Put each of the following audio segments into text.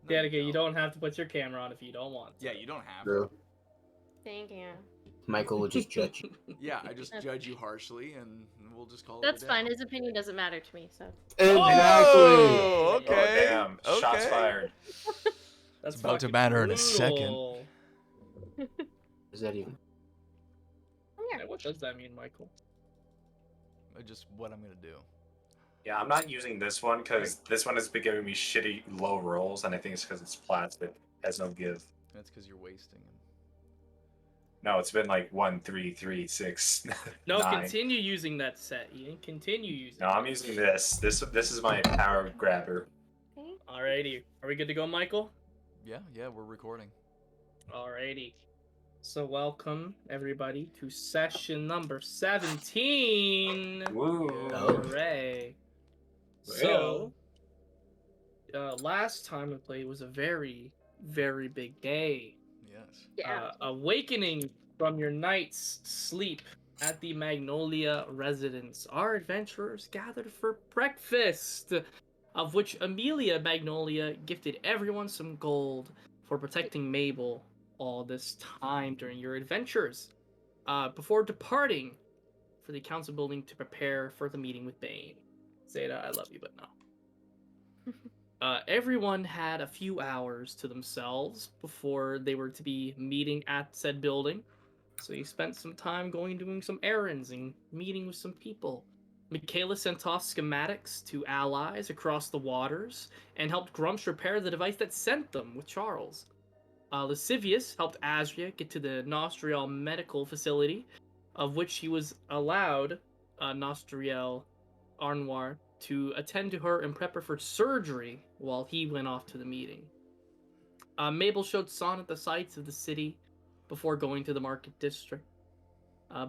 No, Yeah, okay, you don't have to put your camera on if you don't want to. Yeah, you don't have True. to. Thank you. Michael will just judge you. Yeah, I just judge you harshly, and we'll just call That's it a day. fine. His opinion doesn't matter to me, so. Exactly. Oh, okay. Oh damn! Shots Okay. fired. That's about to fucking matter in a second. brutal. What does that even? Yeah, what does that mean, Michael? Just what I'm gonna do. Yeah, I'm not using this one because this one has been giving me shitty low rolls, and I think it's because it's plastic. It has no give. That's because you're wasting him. No, it's been like 1, 3, 3, 6, No, 9. continue using that set, Ian. Continue using No, I'm using this. This is my power grabber. Okay. Alrighty. Are we good to go, Michael? Yeah, we're recording. Alrighty. So welcome, everybody, to session number 17. Woo! Hooray. So, last time we played was a very, very big day. Yes. Yeah. Awakening from your night's sleep at the Magnolia residence, our adventurers gathered for breakfast, of which Amelia Magnolia gifted everyone some gold for protecting Mabel all this time during your adventures. Before departing for the council building to prepare for the meeting with Bane. Zeta, I love you, but no. Everyone had a few hours to themselves before they were to be meeting at said building. So you spent some time doing some errands and meeting with some people. Michaela sent off schematics to allies across the waters and helped Grumps repair the device that sent them with Charles. Lascivious helped Azria get to the Nostriel medical facility, of which he was allowed Nostriel Arnoir to attend to her and prep her for surgery while he went off to the meeting. Mabel showed Sonnet the sights of the city before going to the market district.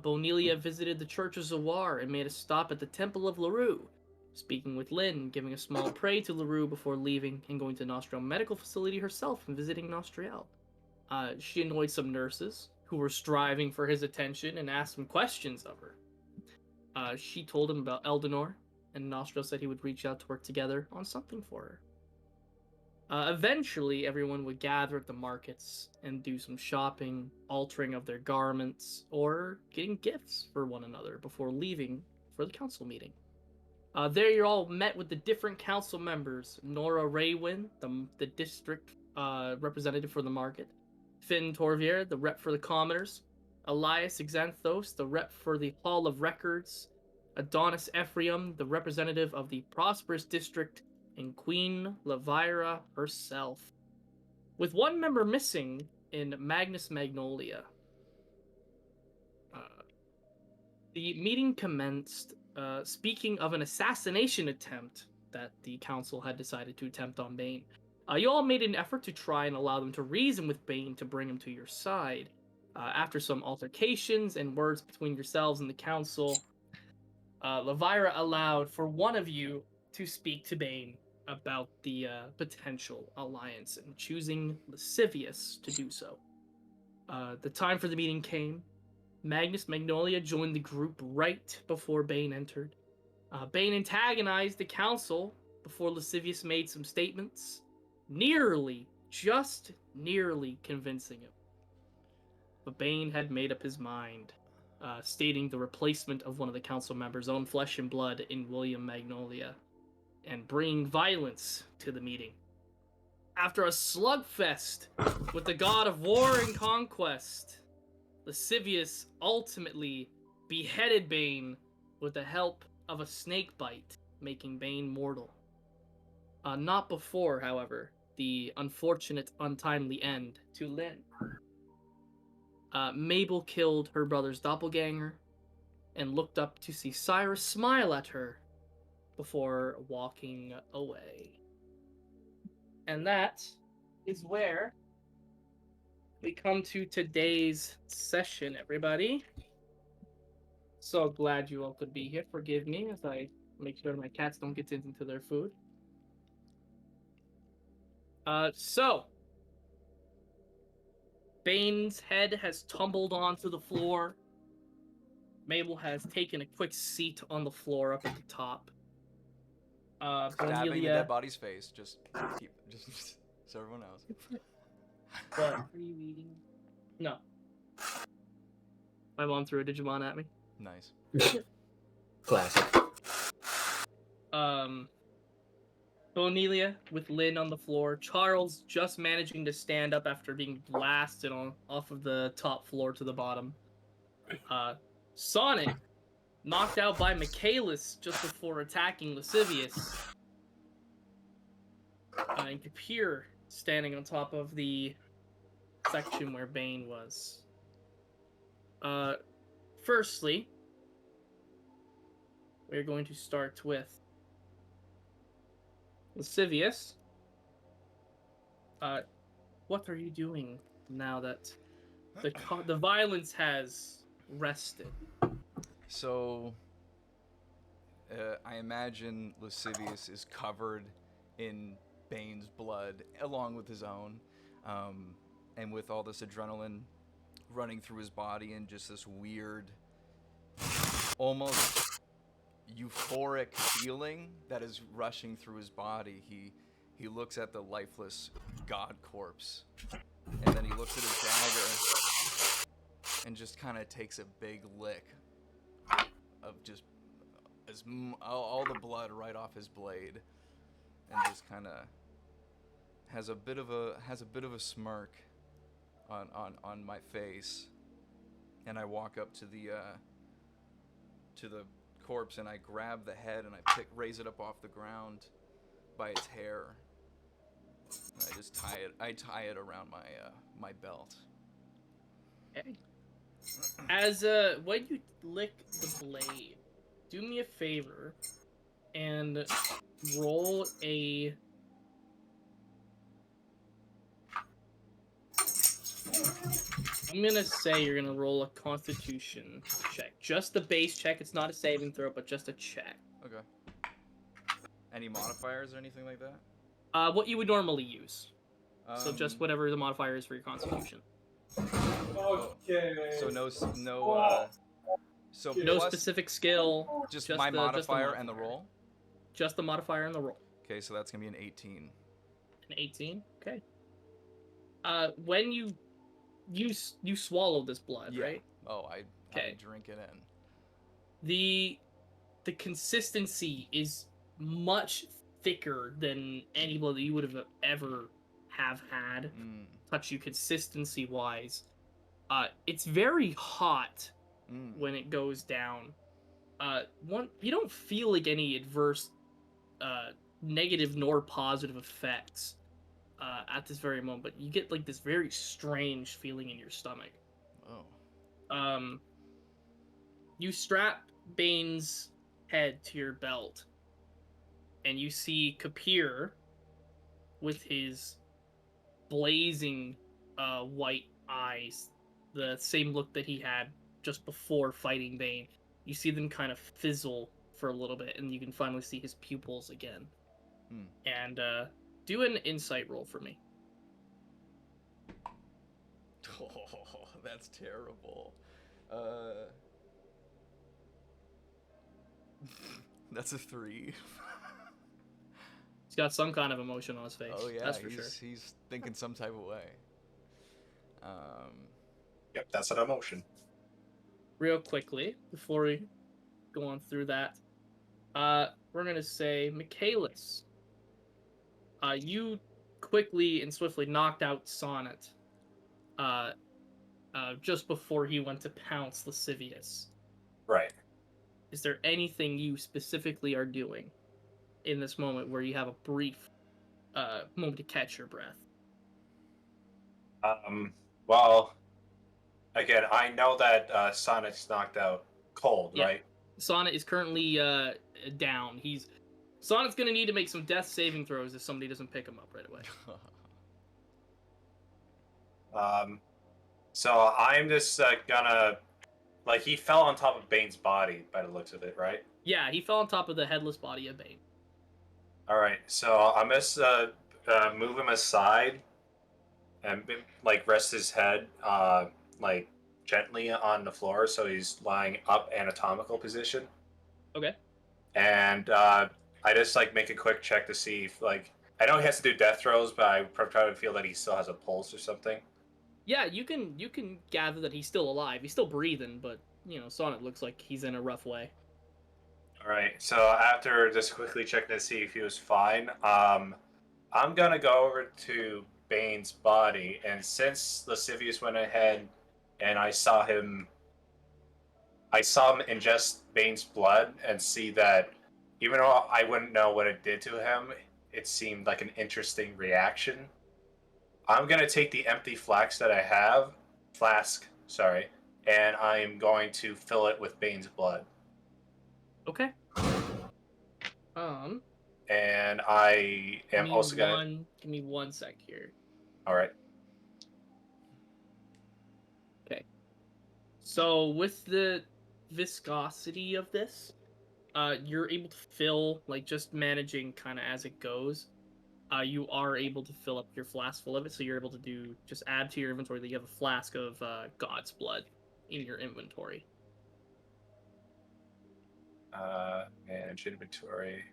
Bonelia visited the Church of Zawar and made a stop at the Temple of LaRue, speaking with Lynn, giving a small prey to LaRue before leaving and going to Nostriel Medical Facility herself and visiting Nostriel. She annoyed some nurses who were striving for his attention and asked some questions of her. She told him about Eldenor, and Nostriel said he would reach out to work together on something for her. Eventually, everyone would gather at the markets and do some shopping, altering of their garments, or getting gifts for one another before leaving for the council meeting. There you all met with the different council members: Nora Raywin, the district representative for the market; Finn Torvier, the rep for the commoners; Elias Exanthos, the rep for the Hall of Records; Adonis Ephraim, the representative of the prosperous district; and Queen Levira herself, with one member missing in Magnus Magnolia. The meeting commenced speaking of an assassination attempt that the council had decided to attempt on Bane. You all made an effort to try and allow them to reason with Bane to bring him to your side. After some altercations and words between yourselves and the council, Levira allowed for one of you to speak to Bane about the potential alliance and choosing Lascivious to do so. The time for the meeting came. Magnus Magnolia joined the group right before Bane entered. Bane antagonized the council before Lascivious made some statements, just nearly convincing him. But Bane had made up his mind, stating the replacement of one of the council members' own flesh and blood in William Magnolia, and bringing violence to the meeting. After a slugfest with the god of war and conquest, Lascivious ultimately beheaded Bane with the help of a snake bite, making Bane mortal. Not before, however, the unfortunate, untimely end to Lynn. Mabel killed her brother's doppelganger and looked up to see Cyrus smile at her before walking away. And that is where we come to today's session, everybody. So glad you all could be here. Forgive me as I make sure my cats don't get into their food. So Bane's head has tumbled onto the floor. Mabel has taken a quick seat on the floor up at the top. Stabbing the dead body's face. Just That's everyone else. What? Are you eating? No. My mom threw a Digimon at me. Nice. Classic. Bonelia with Lynn on the floor. Charles just managing to stand up after being blasted off of the top floor to the bottom. Sonic knocked out by Michaelis just before attacking Lascivious. And Kapir standing on top of the section where Bane was. Firstly, we're going to start with Lascivious. What are you doing now that the violence has rested? So, I imagine Lascivious is covered in Bane's blood, along with his own, and with all this adrenaline running through his body and just this weird, almost euphoric feeling that is rushing through his body. He looks at the lifeless god corpse, and then he looks at his dagger and just kind of takes a big lick of just all the blood right off his blade, and just kind of has a bit of a smirk on my face, and I walk up to the corpse and I grab the head and I raise it up off the ground by its hair. And I just tie it around my belt. Okay. As when you lick the blade, do me a favor and roll a I'm gonna say you're gonna roll a Constitution check. Just the base check. It's not a saving throw, but just a check. Okay. Any modifiers or anything like that? What you would normally use. So just Um, whatever the modifier is for your Constitution. Okay. So no. So No plus specific skill. just just my the- just the modifier and the modifier. roll. Just the modifier and the roll. Okay, so that's gonna be an 18. An 18. Okay. When you swallow this blood, Yeah. right? Oh, I Okay. drink it in. The consistency is much thicker than any blood that you would have ever have had. Mm. Touch you consistency wise. It's very hot Mm. when it goes down. You don't feel like any adverse, negative nor positive effects at this very moment, but you get like this very strange feeling in your stomach. Oh. You strap Bane's head to your belt, and you see Kapir with his blazing white eyes, the same look that he had just before fighting Bane. You see them kind of fizzle for a little bit, and you can finally see his pupils again. Hmm. And do an insight roll for me. Oh, that's terrible. That's a 3. He's got some kind of emotion on his face. Oh yeah, that's for sure. he's thinking some type of way. Yep, that's an emotion. Real quickly, before we go on through that, we're gonna say Michaelis. You quickly and swiftly knocked out Sonnet. Just before he went to pounce Lascivious. Right. Is there anything you specifically are doing in this moment where you have a brief moment to catch your breath? Well, again, I know that Sonic's knocked out cold, Yeah. right? Sonnet is currently down. Sonnet's gonna need to make some death saving throws if somebody doesn't pick him up right away. So I'm just gonna, like, he fell on top of Bane's body by the looks of it, right? Yeah, he fell on top of the headless body of Bane. All right, so I'm just move him aside and like rest his head like gently on the floor so he's lying up anatomical position. Okay. And I just like make a quick check to see if like I know he has to do death throws, but I try to feel that he still has a pulse or something. Yeah, you can gather that he's still alive. He's still breathing, but Sonnet looks like he's in a rough way. All right. So after just quickly checking to see if he was fine, I'm gonna go over to Bane's body, and since Lascivious went ahead and I saw him ingest Bane's blood and see that even though I wouldn't know what it did to him, it seemed like an interesting reaction. I'm gonna take the empty flask, sorry, and I'm going to fill it with Bane's blood. Okay. And I am also gonna. Give me 1 sec here. All right. Okay. So with the viscosity of this, you're able to fill, like, just managing kind of as it goes. You are able to fill up your flask full of it, so you're able to just add to your inventory that you have a flask of God's blood in your inventory. Manage inventory.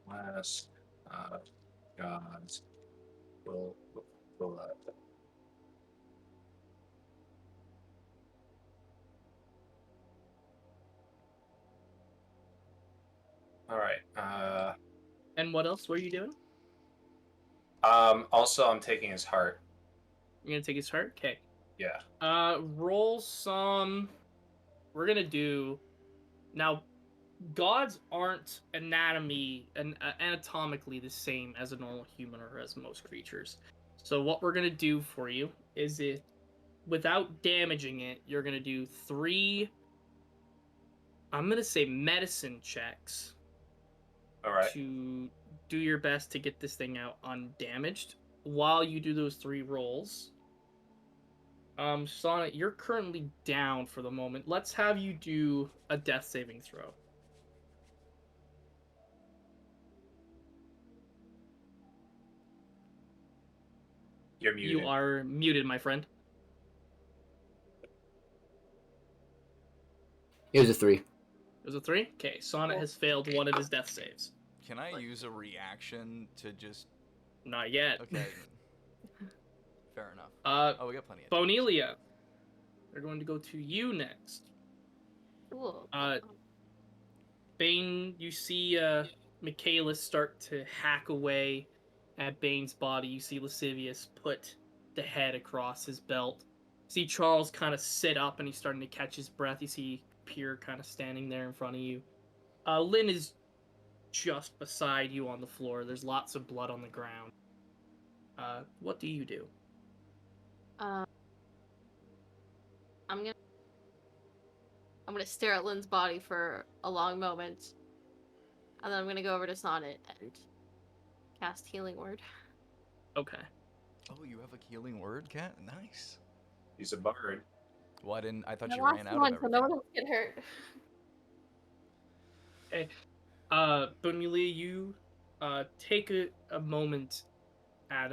Last God's will blood. All right. And what else were you doing? Also, I'm taking his heart. You're gonna take his heart? Okay. Yeah. Roll some. We're gonna do now. Gods aren't anatomically the same as a normal human or as most creatures. So what we're gonna do for you is without damaging it, you're gonna do 3. I'm gonna say medicine checks. All right. To do your best to get this thing out undamaged. While you do those 3 rolls, Sonnet, you're currently down for the moment. Let's have you do a death saving throw. You're muted. You are muted, my friend. It was a 3. It was a 3? Okay, Sonnet has failed one of his death saves. Can I use a reaction to just... Not yet. Okay. Fair enough. Oh, we got plenty of time. Bonelia, they're going to go to you next. Cool. Bane, you see Michaelis start to hack away at Bane's body. You see Lascivious put the head across his belt. You see Charles kind of sit up and he's starting to catch his breath. You see Pierre kind of standing there in front of you. Lynn is just beside you on the floor. There's lots of blood on the ground. What do you do? I'm gonna stare at Lynn's body for a long moment, and then I'm gonna go over to Sonnet and cast Healing Word. Okay. Oh, you have a healing word, Cat? Nice. He's a bard. Well, I thought The you last ran out one, of so everything. no one else get hurt. Okay. Bonelia, you take a moment at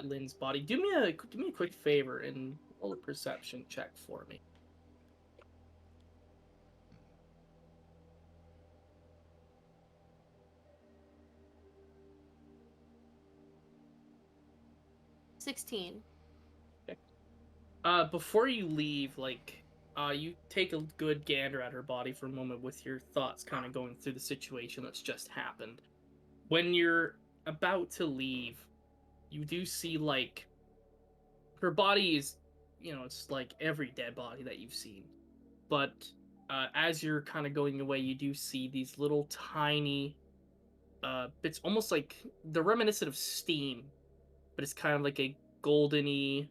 Lynn's body. Do me a quick favor and roll a perception check for me. $16. Before you leave, you take a good gander at her body for a moment with your thoughts kind of going through the situation that's just happened. When you're about to leave, you do see, her body is, it's like every dead body that you've seen. But as you're kind of going away, you do see these little tiny bits, almost like they're reminiscent of steam, but it's kind of like a goldeny,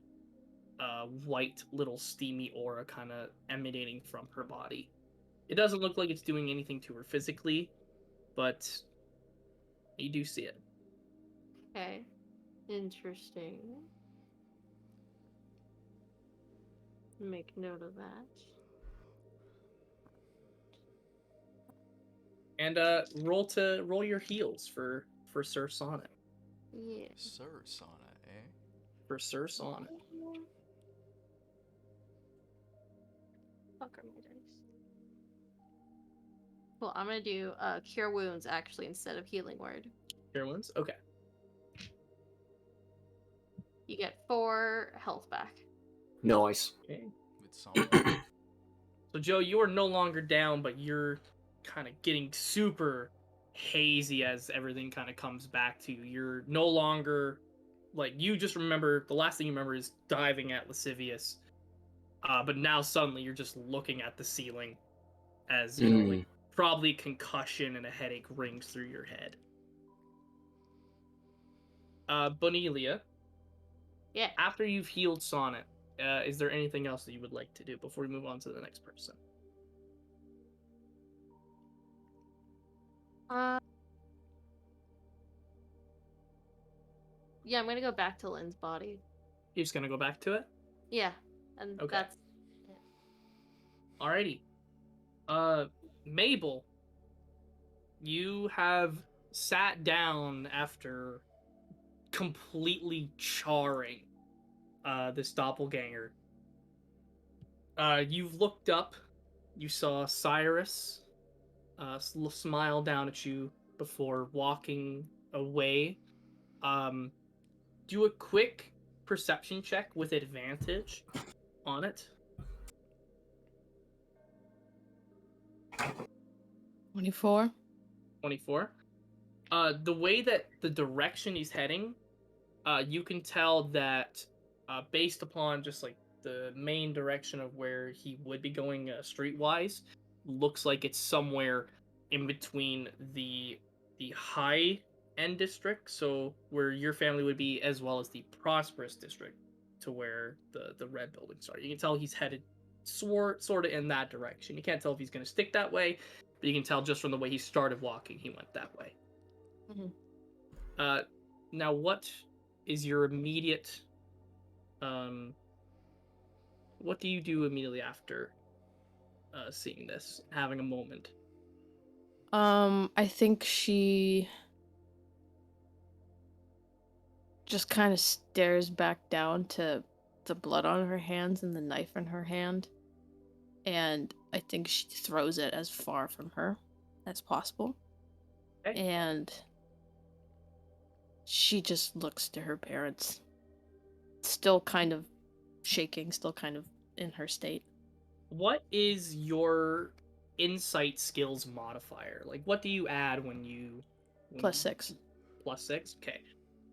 white little steamy aura kind of emanating from her body. It doesn't look like it's doing anything to her physically, but you do see it. Okay. Interesting. Make note of that. And roll your heals for Sir Sonnet. Yeah. Sir Sonnet, eh? For Sir Sonnet. Fuck are my dice? Cool. I'm gonna do cure wounds actually instead of healing word. Cure wounds. Okay. You get 4 health back. Nice. Okay. It's solid. So Joe, you are no longer down, but you're kind of getting super hazy as everything kind of comes back to you. You're no longer like you just remember the last thing you remember is diving at Lascivious. But now suddenly you're just looking at the ceiling as you know, like probably concussion and a headache rings through your head. Bonelia, Yeah. after you've healed Sonnet, is there anything else that you would like to do before we move on to the next person? Yeah, I'm gonna go back to Lynn's body. You're just gonna go back to it? Yeah, and Okay. that's Alrighty. Mabel, you have sat down after completely charring this doppelganger. You've looked up. You saw Cyrus smile down at you before walking away. Do a quick perception check with advantage on it. 24. 24. The way that the direction he's heading, you can tell that based upon just like the main direction of where he would be going streetwise, looks like it's somewhere in between the high end district, so where your family would be, as well as the prosperous district, to where the red buildings are. You can tell he's headed sort of in that direction. You can't tell if he's going to stick that way, but you can tell just from the way he started walking, he went that way. Mhm. Now, what is your immediate? What do you do immediately after seeing this, having a moment? I think she just kind of stares back down to the blood on her hands and the knife in her hand. And I think she throws it as far from her as possible. Okay. And she just looks to her parents. Still kind of shaking, still kind of in her state. What is your insight skills modifier? Like, what do you add when you... +6. +6? Okay.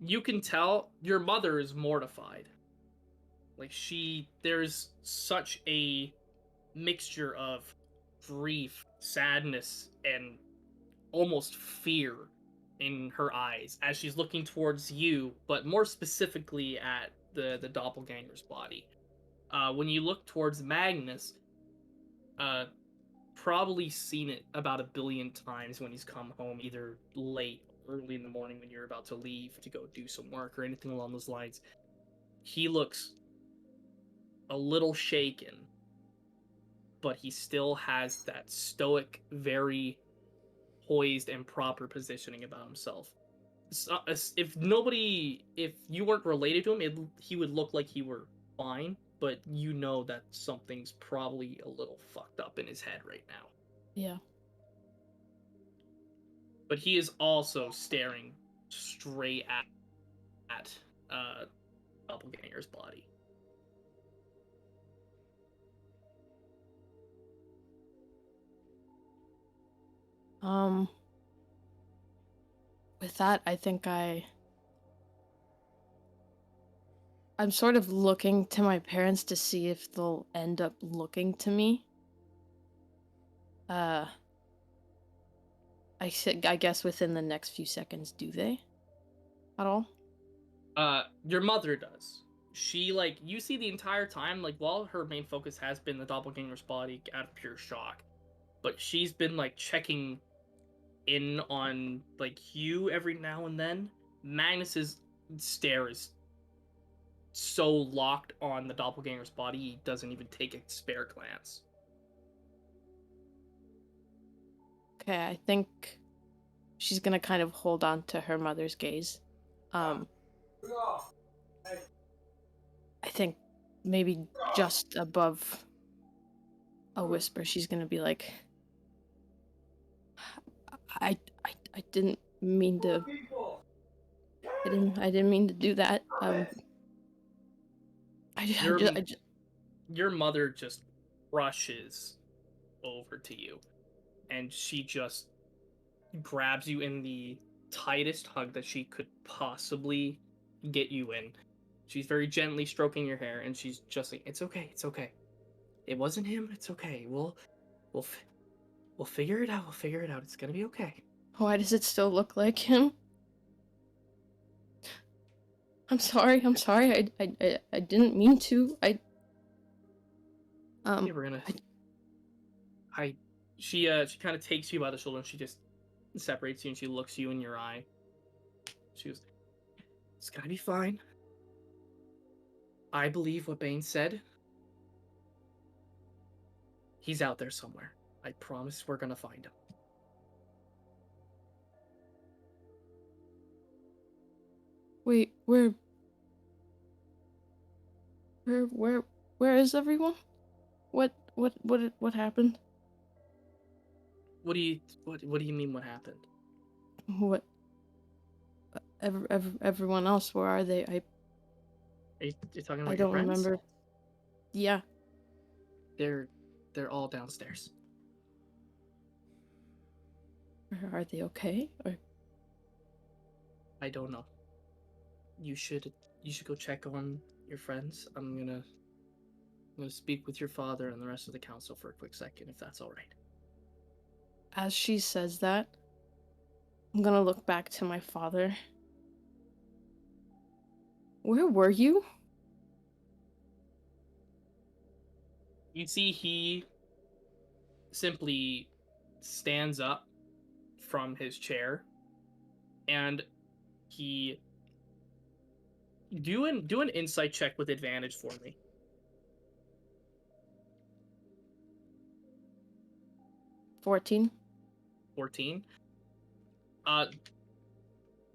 You can tell your mother is mortified. Like, there's such a mixture of grief, sadness, and almost fear in her eyes as she's looking towards you, but more specifically at the doppelganger's body. When you look towards Magnus, probably seen it about 1 billion times when he's come home, either late, early in the morning when you're about to leave to go do some work or anything along those lines. He looks a little shaken, but he still has that stoic, very poised and proper positioning about himself. If you weren't related to him, he would look like he were fine, but you know that something's probably a little fucked up in his head right now. Yeah. But he is also staring straight at Doppelganger's body. With that, I think I'm sort of looking to my parents to see if they'll end up looking to me. I guess within the next few seconds, do they? At all? Your mother does. She, like, you see the entire time, like, while her main focus has been the doppelganger's body out of pure shock, but she's been, like, checking in on, like, you every now and then. Magnus's stare is so locked on the doppelganger's body, he doesn't even take a spare glance. Okay, I think she's gonna kind of hold on to her mother's gaze. I think maybe just above a whisper, she's gonna be like, I didn't mean to. I didn't mean to do that. Your I just your mother just rushes over to you, and she just grabs you in the tightest hug that she could possibly get you in. She's very gently stroking your hair, and she's just like, "It's okay, it's okay. It wasn't him. It's okay. We'll we'll figure it out. We'll figure it out. It's gonna be okay." why does it still look like him? I'm sorry. I didn't mean to. Yeah, we're gonna. She kind of takes you by the shoulder and she just separates you and she looks you in your eye. She goes, "It's gonna be fine. I believe what Bane said. He's out there somewhere. I promise we're gonna find him." Wait, where is everyone? What happened? What do you mean? What happened? What? Everyone else, where are they? You're talking about I your don't friends? remember. Yeah. They're all downstairs. Are they okay? Or I don't know. You should go check on your friends. I'm gonna speak with your father and the rest of the council for a quick second, if that's all right. as she says that, I'm gonna look back to my father. Where were you? You see, he simply stands up from his chair, and he do an insight check with advantage for me. 14. 14.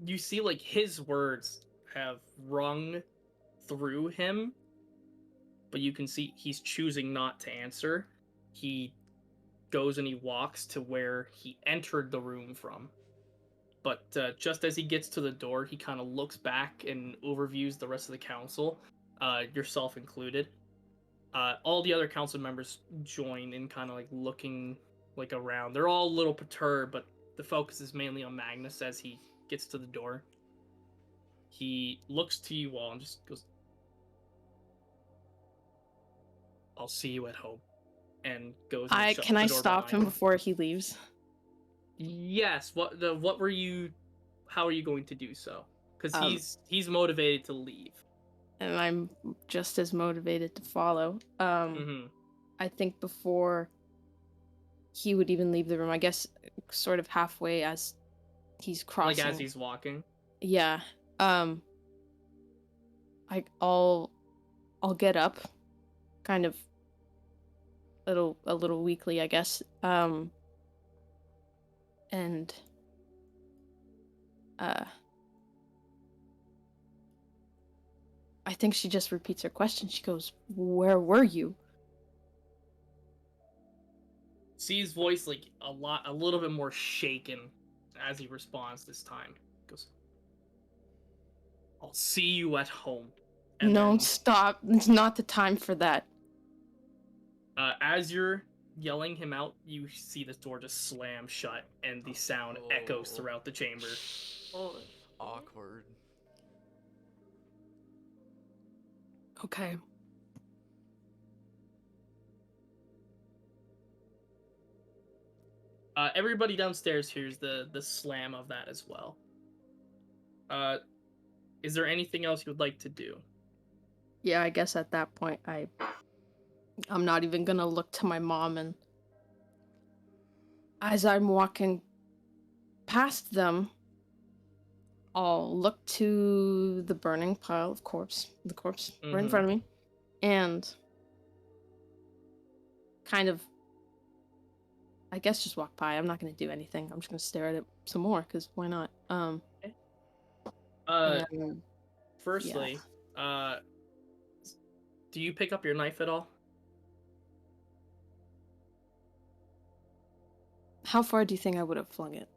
You see, like, his words have rung through him, but you can see he's choosing not to answer. He goes and he walks to where he entered the room from. But just as he gets to the door, he kind of looks back and overviews the rest of the council, yourself included. All the other council members join in kind of like looking like around. They're all a little perturbed, but the focus is mainly on Magnus as he gets to the door. He looks to you all and just goes, "I'll see you at home," and goes and shuts Can the I door stop behind him before he leaves? Yes. What were you? How are you going to do so? Because Um, he's motivated to leave. And I'm just as motivated to follow. Mm-hmm. I think before he would even leave the room, I guess sort of halfway as he's crossing. Like as he's walking. Yeah. I'll get up, kind of a little weakly, I guess. And I think she just repeats her question. She goes, "Where were you?" See his voice like a little bit more shaken as he responds this time. He goes, "I'll see you at home." And No, then, stop. It's not the time for that. as you're yelling him out, you see this door just slam shut, and the sound echoes throughout the chamber. Holy. Awkward. Okay. Everybody downstairs hears the slam of that as well. Is there anything else you would like to do? Yeah, I guess at that point I'm not even gonna look to my mom, and as I'm walking past them, I'll look to the burning pile of the corpse right in front of me, and kind of, I guess, just walk by. I'm not gonna do anything. I'm just gonna stare at it some more, because why not? And, Firstly, do you pick up your knife at all? how far do you think I would have flung it?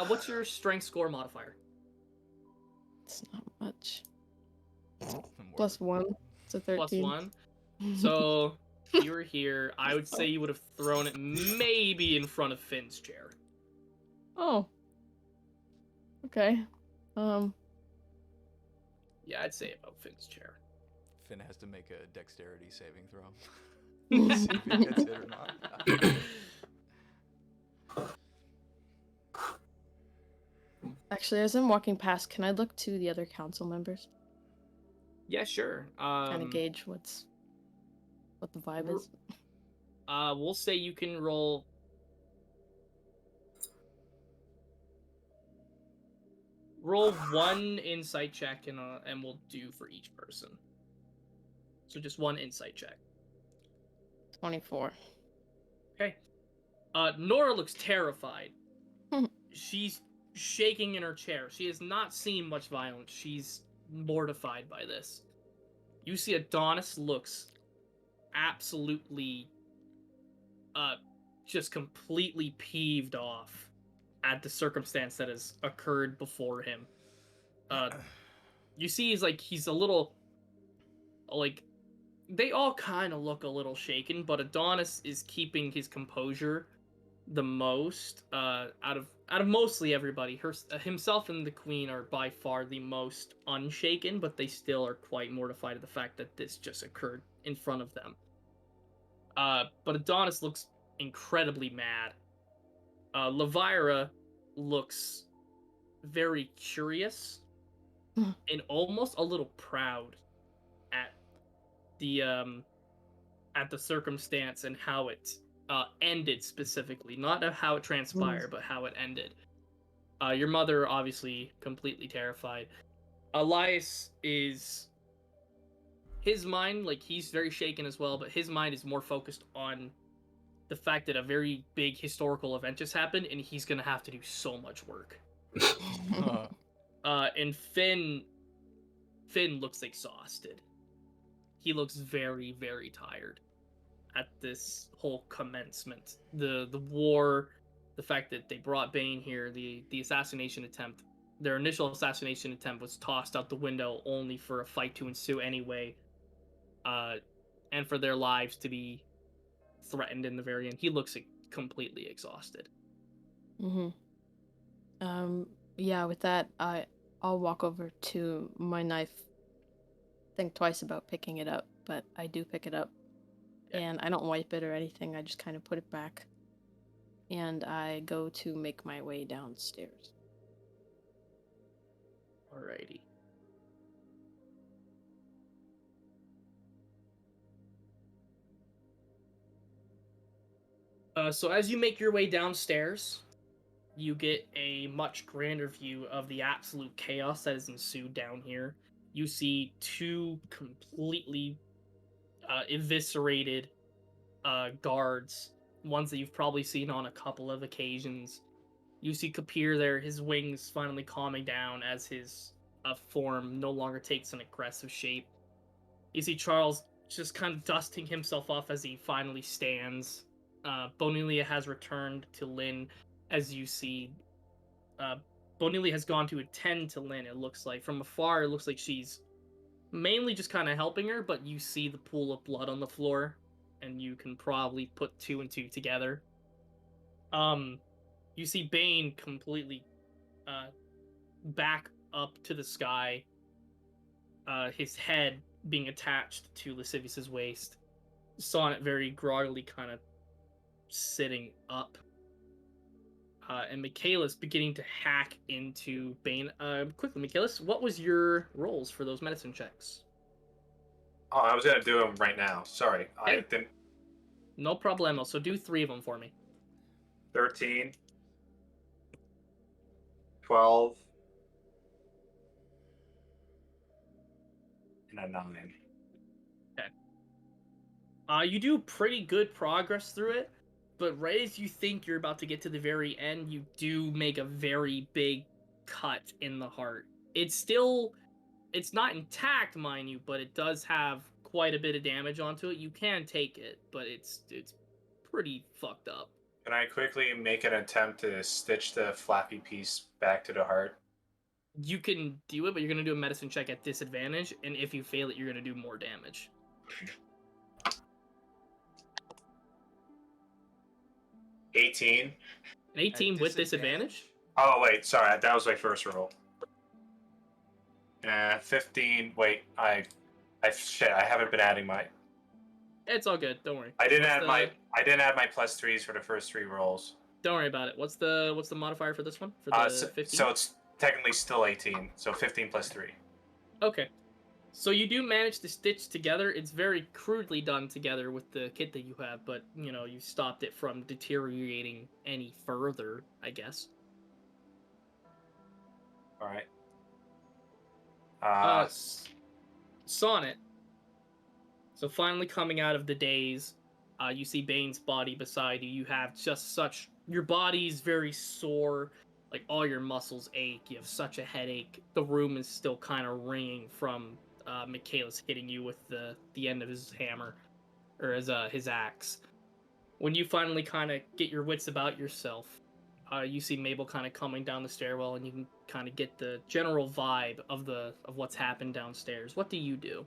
What's your strength score modifier? It's not much. More +1. It's a 13. +1. So if you were here, I would say you would have thrown it maybe in front of Finn's chair. Oh. Okay. Yeah, I'd say about Finn's chair. Finn has to make a dexterity saving throw. See if he gets hit or not. Actually, as I'm walking past, can I look to the other council members? Yeah, sure. Kind of gauge what the vibe is. We'll say you can roll. Roll 1 insight check and we'll do for each person. So just 1 insight check. 24. Okay. Nora looks terrified. She's shaking in her chair. She has not seen much violence. She's mortified by this. You see Adonis looks absolutely just completely peeved off at the circumstance that has occurred before him. You see he's a little like they all kind of look a little shaken, but Adonis is keeping his composure the most out of mostly everybody. Himself and the queen are by far the most unshaken, but they still are quite mortified at the fact that this just occurred in front of them. But Adonis looks incredibly mad. Levira looks very curious and almost a little proud at the circumstance and how it ended specifically, not how it transpired, but how it ended. Your mother obviously completely terrified. Elias is his mind, like he's very shaken as well, but his mind is more focused on the fact that a very big historical event just happened and he's gonna have to do so much work. And Finn looks exhausted. He looks very, very tired at this whole commencement. The war, the fact that they brought Bane here, the assassination attempt. Their initial assassination attempt was tossed out the window only for a fight to ensue anyway. And for their lives to be threatened in the very end. He looks completely exhausted. Yeah, with that, I'll walk over to my knife. Think twice about picking it up, but I do pick it up. And I don't wipe it or anything, I just kind of put it back. And I go to make my way downstairs. Alrighty. So as you make your way downstairs, you get a much grander view of the absolute chaos that has ensued down here. You see 2 completely eviscerated guards, ones that you've probably seen on a couple of occasions. You see Kapir there, his wings finally calming down as his form no longer takes an aggressive shape. You see Charles just kind of dusting himself off as he finally stands. Bonilia has returned to Lynn, as you see. Bonilia has gone to attend to Lynn, it looks like. From afar, it looks like she's mainly just kind of helping her, but you see the pool of blood on the floor, and you can probably put 2 and 2 together. You see Bane completely back up to the sky, his head being attached to Lascivious' waist. Sonnet very groggily kind of sitting up. And Michaelis beginning to hack into Bane. Quickly, Michaelis, what was your rolls for those medicine checks? Oh, I was gonna do them right now. Sorry, I Okay. didn't. No problemo. So do 3 of them for me. 13, 12, and a 9. You do pretty good progress through it, but right as you think you're about to get to the very end, you do make a very big cut in the heart. It's not intact, mind you, but it does have quite a bit of damage onto it. You can take it, but it's pretty fucked up. Can I quickly make an attempt to stitch the flappy piece back to the heart? You can do it, but you're gonna do a medicine check at disadvantage, and if you fail it, you're gonna do more damage. 18. An 18 with disadvantage? Oh wait, sorry, that was my first roll. 15. Wait, I haven't been adding my. It's all good. Don't worry. I didn't add my +3s for the first 3 rolls. Don't worry about it. What's the modifier for this one? For the 15? So it's technically still 18. So 15 + 3. Okay. So you do manage to stitch together. It's very crudely done together with the kit that you have, but you know, you stopped it from deteriorating any further, I guess. All right. Sonnet. So finally coming out of the daze, you see Bane's body beside you. You have just such... Your body's very sore. Like, all your muscles ache. You have such a headache. The room is still kind of ringing from Michaelis hitting you with the end of his hammer. Or his axe. When you finally kind of get your wits about yourself, you see Mabel kind of coming down the stairwell, and you can kind of get the general vibe of what's happened downstairs. What do you do?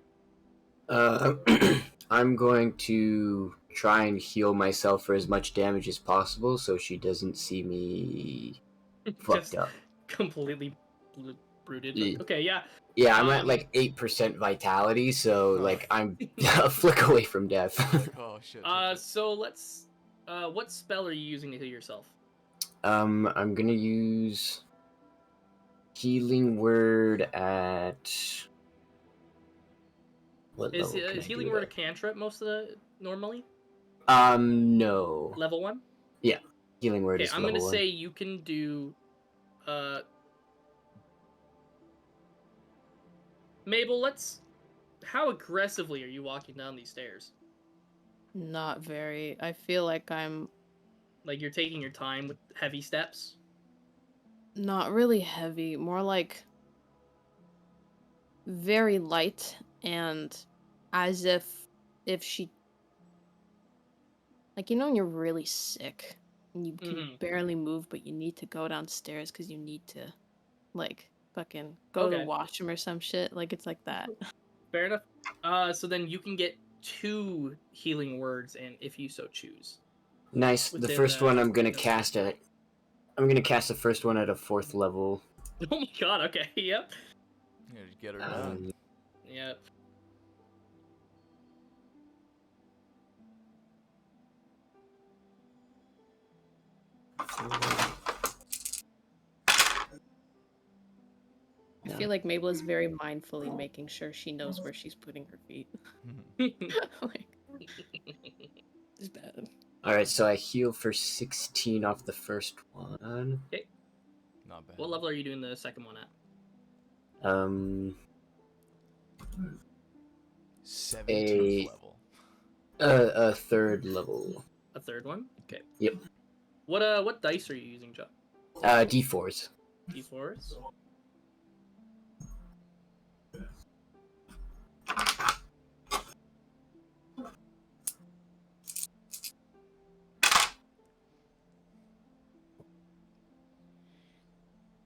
I'm going to try and heal myself for as much damage as possible, so she doesn't see me fucked up. Completely brooded. Yeah. Okay, yeah. Yeah, I'm at like 8% vitality, so like I'm a flick away from death. Oh shit. So let's. What spell are you using to heal yourself? I'm gonna use Healing Word at. What Is level can I Healing do Word a that? cantrip most of the normally? No. Level 1? Yeah, Healing Word Okay, is I'm level gonna 1. say you can do. Mabel, how aggressively are you walking down these stairs? Not very. I feel like I'm Like you're taking your time with heavy steps? not really heavy, more like very light, and as if she, like, you know when you're really sick and you can Mhm. barely move, but you need to go downstairs because you need to, like, fucking go to the Okay. washroom or some shit. Like, it's like that. Fair enough. So then you can get 2 healing words in if you so choose. Nice. The Within first one I'm gonna within- cast at. I'm gonna cast the first one at a 4th level. Oh my god, okay, yep. Yeah, just get her done. Yep. I feel like Mabel is very mindfully making sure she knows where she's putting her feet. Like, it's bad. Alright, so I heal for 16 off the first one. Not bad. What level are you doing the second one at? 17th level. A 3rd level. A third one? Okay. Yep. What dice are you using, Joe? D4s. D4s?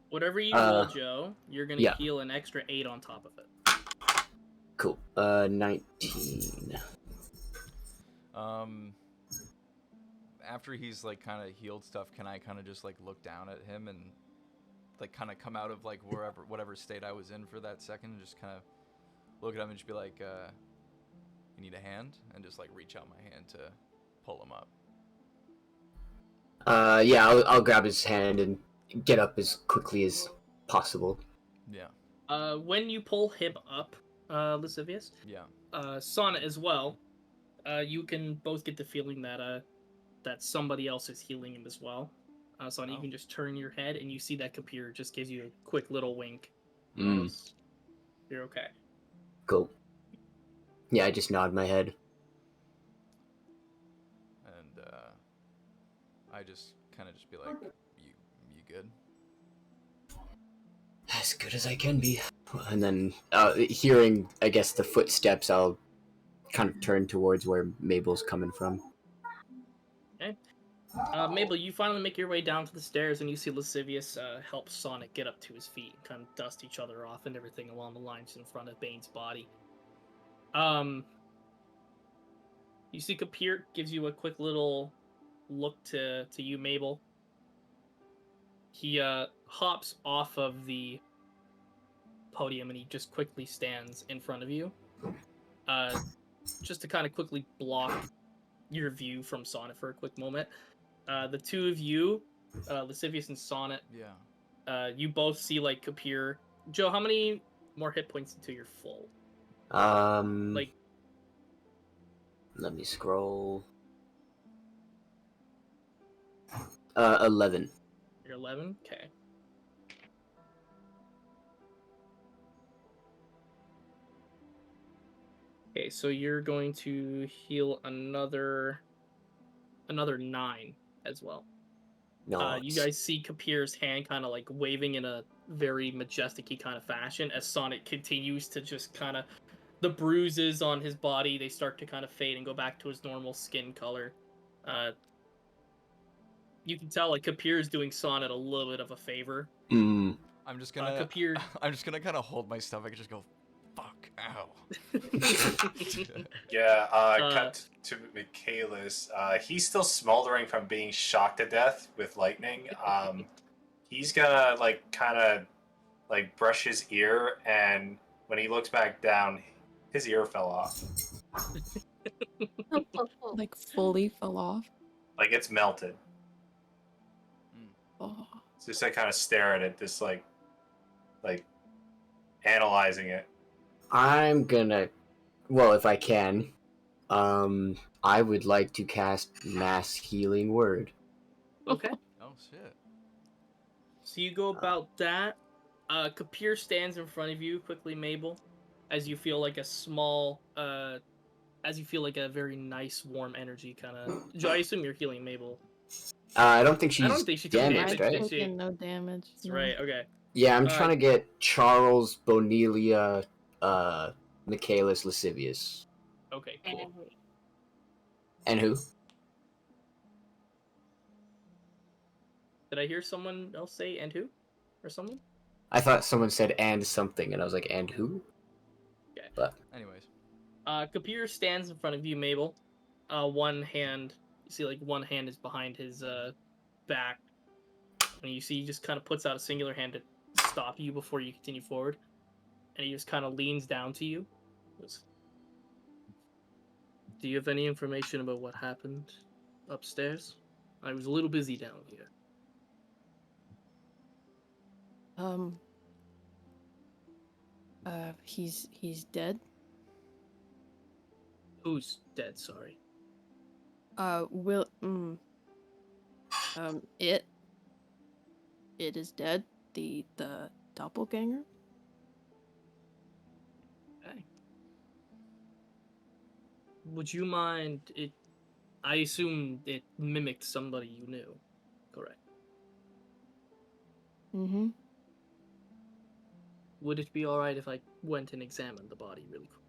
Whatever you roll, Joe, you're gonna yeah. heal an extra 8 on top of it. Cool. 19. After he's like kind of healed stuff, can I kind of just like look down at him and like kind of come out of like whatever state I was in for that second, and just kind of look at him and just be like, "You need a hand?" and just like reach out my hand to pull him up. Yeah, I'll grab his hand and get up as quickly as possible. Yeah. When you pull him up, Lascivious, Yeah. Sonnet as well, you can both get the feeling that that somebody else is healing him as well. Sonnet, you can just turn your head and you see that Kapir just gives you a quick little wink. You're okay. Cool. Yeah, I just nod my head. And I just kind of just be like, "You good?" As good as I can be. And then, hearing, I guess, the footsteps, I'll kind of turn towards where Mabel's coming from. Okay. Mabel, you finally make your way down to the stairs, and you see Lascivious help Sonic get up to his feet and kind of dust each other off and everything along the lines in front of Bane's body. You see Kapir gives you a quick little look to you, Mabel. He hops off of the podium and he just quickly stands in front of you, just to kind of quickly block your view from Sonnet for a quick moment. The two of you, Lascivious and Sonnet, you both see like Kapir. Joe, how many more hit points until you're full? Like, let me scroll. 11. you're 11? Okay. Okay, so you're going to heal another 9 as well. Nice. You guys see Kapir's hand kind of like waving in a very majestic-y kind of fashion as Sonic continues to just kind of, the bruises on his body, they start to kind of fade and go back to his normal skin color. You can tell like Kapir is doing Sonnet a little bit of a favor. Mm. I'm just gonna Kapir. I'm just gonna kind of hold my stomach and just go, fuck, ow. Yeah, cut to Michaelis. He's still smoldering from being shocked to death with lightning. He's gonna like kind of like brush his ear, and when he looks back down, his ear fell off. Like fully fell off. Like it's melted. Oh. So just I kind of stare at it, just like analyzing it. I'm gonna, well, if I can, I would like to cast Mass Healing Word. Okay. Oh shit. So you go about that. Kapir stands in front of you quickly, Mabel, as you feel like a small, as you feel like a very nice, warm energy kind of. Joe, I assume you're healing Mabel. I don't think she's I don't think she took damaged, damage, right? did I she? taken no damage. That's no. right. Okay. Yeah, I'm trying to get Charles, Bonelia, Michaelis, Lascivious. Okay. Cool. And who? Did I hear someone else say "and who" or someone? I thought someone said and something, and I was like, and who? Okay. But Anyways. Kapir stands in front of you, Mabel. One hand, you see, like one hand is behind his back, and you see he just kind of puts out a singular hand to stop you before you continue forward, and he just kind of leans down to you. Goes, do you have any information about what happened upstairs? I was a little busy down here. He's dead. Who's dead? Sorry. It is dead. The doppelganger. Okay. Would you mind it? I assume it mimicked somebody you knew, correct? Mm-hmm. Would it be alright if I went and examined the body really quick?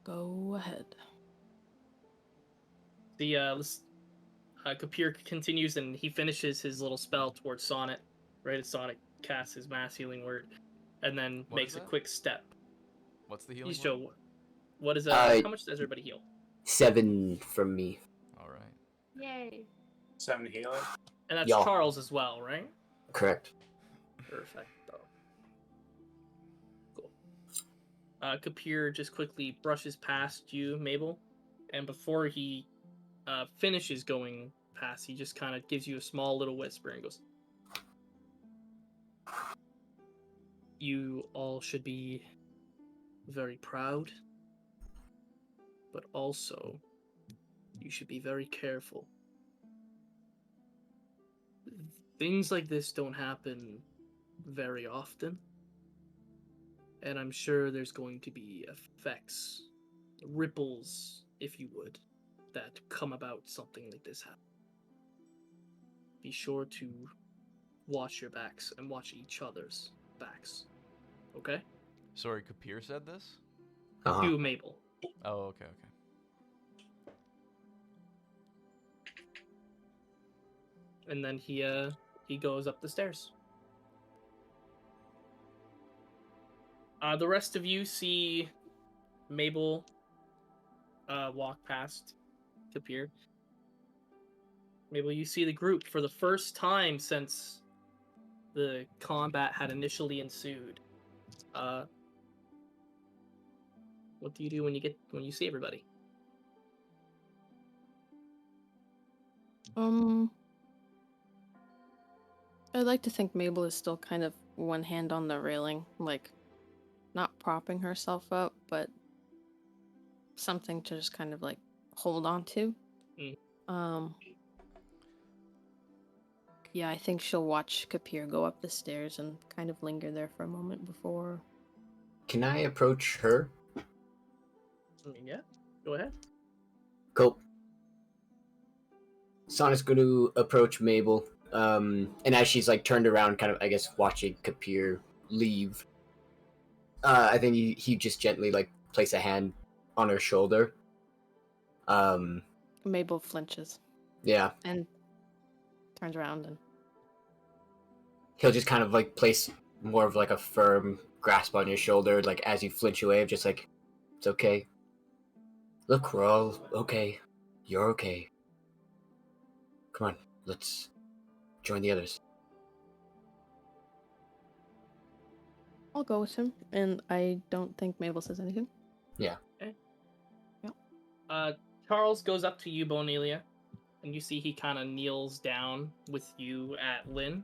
Go ahead. The Kapir continues and he finishes his little spell towards Sonnet, right as Sonic casts his mass healing word, and then What makes is a that? quick step. What's the healing He's word? Joe. What is how much does everybody heal? 7 from me. Alright. Yay. 7 healing. And that's Y'all. Charles as well, right? Correct. Perfecto. Cool. Kapir just quickly brushes past you, Mabel, and before he finishes going past, he just kind of gives you a small little whisper and goes, "You all should be very proud, but also you should be very careful. Things like this don't happen very often, and I'm sure there's going to be effects, ripples, if you would, that come about something like this happen. Be sure to watch your backs and watch each other's backs. Okay?" Sorry, Kapir said this? Uh-huh. To Mabel. Oh, okay. And then he goes up the stairs. The rest of you see Mabel walk past Kapir. Mabel, you see the group for the first time since the combat had initially ensued. What do you do when you see everybody? I'd like to think Mabel is still kind of one hand on the railing, like not propping herself up, but something to just kind of like hold on to. Yeah, I think she'll watch Kapir go up the stairs and kind of linger there for a moment before. Can I approach her? Yeah, go ahead. Cool. Sonic's going to approach Mabel, and as she's like turned around, kind of, I guess, watching Kapir leave, I think he just gently like place a hand on her shoulder. Mabel flinches. Yeah. And turns around and He'll just kind of like place more of like a firm grasp on your shoulder, like as you flinch away, just like, it's okay. Look, we're all okay. You're okay. Come on, let's join the others. I'll go with him, and I don't think Mabel says anything. Yeah. Okay. Yep. Charles goes up to you, Bonelia, and you see he kind of kneels down with you at Lynn.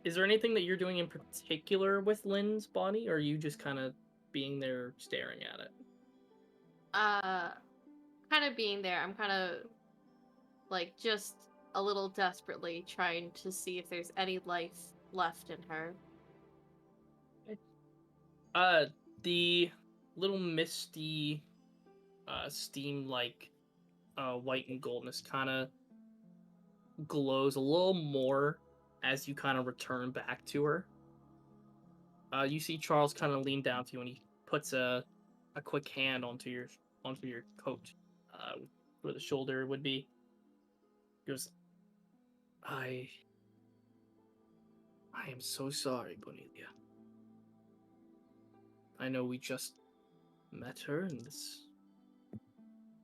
Is there anything that you're doing in particular with Lynn's body, or are you just kind of being there staring at it? Kind of being there. I'm kind of like just a little desperately trying to see if there's any life left in her. The little misty, steam-like, white and goldness kind of glows a little more as you kind of return back to her. You see Charles kind of lean down to you, and he puts a quick hand onto your coat, where the shoulder would be. He goes, I am so sorry, Bonelia. I know we just met her, and this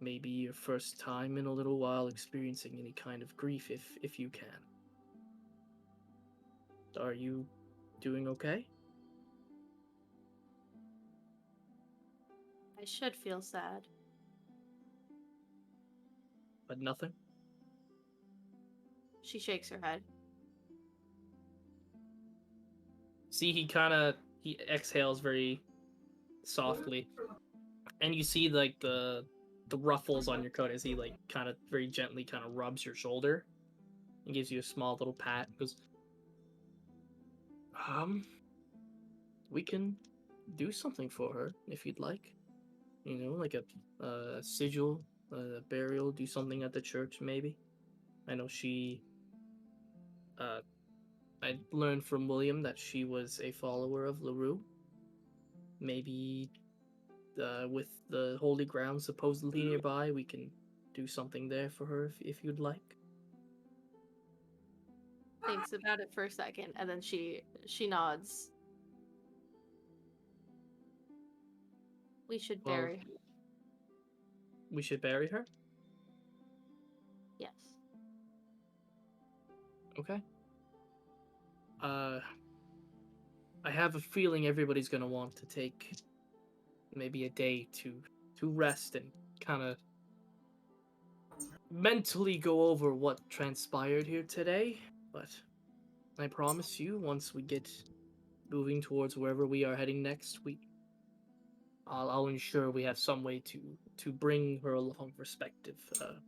may be your first time in a little while experiencing any kind of grief, if you can. Are you doing okay? I should feel sad. But nothing? She shakes her head. See, he exhales very softly, and you see like the ruffles on your coat as he like kind of very gently kind of rubs your shoulder and gives you a small little pat. He goes, we can do something for her if you'd like. You know, like a sigil, a burial, do something at the church maybe. I know I learned from William that she was a follower of LaRue. Maybe with the holy ground supposedly nearby, we can do something there for her if you'd like. Thinks about it for a second, and then she nods. We should bury her. We should bury her? Yes. Okay. I have a feeling everybody's gonna want to take maybe a day to rest and kind of mentally go over what transpired here today, but I promise you, once we get moving towards wherever we are heading next, I'll ensure we have some way to bring her along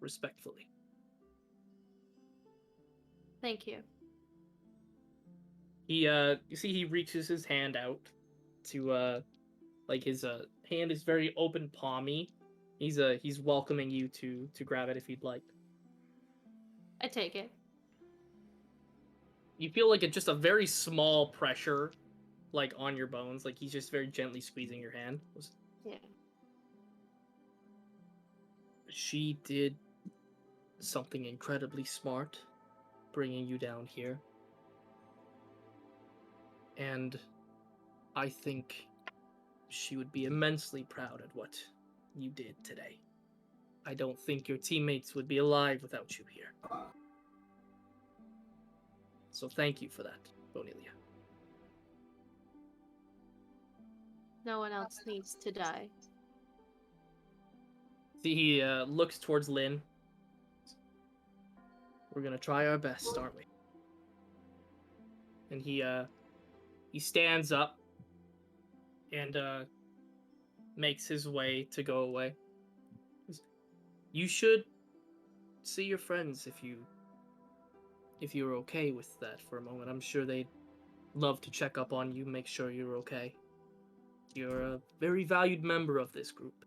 respectfully. Thank you. You see he reaches his hand out to like his hand is very open palmy. He's welcoming you to grab it if you'd like. I take it. You feel like just a very small pressure like on your bones, like he's just very gently squeezing your hand. Yeah. She did something incredibly smart bringing you down here. And I think she would be immensely proud at what you did today. I don't think your teammates would be alive without you here. So thank you for that, Bonilia. No one else needs to die. See, he looks towards Lynn. We're gonna try our best, aren't we? And he stands up and makes his way to go away. You should see your friends if you're okay with that for a moment. I'm sure they'd love to check up on you, make sure you're okay. You're a very valued member of this group.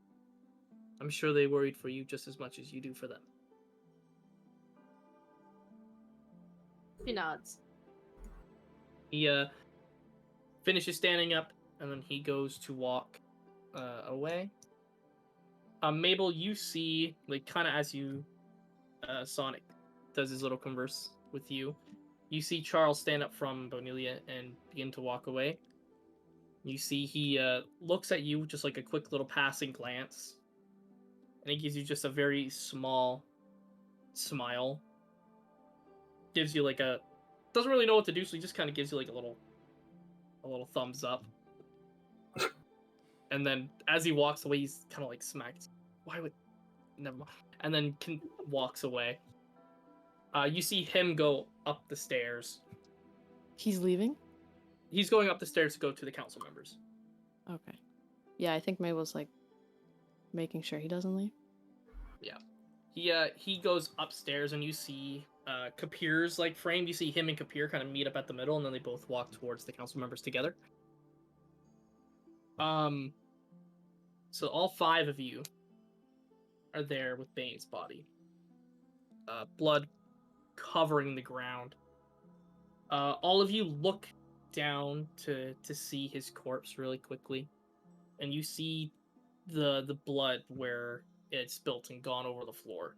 I'm sure they worried for you just as much as you do for them. He nods. He finishes standing up, and then he goes to walk away. Mabel, you see, like, kind of as you, Sonic does his little converse with you, you see Charles stand up from Bonilia and begin to walk away. You see he looks at you, just like a quick little passing glance, and he gives you just a very small smile. Gives you like a, doesn't really know what to do, so he just kind of gives you like a little thumbs up. And then as he walks away, he's kind of like smacked. Why would, never mind. And then walks away. You see him go up the stairs. He's leaving? He's going up the stairs to go to the council members. Okay. Yeah, I think Mabel's like making sure he doesn't leave. Yeah. He goes upstairs and you see Kapir's like framed. You see him and Kapir kind of meet up at the middle, and then they both walk towards the council members together. So all 5 of you are there with Bane's body. Blood covering the ground. All of you look down to see his corpse really quickly, and you see the blood where it's spilt and gone over the floor.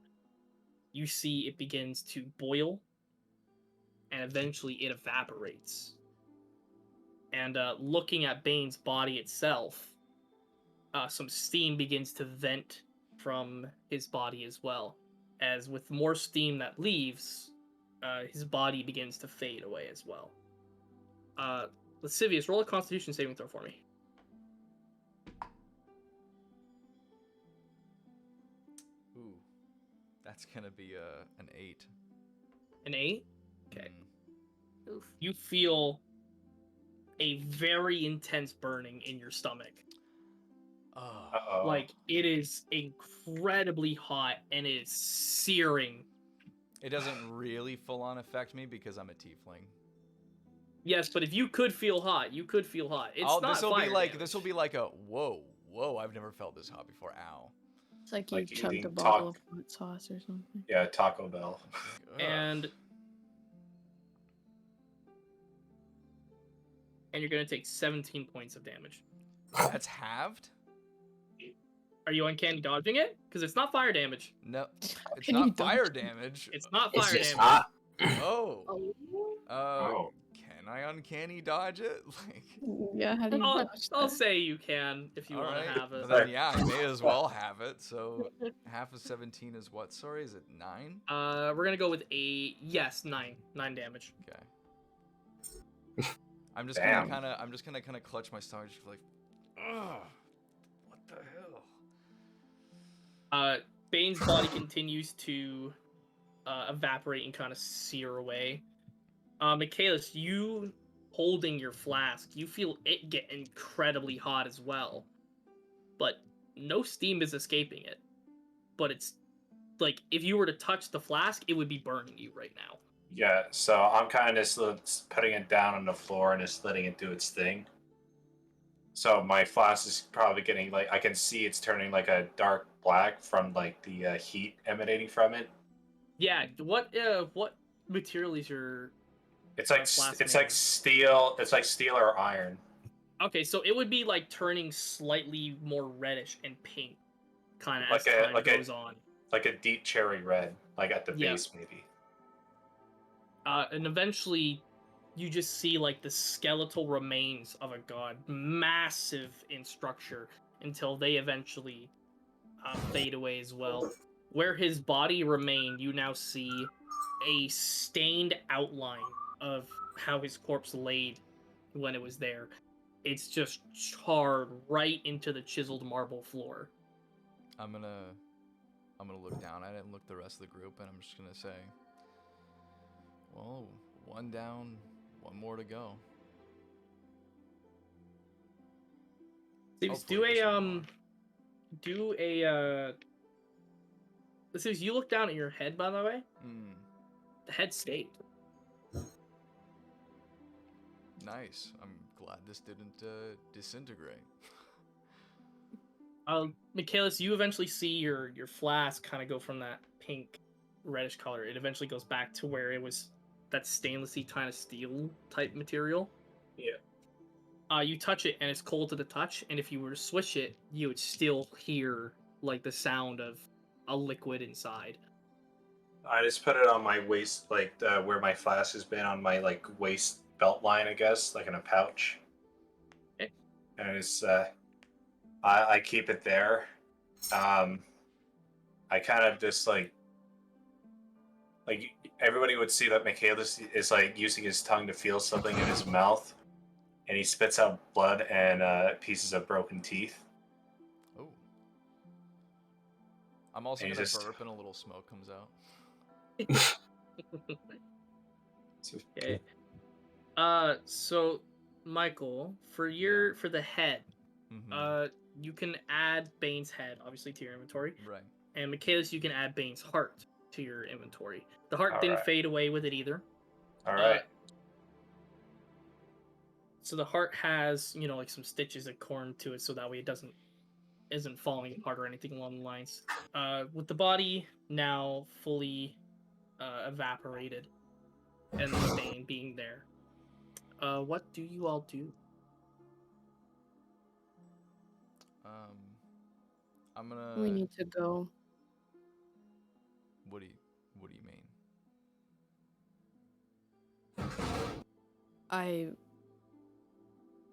You see it begins to boil, and eventually it evaporates. And looking at Bane's body itself, some steam begins to vent from his body as well. As with more steam that leaves, his body begins to fade away as well. Lascivious, roll a Constitution saving throw for me. Ooh, that's gonna be an 8. An 8? Okay. Mm. Oof. You feel a very intense burning in your stomach. Oh. Uh-oh. Like, it is incredibly hot and it is searing. It doesn't really full on affect me because I'm a tiefling. Yes, but if you could feel hot, you could feel hot. It's not This will fire be like damage. this will be like a whoa, I've never felt this hot before. Ow. It's like you Like chugged eating a bottle talk- of hot sauce or something. Yeah, Taco Bell. Ugh. And you're gonna take 17 points of damage. That's halved? Are you uncanny dodging it? Because it's not fire damage. No, it's Can you not fire dodge? damage. It's not It's fire just damage. hot. Oh. Oh. Can I uncanny dodge it? Like, Yeah, how do you dodge I'll that? say you can if you all want right. to have it. Then yeah, I may as well have it. So half of 17 is what? Sorry, is it 9? We're gonna go with yes, 9 damage. Okay. I'm just Damn. gonna kind of clutch my stomach, just like, ugh, what the hell? Bane's body continues to evaporate and kind of sear away. Michaelis, you holding your flask, you feel it get incredibly hot as well, but no steam is escaping it. But it's like if you were to touch the flask, it would be burning you right now. Yeah, so I'm kind of just putting it down on the floor and just letting it do its thing. So my flask is probably getting, like, I can see it's turning like a dark black from like the heat emanating from it. Yeah, what material is your? It's like flask it's made like of? steel. It's like steel or iron. Okay, so it would be like turning slightly more reddish and pink, kind of Like as a- time like a- goes on. like a deep cherry red, like at the Yeah. base maybe. And eventually, you just see like the skeletal remains of a god, massive in structure, until they eventually fade away as well. Where his body remained, you now see a stained outline of how his corpse laid when it was there. It's just charred right into the chiseled marble floor. I'm gonna look down at it and look at the rest of the group, and I'm just gonna say, well, one down, one more to go. Seems Hopefully just one more. do a Seems you look down at your head, by the way. The head stayed. Nice. I'm glad this didn't disintegrate. Michaelis, you eventually see your flask kind of go from that pink reddish color. It eventually goes back to where it was that stainlessy kind of steel type material. Yeah. You touch it and it's cold to the touch, and if you were to swish it, you would still hear like the sound of a liquid inside. I just put it on my waist, like where my flask has been on my like waist belt line, I guess, like in a pouch. Okay. And it's I keep it there. I kind of just like everybody would see that Michaelis is like using his tongue to feel something in his mouth, and he spits out blood and pieces of broken teeth. Oh. I'm also And gonna he's just- burp and a little smoke comes out. Okay. So Michael, for the head, Mm-hmm. you can add Bane's head obviously to your inventory, Right. and Michaelis, you can add Bane's heart to your inventory. The heart All didn't right. fade away with it either. All right. So the heart has, like some stitches of corn to it, so that way it isn't falling apart or anything along the lines. With the body now fully evaporated, and the stain being there, what do you all do? I'm gonna. We need to go. What do you mean?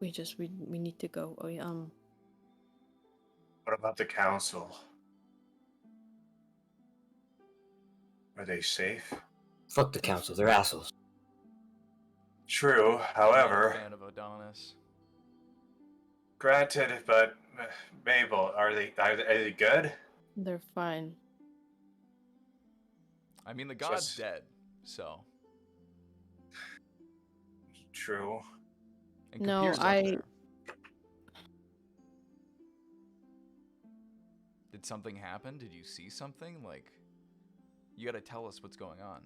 We need to go. Oh yeah. What about the council? Are they safe? Fuck the council, they're assholes. True. I'm not a However, fan of Adonis. granted, but Mabel, are they good? They're fine. I mean, the god's Just- dead, so. True. And No, Kapir's up I- there. Did something happen? Did you see something? Like, you gotta tell us what's going on.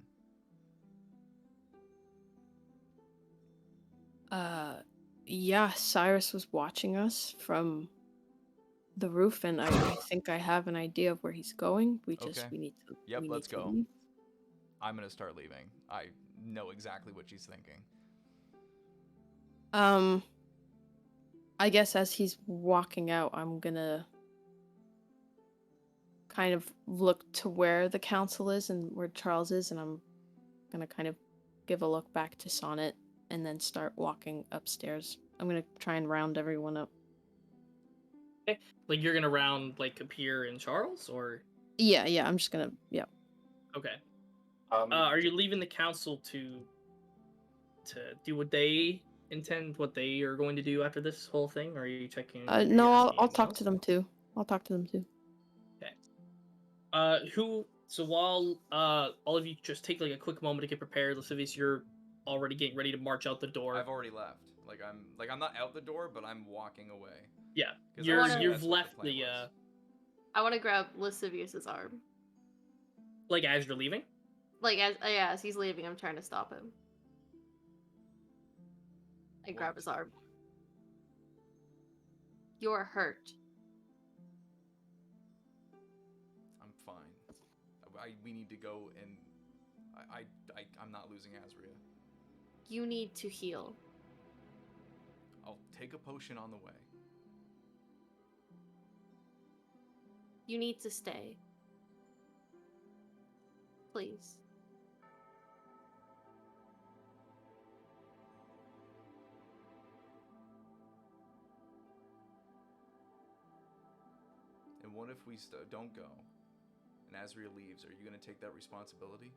Yeah, Cyrus was watching us from the roof, and I think I have an idea of where he's going. We Okay. need to. Yep, we let's need to go. leave. I'm gonna start leaving. I know exactly what she's thinking. I guess as he's walking out, I'm gonna kind of look to where the council is and where Charles is, and I'm gonna kind of give a look back to Sonnet and then start walking upstairs. I'm gonna try and round everyone up. Like you're gonna round like Kapir and Charles, or Yeah, I'm just gonna, yeah. okay. Are you leaving the council to do what they intend, what they are going to do after this whole thing, or are you checking? Are you No, asking I'll anything talk else? to them too. I'll talk to them too. So while all of you just take like a quick moment to get prepared, Lascivious, you're already getting ready to march out the door. I've already left. I'm not out the door, but I'm walking away. Yeah, 'Cause I assume you've that's what left plan the was. I want to grab Lascivious's arm. like as you're leaving. Like as he's leaving, I'm trying to stop him. I grab What? his arm. You're hurt. I'm fine. We need to go, and I'm not losing Azria. You need to heal. I'll take a potion on the way. You need to stay. if we don't go, and Azria leaves, are you going to take that responsibility?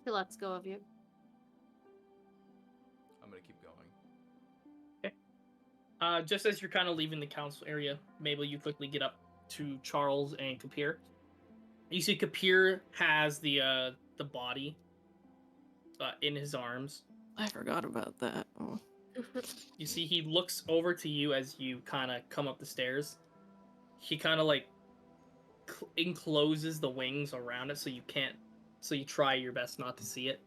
He lets go of you. I'm going to keep going. Just as you're kind of leaving the council area, Mabel, you quickly get up to Charles and Kapir. You see Kapir has the body in his arms. I forgot about that. Oh. You see he looks over to you as you kind of come up the stairs. He kind of like encloses the wings around it so you can't, so you try your best not to see it.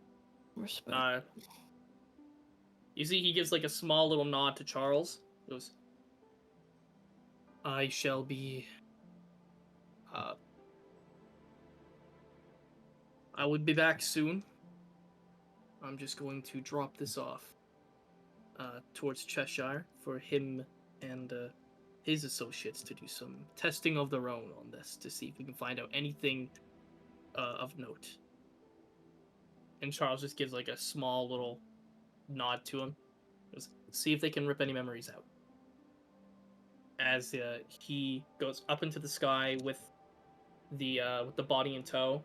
Respect. You see he gives like a small little nod to Charles. He goes, I shall be I would be back soon. I'm just going to drop this off towards Cheshire for him and his associates to do some testing of their own on this to see if we can find out anything of note. And Charles just gives like a small little nod to him. Goes, see if they can rip any memories out. As he goes up into the sky with the body in tow,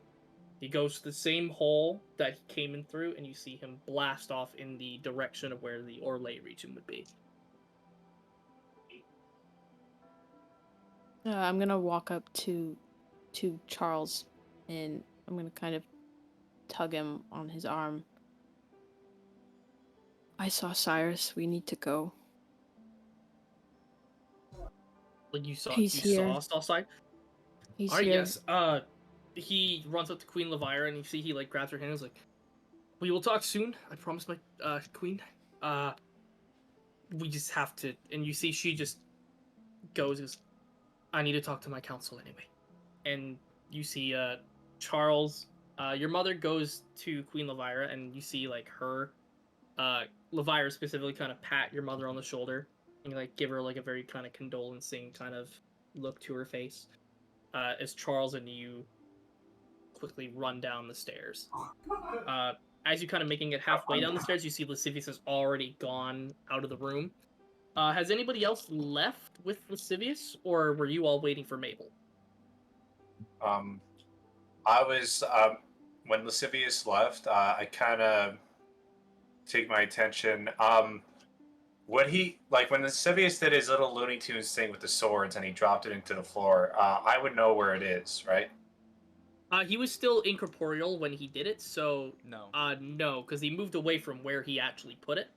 he goes to the same hole that he came in through, and you see him blast off in the direction of where the Orlais region would be. I'm gonna walk up to Charles, and I'm gonna kind of tug him on his arm. I saw Cyrus. We need to go. Like you saw, He's here. saw outside. He's All right, here. yes. He runs up to Queen Levira, and you see he like grabs her hand and is like, "We will talk soon. I promise, my queen. We just have to." And you see she just goes, "I need to talk to my council anyway." And you see Charles, your mother goes to Queen Levira, and you see like her, Levira specifically, kind of pat your mother on the shoulder and like give her like a very kind of condolencing kind of look to her face. As Charles and you quickly run down the stairs. As you kind of making it halfway down the stairs, you see Lascivious has already gone out of the room. Has anybody else left with Lascivious, or were you all waiting for Mabel? I was when Lascivious left. I kind of take my attention. What he like when Lascivious did his little Looney Tunes thing with the swords and he dropped it into the floor. I would know where it is, right? He was still incorporeal when he did it, so No. no, because he moved away from where he actually put it.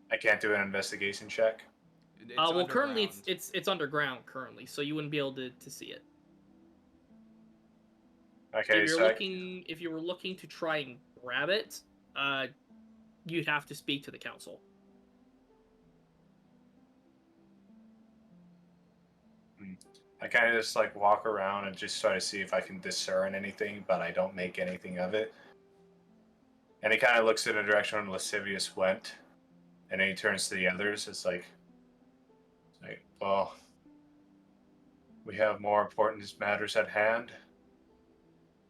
I can't do an investigation check. It's Well, currently underground. it's underground currently, so you wouldn't be able to see it. Okay, If you're so looking, if you were looking to try and grab it, you'd have to speak to the council. I kind of just like walk around and just try to see if I can discern anything, but I don't make anything of it. And he kind of looks in the direction where Lascivious went, and then he turns to the others. It's like, well, we have more important matters at hand.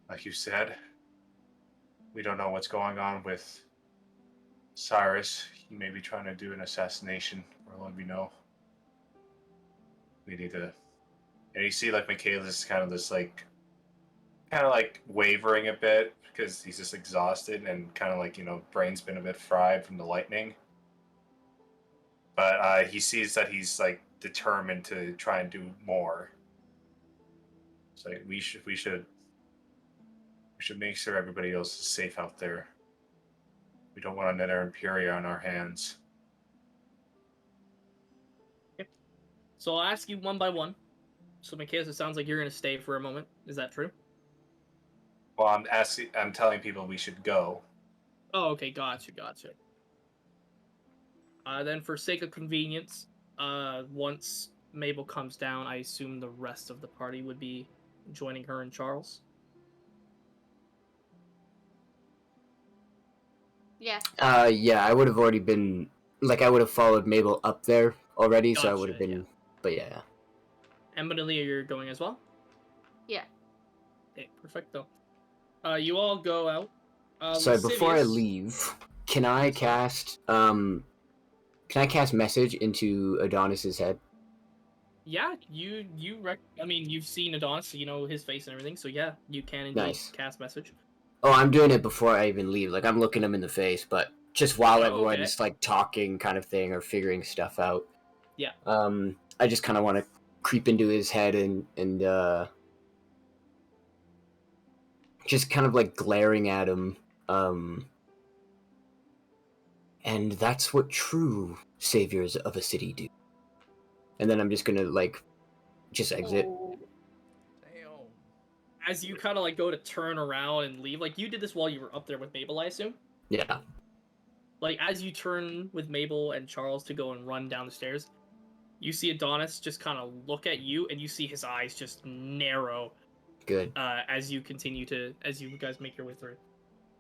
Like you said, we don't know what's going on with Cyrus. He may be trying to do an assassination, for all we know. We need to. And you see, like, Michaela's is kind of this, like, wavering a bit because he's just exhausted and kind of like, brain's been a bit fried from the lightning. But he sees that he's, like, determined to try and do more. It's like, we should make sure everybody else is safe out there. We don't want another Imperia on our hands. Okay. So I'll ask you one by one. So, Michaelis, it sounds like you're going to stay for a moment. Is that true? Well, I'm telling people we should go. Oh, okay. Gotcha. Then, for sake of convenience, once Mabel comes down, I assume the rest of the party would be joining her and Charles. Yeah. Yeah, I would have already been, like, I would have followed Mabel up there already, so I would have Gotcha, been, yeah. but yeah. And Benelia, you're going as well? Yeah. Okay, perfecto. You all go out. So before I Lascivious- leave, Can I cast message into Adonis's head? Yeah, I mean, you've seen Adonis, so you know his face and everything. So yeah, you can indeed Nice. cast message. Oh, I'm doing it before I even leave. Like I'm looking him in the face, but just while Oh, everyone's okay. like talking, kind of thing, or figuring stuff out. Yeah. I just kind of want to creep into his head and just kind of like glaring at him. And that's what true saviors of a city do. And then I'm just gonna like just exit. Oh. Damn. As you kind of like go to turn around and leave, like you did this while you were up there with Mabel, I assume. Yeah. Like as you turn with Mabel and Charles to go and run down the stairs, you see Adonis just kind of look at you, and you see his eyes just narrow. Good. As you guys make your way through.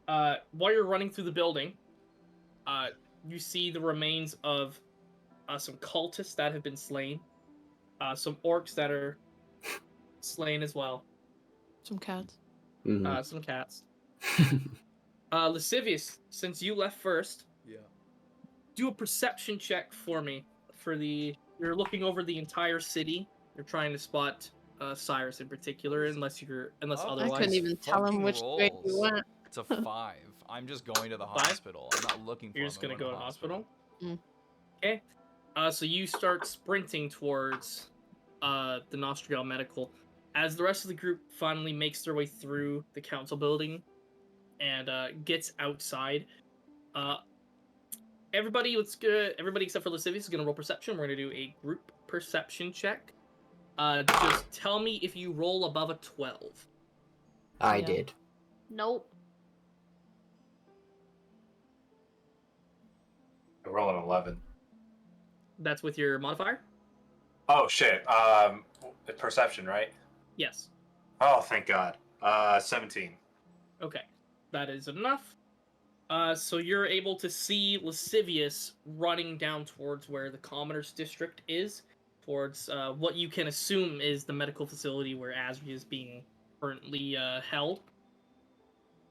While you're running through the building, you see the remains of some cultists that have been slain, some orcs that are slain as well, Some cats. Mm-hmm. some cats. Lascivious, since you left first, Yeah. do a perception check for me. You're looking over the entire city. You're trying to spot Cyrus in particular, unless Oh, I otherwise. couldn't even tell him fucking which way he rolls. went. It's a 5. I'm just going to the 5? hospital. I'm not looking for You're him. just I'm gonna going go to hospital. Mm. Okay. So you start sprinting towards the Nostrigal Medical. As the rest of the group finally makes their way through the council building and gets outside, everybody except for Lascivious is gonna roll perception. We're gonna do a group perception check. Just tell me if you roll above a 12. I Yeah. did. Nope. I roll an 11. That's with your modifier? Oh shit. Perception, right? Yes. Oh, thank God. 17. Okay. That is enough. So you're able to see Lascivious running down towards where the Commoner's District is, towards what you can assume is the medical facility where Asri is being currently held.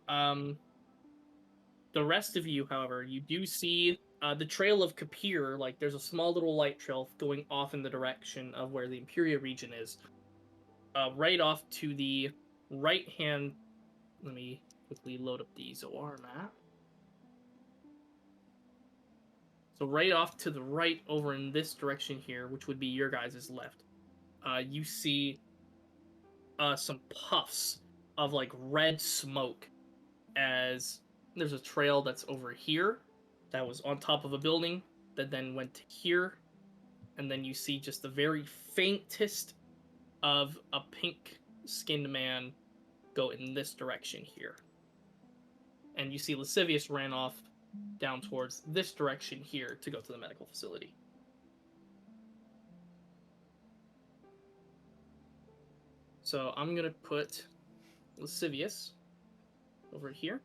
The rest of you, however, you do see the trail of Kapir. Like, there's a small little light trail going off in the direction of where the Imperia region is. Right off to the right hand. Let me quickly load up the Zoar map. So right off to the right over in this direction here, which would be your guys' left, you see some puffs of like red smoke as there's a trail that's over here that was on top of a building that then went to here, and then you see just the very faintest of a pink-skinned man go in this direction here. And you see Lascivious ran off down towards this direction here to go to the medical facility. So I'm gonna put Lascivious over here.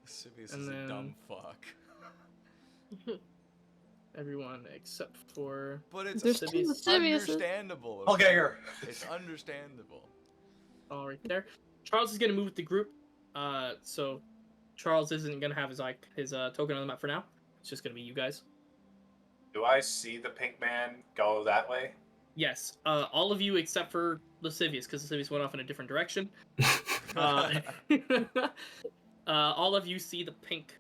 Lascivious And is a then- dumb fuck. Everyone except for But it's There's two Lasciviouses. understandable. I'll get her. It's understandable. all right there. Charles is gonna move with the group. So Charles isn't gonna have his token on the map for now. It's just gonna be you guys. Do I see the pink man go that way? Yes, all of you except for Lascivious, because Lascivious went off in a different direction. All of you see the pink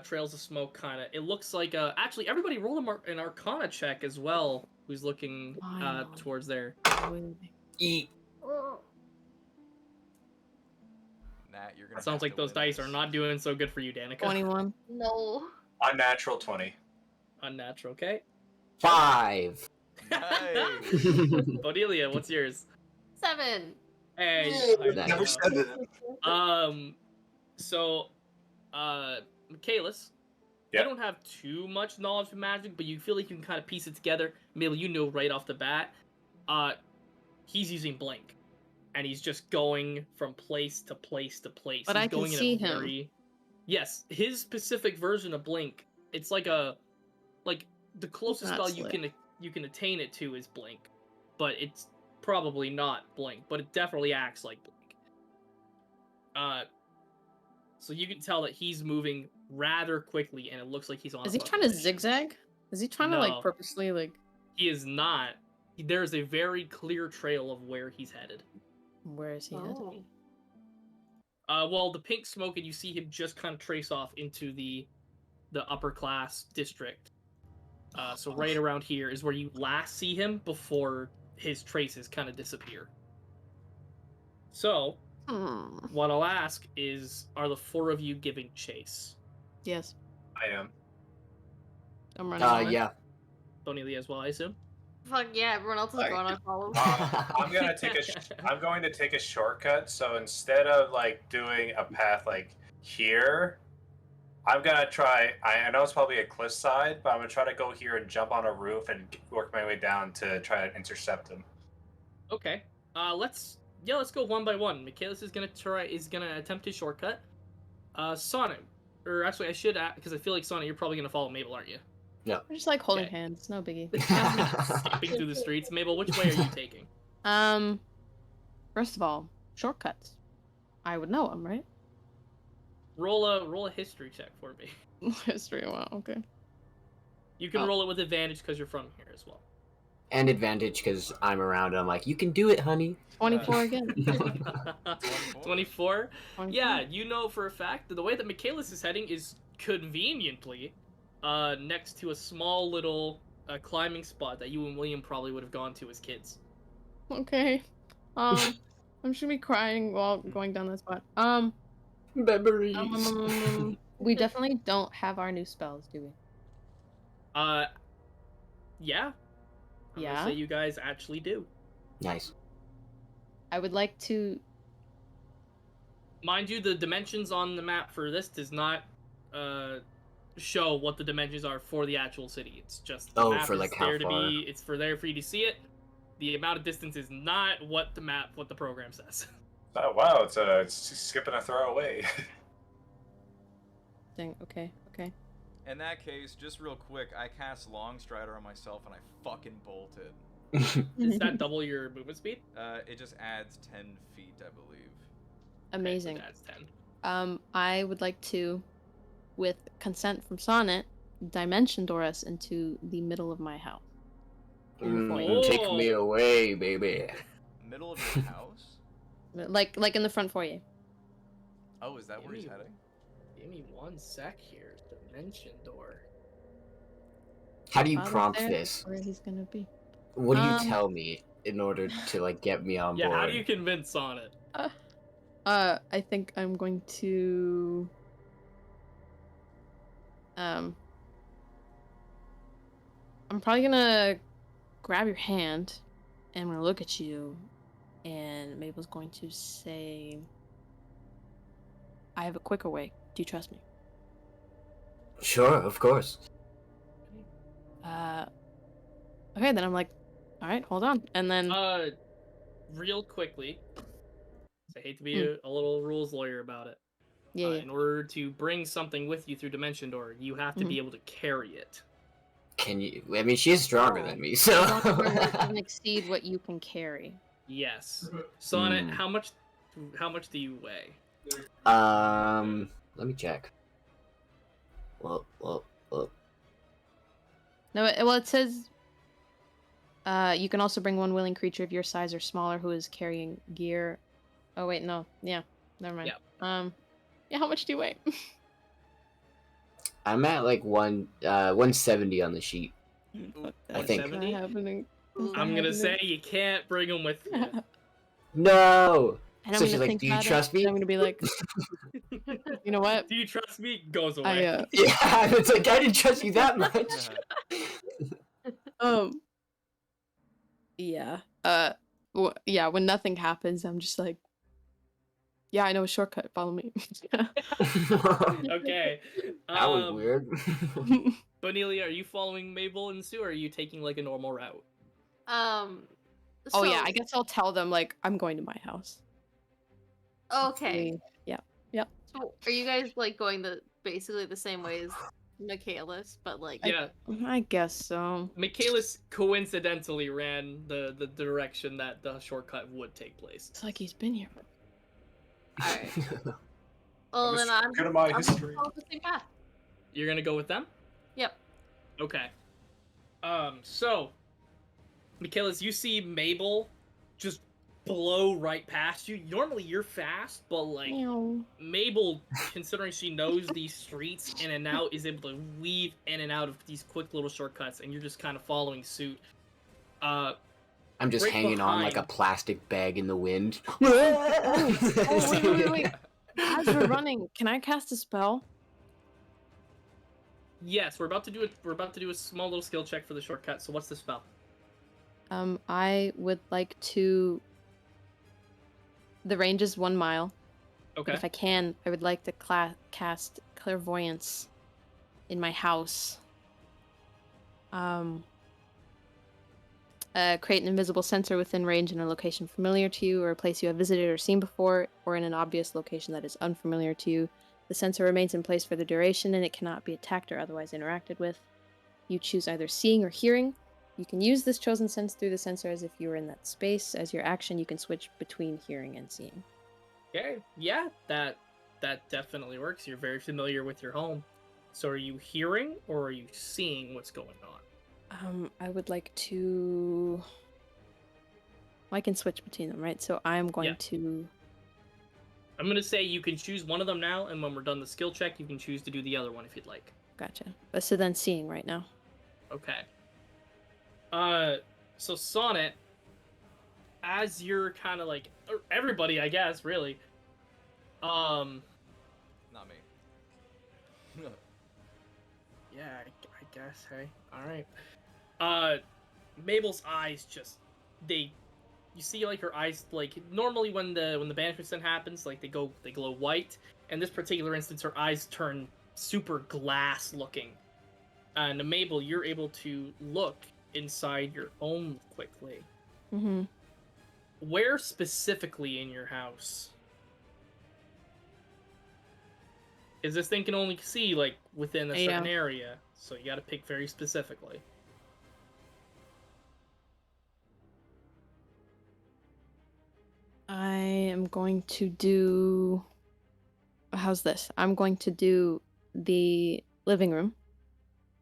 trails of smoke, kind of. It looks like actually everybody roll an Arcana check as well. Who's looking Wow. towards there? Eat. Nat, you're gonna Sounds have like to those win dice this. are not doing so good for you, Danica. 21. No. Unnatural 20. Unnatural. Okay. 5. Nice. Odelia, what's yours? 7. Hey. Nice. Never said it. So, Michaelis, Yeah. you don't have too much knowledge of magic, but you feel like you can kind of piece it together. Maybe you know right off the bat. He's using blink, and he's just going from place to place to place. But He's I can going in see a him. very... Yes, his specific version of blink. It's like the closest Not spell slick. you can attain it to is blink, but it's probably not blink, but it definitely acts like blink. So you can tell that he's moving rather quickly, and it looks like he's on. Is a he trying to fucking mission. zigzag? Is he trying to No. like purposely like? He is not. There's a very clear trail of where he's headed. Where is he headed? Oh. Well, the pink smoke, and you see him just kind of trace off into the upper class district. So right around here is where you last see him before his traces kind of disappear. So, what I'll ask is, are the four of you giving chase? Yes, I am. I'm running. Yeah. Bonilla as well, I assume. Fuck yeah, everyone else is Like, going on follow. I'm gonna take I'm going to take a shortcut. So instead of like doing a path like here, I'm gonna try. I know it's probably a cliffside, but I'm gonna try to go here and jump on a roof and work my way down to try to intercept him. Okay. Let's go one by one. Michaelis is gonna attempt his shortcut. Sonic, or actually I should because I feel like Sonic, you're probably gonna follow Mabel, aren't you? Yeah. We're just like holding Okay. hands, no biggie. Skipping through the streets. Mabel, which way are you taking? First of all, shortcuts. I would know them, right? Roll a history check for me. History. Wow. Okay. You can Oh. roll it with advantage because you're from here as well. And advantage because I'm around. I'm like, you can do it, honey. 24 again. 24? 24. Yeah, you know for a fact that the way that Michaelis is heading is conveniently next to a small little climbing spot that you and William probably would have gone to as kids. Okay. I'm just gonna be crying while going down that spot. Memories. We definitely don't have our new spells, do we? Yeah. I'm gonna say you guys actually do. Nice. I would like to. Mind you, the dimensions on the map for this does not show what the dimensions are for the actual city. It's just the map for is like how there to far? be. It's there for you to see it. The amount of distance is not what the program says. Oh wow, it's skipping a throw away. Dang. Okay. Okay. In that case, just real quick, I cast Long Strider on myself and I fucking bolted. Does that double your movement speed? It just adds 10 feet, I believe. Amazing. Okay, so that's 10. I would like to, with consent from Sonnet, dimension door us into the middle of my house. Take me away, baby. Middle of your house? Like in the front foyer. Oh, is that where he's Give me- heading? Give me one sec here. Dimension door. How do you Father's prompt there, this? Where he's gonna be. What do you tell me in order to like get me on Yeah, board? how do you convince on it? I think I'm going to. I'm probably gonna grab your hand, and I'm gonna look at you, and Mabel's going to say, "I have a quicker way. Do you trust me?" Sure, of course. Okay, then I'm like, all right, hold on, and then Real quickly, I hate to be a little rules lawyer about it. yeah. In order to bring something with you through Dimension Door, you have to be able to carry it. Can you? I mean, she is stronger than me, so. As long as it doesn't exceed what you can carry. Yes. Sonnet, how much do you weigh? Let me check. Well. No, it says. You can also bring one willing creature of your size or smaller who is carrying gear. Oh wait, no, yeah, never mind. Yeah. Yeah, how much do you weigh? I'm at like 170 on the sheet. I think. 170? Not happening. It's not I'm gonna happening. say you can't bring them with you. No. And I'm So gonna she's like, think "Do you about it, trust me?" and I'm gonna be like, you know what? Do you trust me? Goes away. I Yeah, it's like I didn't trust you that much. Yeah. Yeah. When nothing happens, I'm just like, yeah, I know a shortcut. Follow me. Okay. That was weird. Bonelia, are you following Mabel and Sue, or are you taking like a normal route? Oh yeah, I guess I'll tell them like I'm going to my house. Okay. Yeah. So are you guys like going basically the same way as Michaelis, but like Yeah. I guess so. Michaelis coincidentally ran the direction that the shortcut would take place. It's like he's been here. Alright. Well then I'm Go to my I'm history. gonna follow the same path. You're gonna go with them? Yep. Okay. So, Michaelis, you see Mabel just blow right past you. Normally you're fast, but like Meow. Mabel, considering she knows these streets in and out, is able to weave in and out of these quick little shortcuts, and you're just kind of following suit. I'm just Right hanging on like a behind. plastic bag in the wind. Wait. As we're running, can I cast a spell? Yes, we're about to do a small little skill check for the shortcut. So what's the spell? I would like to. The range is 1 mile. Okay. But if I can, I would like to cast clairvoyance in my house. Create an invisible sensor within range in a location familiar to you, or a place you have visited or seen before, or in an obvious location that is unfamiliar to you. The sensor remains in place for the duration, and it cannot be attacked or otherwise interacted with. You choose either seeing or hearing. You can use this chosen sense through the sensor as if you were in that space. As your action, you can switch between hearing and seeing. Okay. Yeah, that definitely works. You're very familiar with your home. So are you hearing or are you seeing what's going on? I would like to. Well, I can switch between them, right? So I'm going to. I'm gonna say you can choose one of them now, and when we're done the skill check, you can choose to do the other one if you'd like. Gotcha. So then seeing right now. Okay. So Sonnet, as you're kind of like everybody, I guess, really. Not me. Yeah, I guess. Hey, all right. Mabel's eyes just you see like her eyes, like normally when the banishment stun happens, like they glow white. In this particular instance, her eyes turn super glass looking. And Mabel, you're able to look inside your home quickly. Mm-hmm. Where specifically in your house? Is this thing can only see like within a certain area, so you got to pick very specifically. I am going to do. How's this? I'm going to do the living room.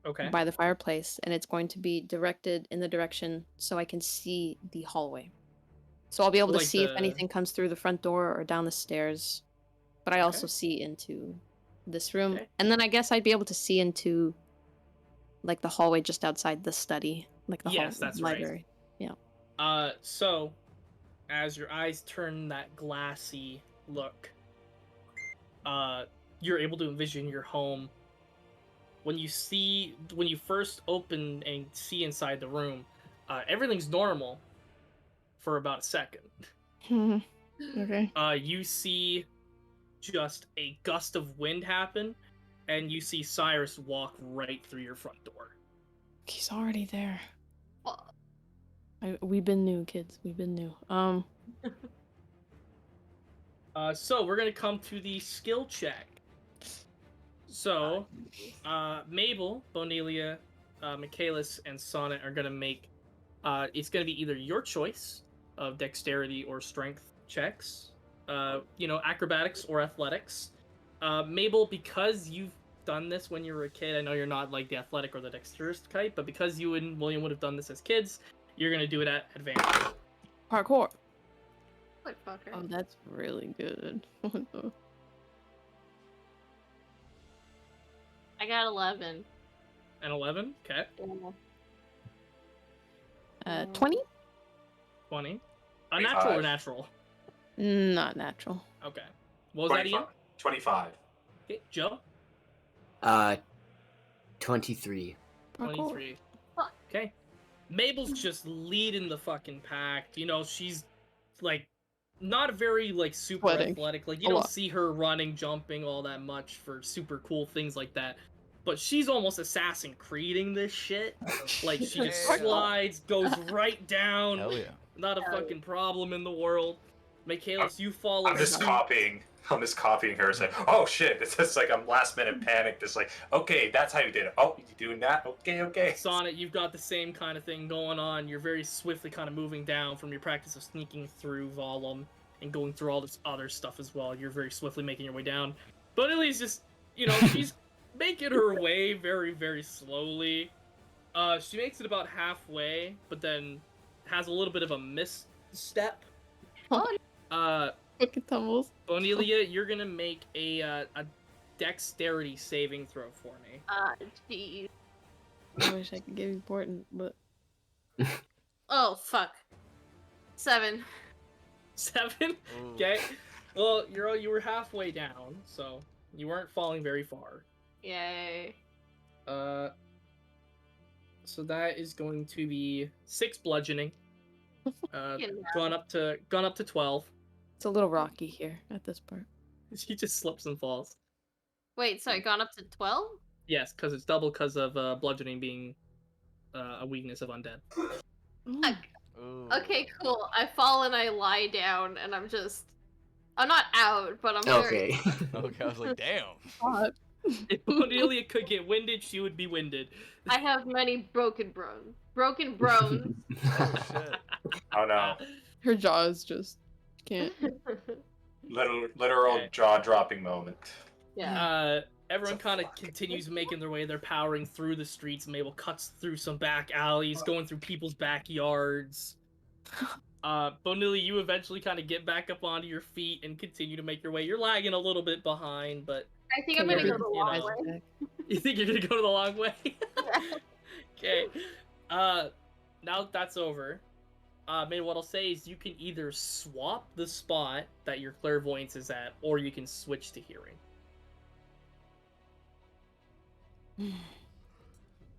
Okay. By the fireplace, and it's going to be directed in the direction so I can see the hallway. So I'll be able to see if anything comes through the front door or down the stairs. But I also see into this room. Okay. And then I guess I'd be able to see into like the hallway just outside the study. Like the that's library. Right. Yeah. So as your eyes turn that glassy look, you're able to envision your home. When you first open and see inside the room, everything's normal for about a second. Okay. You see just a gust of wind happen, and you see Cyrus walk right through your front door. He's already there. We've been new, kids. We've been new. So we're gonna come to the skill check. So, Mabel, Bonelia, Michaelis, and Sonnet are gonna make. It's gonna be either your choice of dexterity or strength checks. Acrobatics or athletics. Mabel, because you've done this when you were a kid, I know you're not like the athletic or the dexterous type, but because you and William would have done this as kids, you're gonna do it at advantage. Parkour. What fucker? Oh, that's really good. I got 11. An 11? Okay. 20? 20. Unnatural or natural? Not natural. Okay. What was that, Ian? 25. Okay, Joe? 23. 23. Okay. Mabel's just leading the fucking pack. She's like not very like super athletic. Like you don't see her running, jumping all that much for super cool things like that. But she's almost Assassin Creeding this shit. Like she just slides, goes right down. Hell yeah. Not a fucking problem in the world. Michaelis, you follow. I'm just copying her. It's like, oh shit! It's just like I'm last minute panic. Just like, okay, that's how you did it. Oh, you doing that? Okay. Sonnet, you've got the same kind of thing going on. You're very swiftly kind of moving down from your practice of sneaking through Volum and going through all this other stuff as well. You're very swiftly making your way down. But Ellie's just, making her way very, very slowly. She makes it about halfway, but then has a little bit of a misstep. Oh, Fucking tumbles. Bonelia, you're gonna make a dexterity saving throw for me. jeez. I wish I could give you important, but Oh, fuck. 7. 7. Ooh. Okay. Well, you were halfway down, so you weren't falling very far. Yay. So that is going to be 6 bludgeoning. Yeah. Gone up to 12. it's a little rocky here at this part. She just slips and falls. Wait, sorry, gone up to 12? Yes, because it's double because of bludgeoning being a weakness of undead. Mm. Ooh. Okay, cool. I fall and I lie down, and I'm not out, but I'm very... Okay. Okay, I was like, damn. God. If Bonelia could get winded, she would be winded. I have many broken bones. Broken bones. Oh shit. Oh no. Her jaw is just can't. Literal Okay. jaw-dropping moment. Yeah. Everyone So kind of fuck. continues making their way. They're powering through the streets. Mabel cuts through some back alleys, going through people's backyards. Bonelia, you eventually kind of get back up onto your feet and continue to make your way. You're lagging a little bit behind, but I think I'm gonna go the you long know. way. you think you're gonna go the long way? Okay. Now that that's over, maybe what I'll say is you can either swap the spot that your clairvoyance is at, or you can switch to hearing.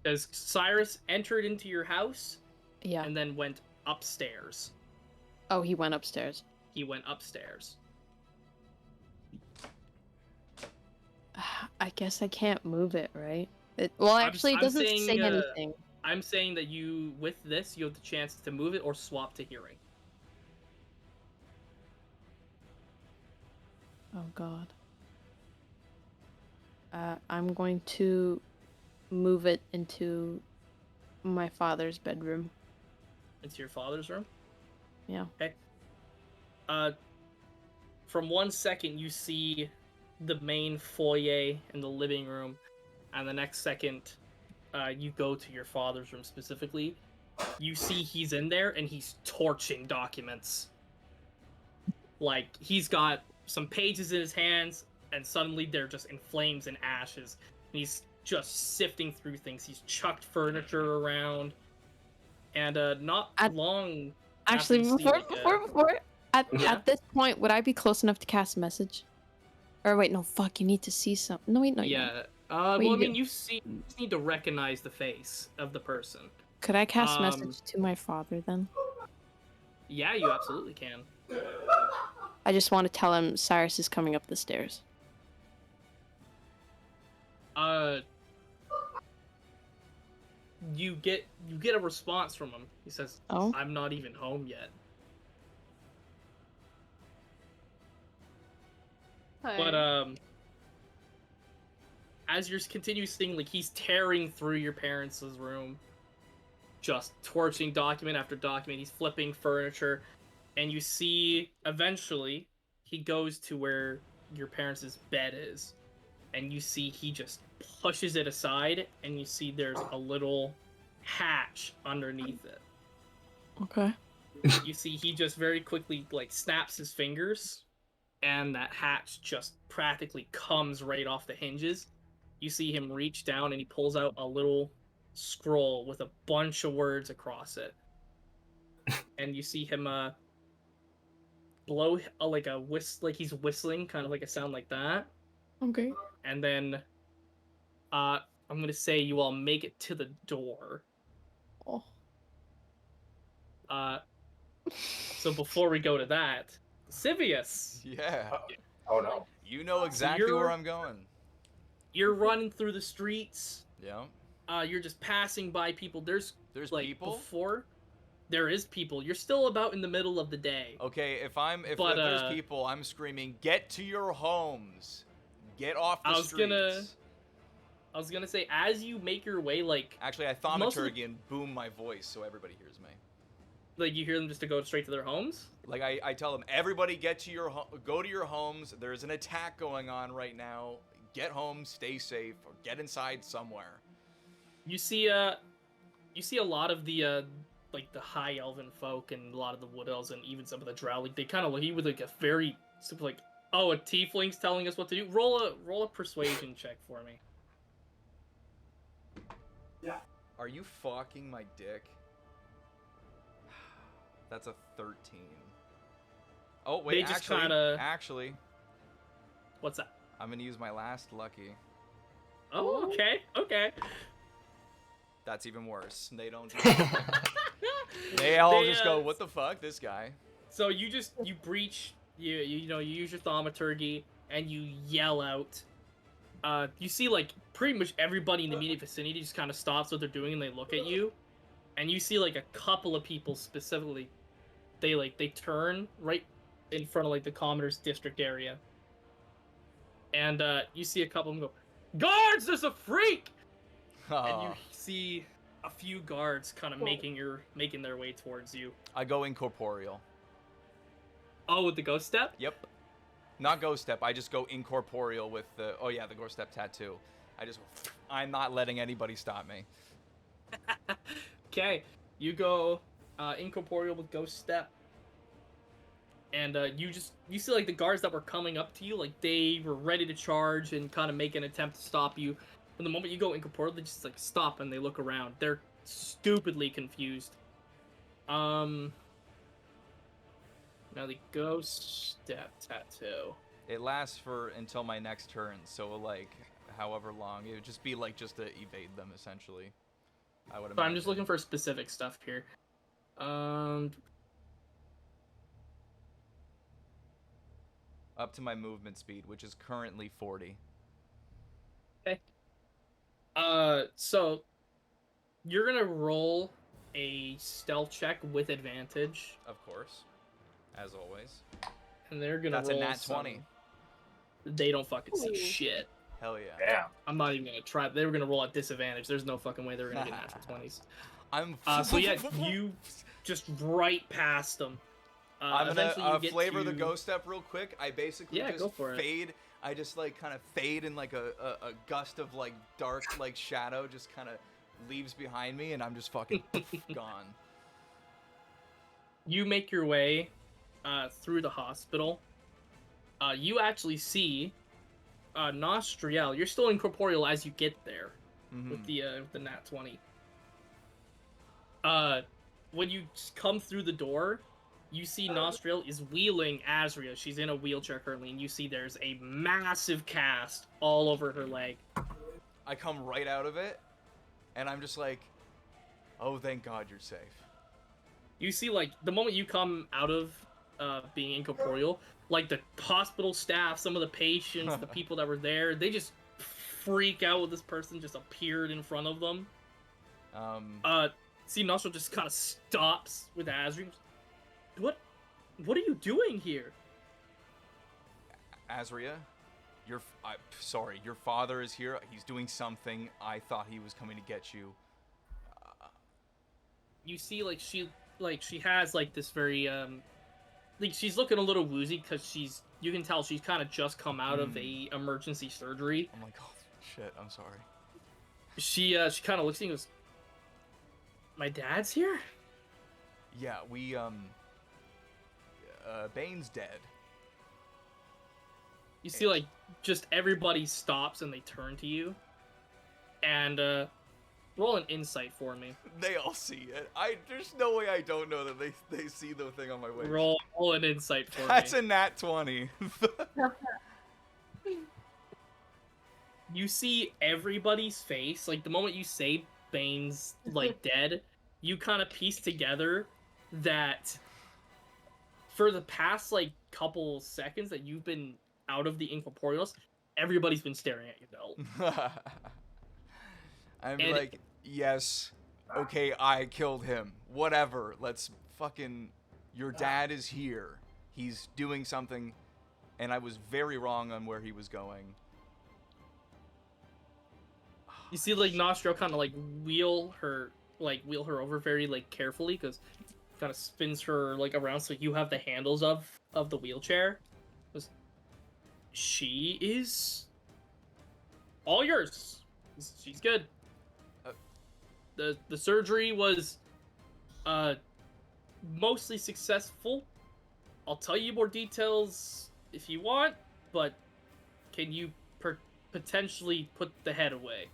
Because Cyrus entered into your house Yeah. and then went upstairs. Oh, he went upstairs. He went upstairs. I guess I can't move it, right? Well, actually, it I'm doesn't saying, say anything. I'm saying that you, with this, you have the chance to move it or swap to hearing. Oh God. I'm going to move it into my father's bedroom. Into your father's room? Yeah. Okay. From 1 second, you see the main foyer and the living room, and the next second, you go to your father's room specifically. You see he's in there, and he's torching documents. Like, he's got some pages in his hands, and suddenly they're just in flames and ashes. And he's just sifting through things. He's chucked furniture around, and not long. Actually, after you see, before, Yeah? at this point, would I be close enough to cast a message? Or wait, no, fuck, you need to see something. No, wait, no, you don't. Yeah. What Well, you I mean, do? you just need to recognize the face of the person. Could I cast Um, message to my father then? Yeah, you absolutely can. I just want to tell him Cyrus is coming up the stairs. You get a response from him. He says, Oh? "I'm not even home yet." But as you continue seeing, like, he's tearing through your parents' room, just torching document after document. He's flipping furniture, and you see eventually he goes to where your parents' bed is, and you see he just pushes it aside, and you see there's a little hatch underneath it. Okay. You see he just very quickly, like, snaps his fingers, and that hatch just practically comes right off the hinges. You see him reach down and he pulls out a little scroll with a bunch of words across it. And you see him blow like a like he's whistling, kind of like a sound like that. Okay. And then I'm gonna say you all make it to the door. Oh. So before we go to that, Sivius, Yeah. Oh no. You know exactly you're- where I'm going. you're running through the streets. Yeah. You're just passing by people. There's There's like people. before. There is people. You're still about in the middle of the day. Okay, if But, there's people, I'm screaming, "Get to your homes! Get off the I was streets!" gonna say, as you make your way, like Actually, I most of the- thaumaturgy and boom my voice so everybody hears me. you hear them just to go straight to their homes. Like I tell them, everybody go to your homes. There's an attack going on right now. get home, stay safe, or get inside somewhere. You see a lot of the like the high elven folk and a lot of the wood elves and even some of the drow. Like they kind of look at you with like a very simple like, oh, a tiefling's telling us what to do. Roll a persuasion check for me. Yeah. Are you fucking my dick? That's a 13. Oh wait, They just actually, What's that? I'm gonna use my last lucky. Oh, okay. That's even worse. They don't. Do they all They, just go, "What the fuck, this guy?" So you breach, you use your thaumaturgy and you yell out. You see like pretty much everybody in the immediate vicinity just kind of stops what they're doing and they look at you, and you see like a couple of people specifically, they turn right in front of like the commoner's district area, and you see a couple of them go, "Guards, there's a freak!" And you see a few guards kind of making their way towards you. I go incorporeal. Oh, with the ghost step? Yep. Not ghost step. I just go incorporeal with the. Oh yeah, the ghost step tattoo. I'm not letting anybody stop me. Okay, you go incorporeal with ghost step, and you see like the guards that were coming up to you, like they were ready to charge and kind of make an attempt to stop you. But the moment you go incorporeal, they just like stop and they look around. They're stupidly confused. Now the ghost step tattoo. It lasts for until my next turn, so like however long. It would just be like just to evade them essentially. I would. But I'm just looking for specific stuff here. Up to my movement speed, which is currently 40. Okay. So you're gonna roll a stealth check with advantage, Of course, as always. and they're gonna That's roll a nat 20. They don't fucking see Ooh. shit. Hell yeah. Damn. I'm not even gonna try. They were gonna roll at disadvantage. There's no fucking way they were gonna get natural 20s. I'm. So yeah, you just right past them. I'm Eventually gonna you get flavor to... the ghost step real quick. I basically Yeah, just go for it. fade. I just like kind of fade in like a gust of like dark like shadow just kind of leaves behind me, and I'm just fucking gone. You make your way through the hospital. You actually see Nostriel. You're still incorporeal as you get there with the nat 20. When you come through the door, you see Nostriel is wheeling Azria. She's in a wheelchair currently, and you see there's a massive cast all over her leg. I come right out of it, and I'm just like, oh, thank God you're safe. You see, like, the moment you come out of being incorporeal, like, the hospital staff, some of the patients, the people that were there, they just freak out when this person just appeared in front of them. See, Nostril just kind of stops with Azri. What are you doing here? Azria, sorry, your father is here. He's doing something. I thought he was coming to get you. You see, like, she has, like, this very, like, she's looking a little woozy because you can tell she's kind of just come out of a emergency surgery. I'm like, oh, shit, I'm sorry. She kind of looks at you and goes, my dad's here? Yeah, we, Bane's dead. You see, like, just everybody stops and they turn to you. And, roll an insight for me. They all see it. There's no way I don't know that they see the thing on my way. Roll an insight for That's me. a nat 20. You see everybody's face. Like, the moment you say Bane's, like, dead, you kind of piece together that for the past, like, couple seconds that you've been out of the incorporeals, everybody's been staring at your belt. I'm And- like, yes, okay, I killed him. Whatever, let's fucking... Your dad is here. He's doing something, and I was very wrong on where he was going. You see, like, Nostril kind of, like, wheel her over very, like, carefully, because kind of spins her, like, around so you have the handles of the wheelchair. She is All yours. She's good. The surgery was mostly successful. I'll tell you more details if you want, but can you potentially put the head away?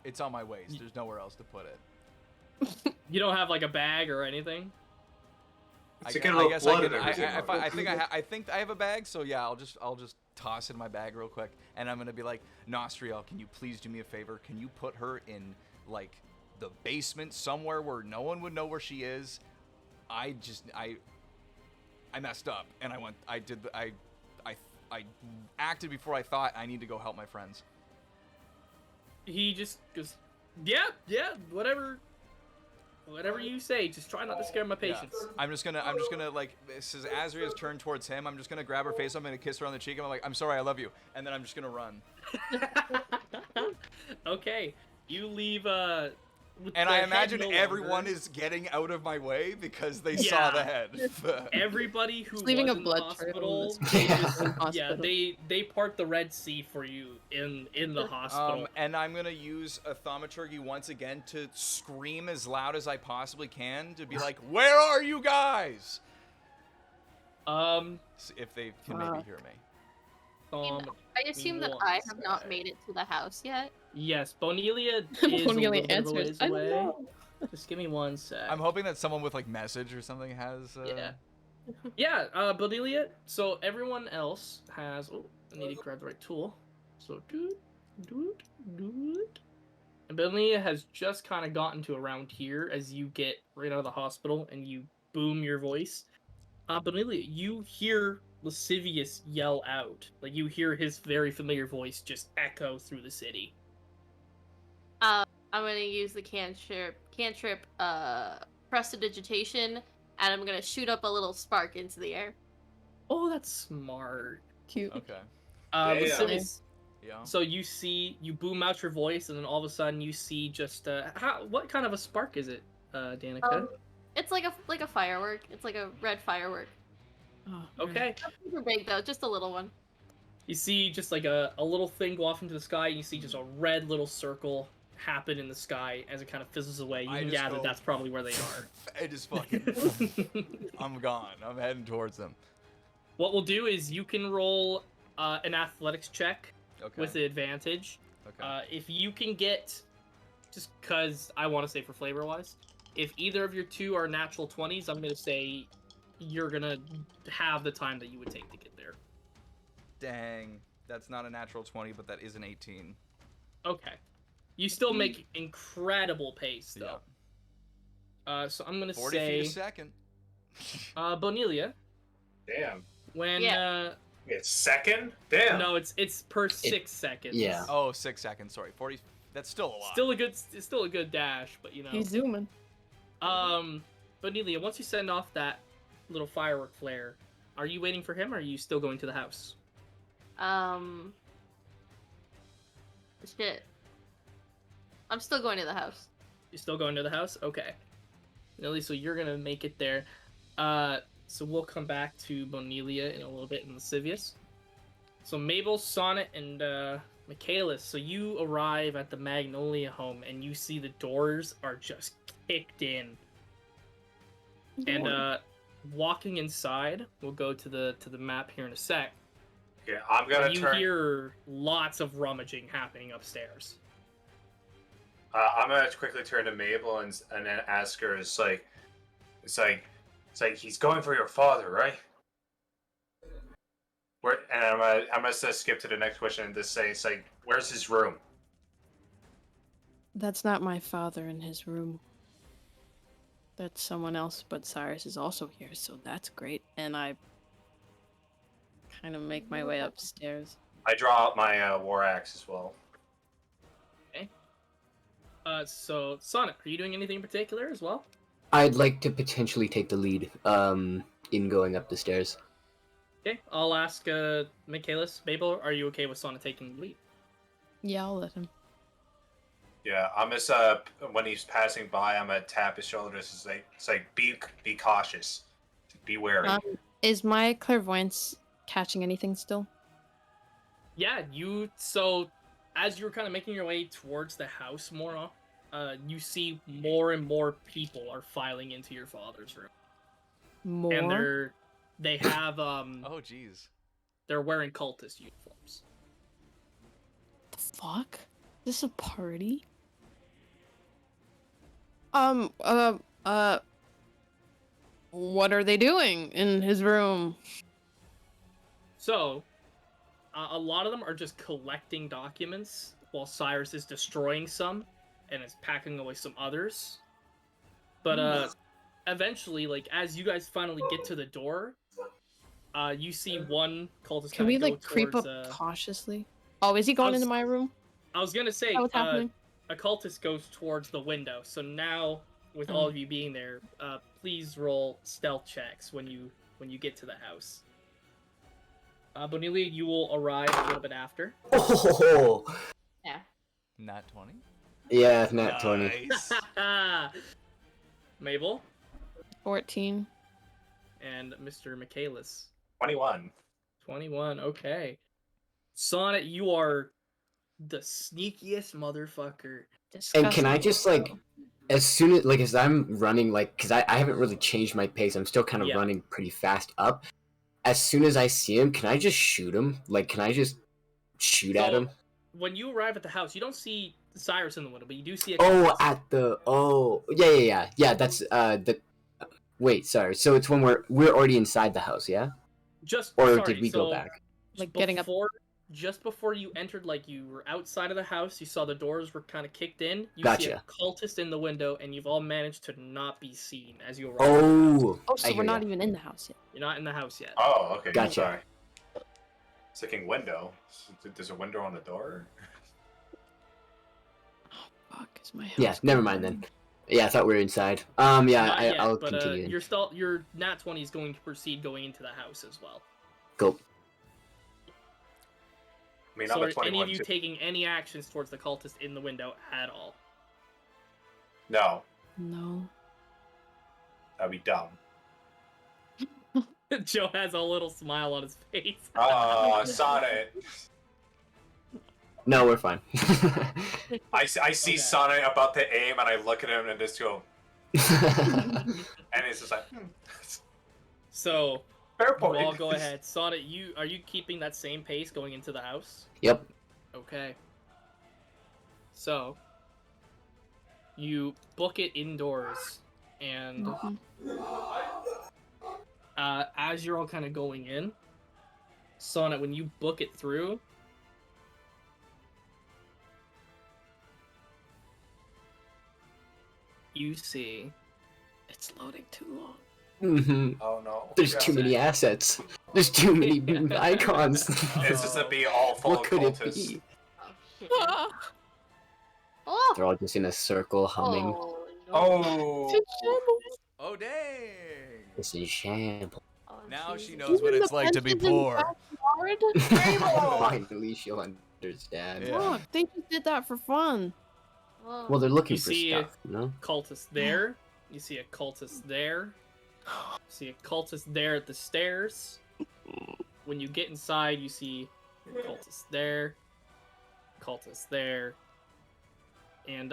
It's on my waist. There's nowhere else to put it. You don't have like a bag or anything? It's I a little guess blood I and can. everything. I think I have a bag. So yeah, I'll just toss it in my bag real quick, and I'm gonna be like, Nostriel, can you please do me a favor? Can you put her in like the basement somewhere where no one would know where she is? I messed up, and I acted before I thought. I need to go help my friends. He just goes, yeah, whatever you say. Just try not to scare my patients. Yeah. I'm just gonna like, as Azria's turned towards him, I'm just gonna grab her face, I'm gonna kiss her on the cheek, and I'm like, I'm sorry, I love you, and then I'm just gonna run. Okay, you leave. And I imagine everyone is getting out of my way because they saw the head. Everybody who leaving was a in blood the trail hospital, they part the Red Sea for you in the hospital. And I'm gonna use a thaumaturgy once again to scream as loud as I possibly can to be like, "Where are you guys?" If they can maybe hear me. I assume that I have not made it to the house yet. Yes, Bonelia is Bonelia a little bit of a answers, ways "I don't away. know." Just give me one sec. I'm hoping that someone with like message or something has. Yeah, Bonelia. So everyone else has. Oh, I need to grab the right tool. So do. And Bonelia has just kind of gotten to around here as you get right out of the hospital and you boom your voice. Bonelia, you hear Lascivious yell out. Like you hear his very familiar voice just echo through the city. I'm gonna use the cantrip prestidigitation, and I'm gonna shoot up a little spark into the air. Oh, that's smart. Cute. Okay. Lascivious. Yeah. So you boom out your voice, and then all of a sudden you see just what kind of a spark is it, Danica? It's like a firework. It's like a red firework. Oh, Okay. Not super big though, just a little one. You see just like a little thing go off into the sky, and you see just a red little circle happen in the sky as it kind of fizzles away. You can gather that's probably where they are. I just fucking. I'm gone. I'm heading towards them. What we'll do is you can roll an athletics check with Okay. advantage. Okay. If you can get, just because I want to say for flavor wise, if either of your two are natural 20s, I'm going to say you're going to have the time that you would take to get there. Dang. That's not a natural 20, but that is an 18. Okay. You still make incredible pace, though. Yeah. So I'm going to 40 say... feet a second. Bonelia, Damn. when... It's second? Damn. No, it's per 6 seconds. Yeah. Oh, 6 seconds. Sorry. 40. That's still a lot. It's still a good dash, but you know. He's zooming. Bonelia, once you send off that little firework flare, are you waiting for him, or are you still going to the house? Shit. I'm still going to the house. You're still going to the house? Okay. Bonelia, so you're gonna make it there. So we'll come back to Bonelia in a little bit in Lascivious. So Mabel, Sonnet, and Michaelis, so you arrive at the Magnolia home and you see the doors are just kicked in. And walking inside, we'll go to the map here in a sec. Okay, I'm gonna You hear lots of rummaging happening upstairs. I'm gonna quickly turn to Mabel and then ask her. It's like he's going for your father, right? Where? And I'm gonna skip to the next question and just say, it's like, where's his room? That's not my father in his room. That's someone else, but Cyrus is also here, so that's great. And I kind of make my way upstairs. I draw out my war axe as well. Okay. So Sonnet, are you doing anything in particular as well? I'd like to potentially take the lead in going up the stairs. Okay, I'll ask Michaelis, Mabel, are you okay with Sonnet taking the lead? Yeah, I'll let him. Yeah, I'm just when he's passing by, I'm gonna tap his shoulders. It's like be cautious, be wary. Is my clairvoyance catching anything still? Yeah, so as you're kind of making your way towards the house more, you see more and more people are filing into your father's room. More. And they have Oh, jeez. they're wearing cultist uniforms. The fuck? Is this a party? What are they doing in his room? So, a lot of them are just collecting documents while Cyrus is destroying some and is packing away some others. But eventually, like as you guys finally get to the door, you see one cultist. Can we kinda go like creep up towards, cautiously? Oh, is he going into my room? I was gonna say, Is that what's happening? a cultist goes towards the window. So now, with all of you being there, please roll stealth checks when you get to the house. Bonilla, you will arrive a little bit after. Oh, Yeah. Nat 20? yeah, nat 20. Nice. Mabel 14. and Mr. Michaelis. 21. 21, okay. Sonnet, you are the sneakiest motherfucker. And can I Disgusting. just like, as soon as like as I'm running, like, because I haven't really changed my pace, I'm still kind of Yeah. running pretty fast up. As soon as I see him, can I just shoot him? Like, can I just shoot at him? When you arrive at the house, you don't see Cyrus in the window, but you do see a Oh, cultist. at the yeah. That's the. Wait, sorry. So it's when we're already inside the house, yeah? Or did we go back? Like getting up. Just before you entered, like you were outside of the house, you saw the doors were kind of kicked in. You see Gotcha. a cultist in the window, and you've all managed to not be seen as you arrive. Oh, Oh, so I we're hear not ya. even in the house yet. You're not in the house yet. Oh, okay. Gotcha. Sorry. Thinking window. There's a window on the door? Fuck, is my house? Yeah, never mind then. Yeah, I thought we were inside. Yeah, Not yet, I'll but continue. your nat 20 is going to proceed going into the house as well. Go. I mean, So I'm a are any 21 of you too. taking any actions towards the cultist in the window at all? No, No. that'd be dumb. Joe has a little smile on his face. Oh, Sonnet. No, we're fine. I see Okay. Sonnet about to aim, and I look at him and just go, and it's just like, So fair you point. all go ahead. Sonnet, are you keeping that same pace going into the house? Yep. Okay. So you book it indoors, and as you're all kind of going in, Sonnet, when you book it through, you see it's loading too long. Hmm. Oh no. There's Yeah. too many assets. There's too many icons. It's just to be all full What of could it cultists. be? Oh, shit. Ah, Oh! They're all just in a circle humming. Oh, no. Oh. Oh, dang. This is shambles. Oh, Now she Jesus. knows what Even it's the like to be benches in the poor. backyard? Finally, she'll understand. Yeah. Look, they just did that for fun. Whoa. Well, they're looking You for see stuff, you know? Cultist there. You see a cultist there. You see a cultist there at the stairs. When you get inside, you see a cultist there. Cultist there. And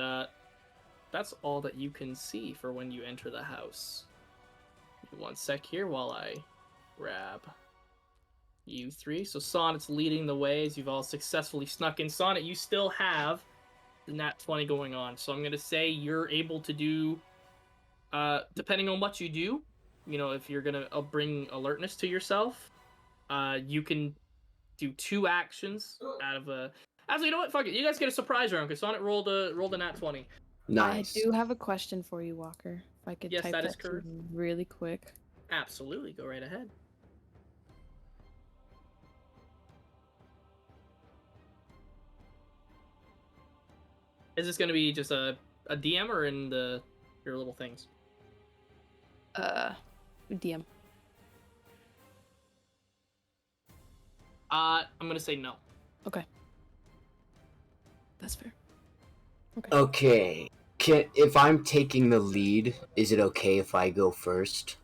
that's all that you can see for when you enter the house. One sec here while I grab you three. So Sonnet's leading the way as you've all successfully snuck in. Sonnet, you still have the nat 20 going on. So I'm going to say you're able to do, depending on what you do, you know, if you're going to bring alertness to yourself, you can do 2 actions out of a... Actually, you know what? Fuck it. You guys get a surprise round because Sonnet rolled a nat 20. Nice. I do have a question for you, Walker. If I could Yes, type that is to you correct. really quick. Absolutely. Go right ahead. Is this going to be just a DM or in your little things? DM. I'm going to say no. That's fair. Okay. If I'm taking the lead, is it okay if I go first?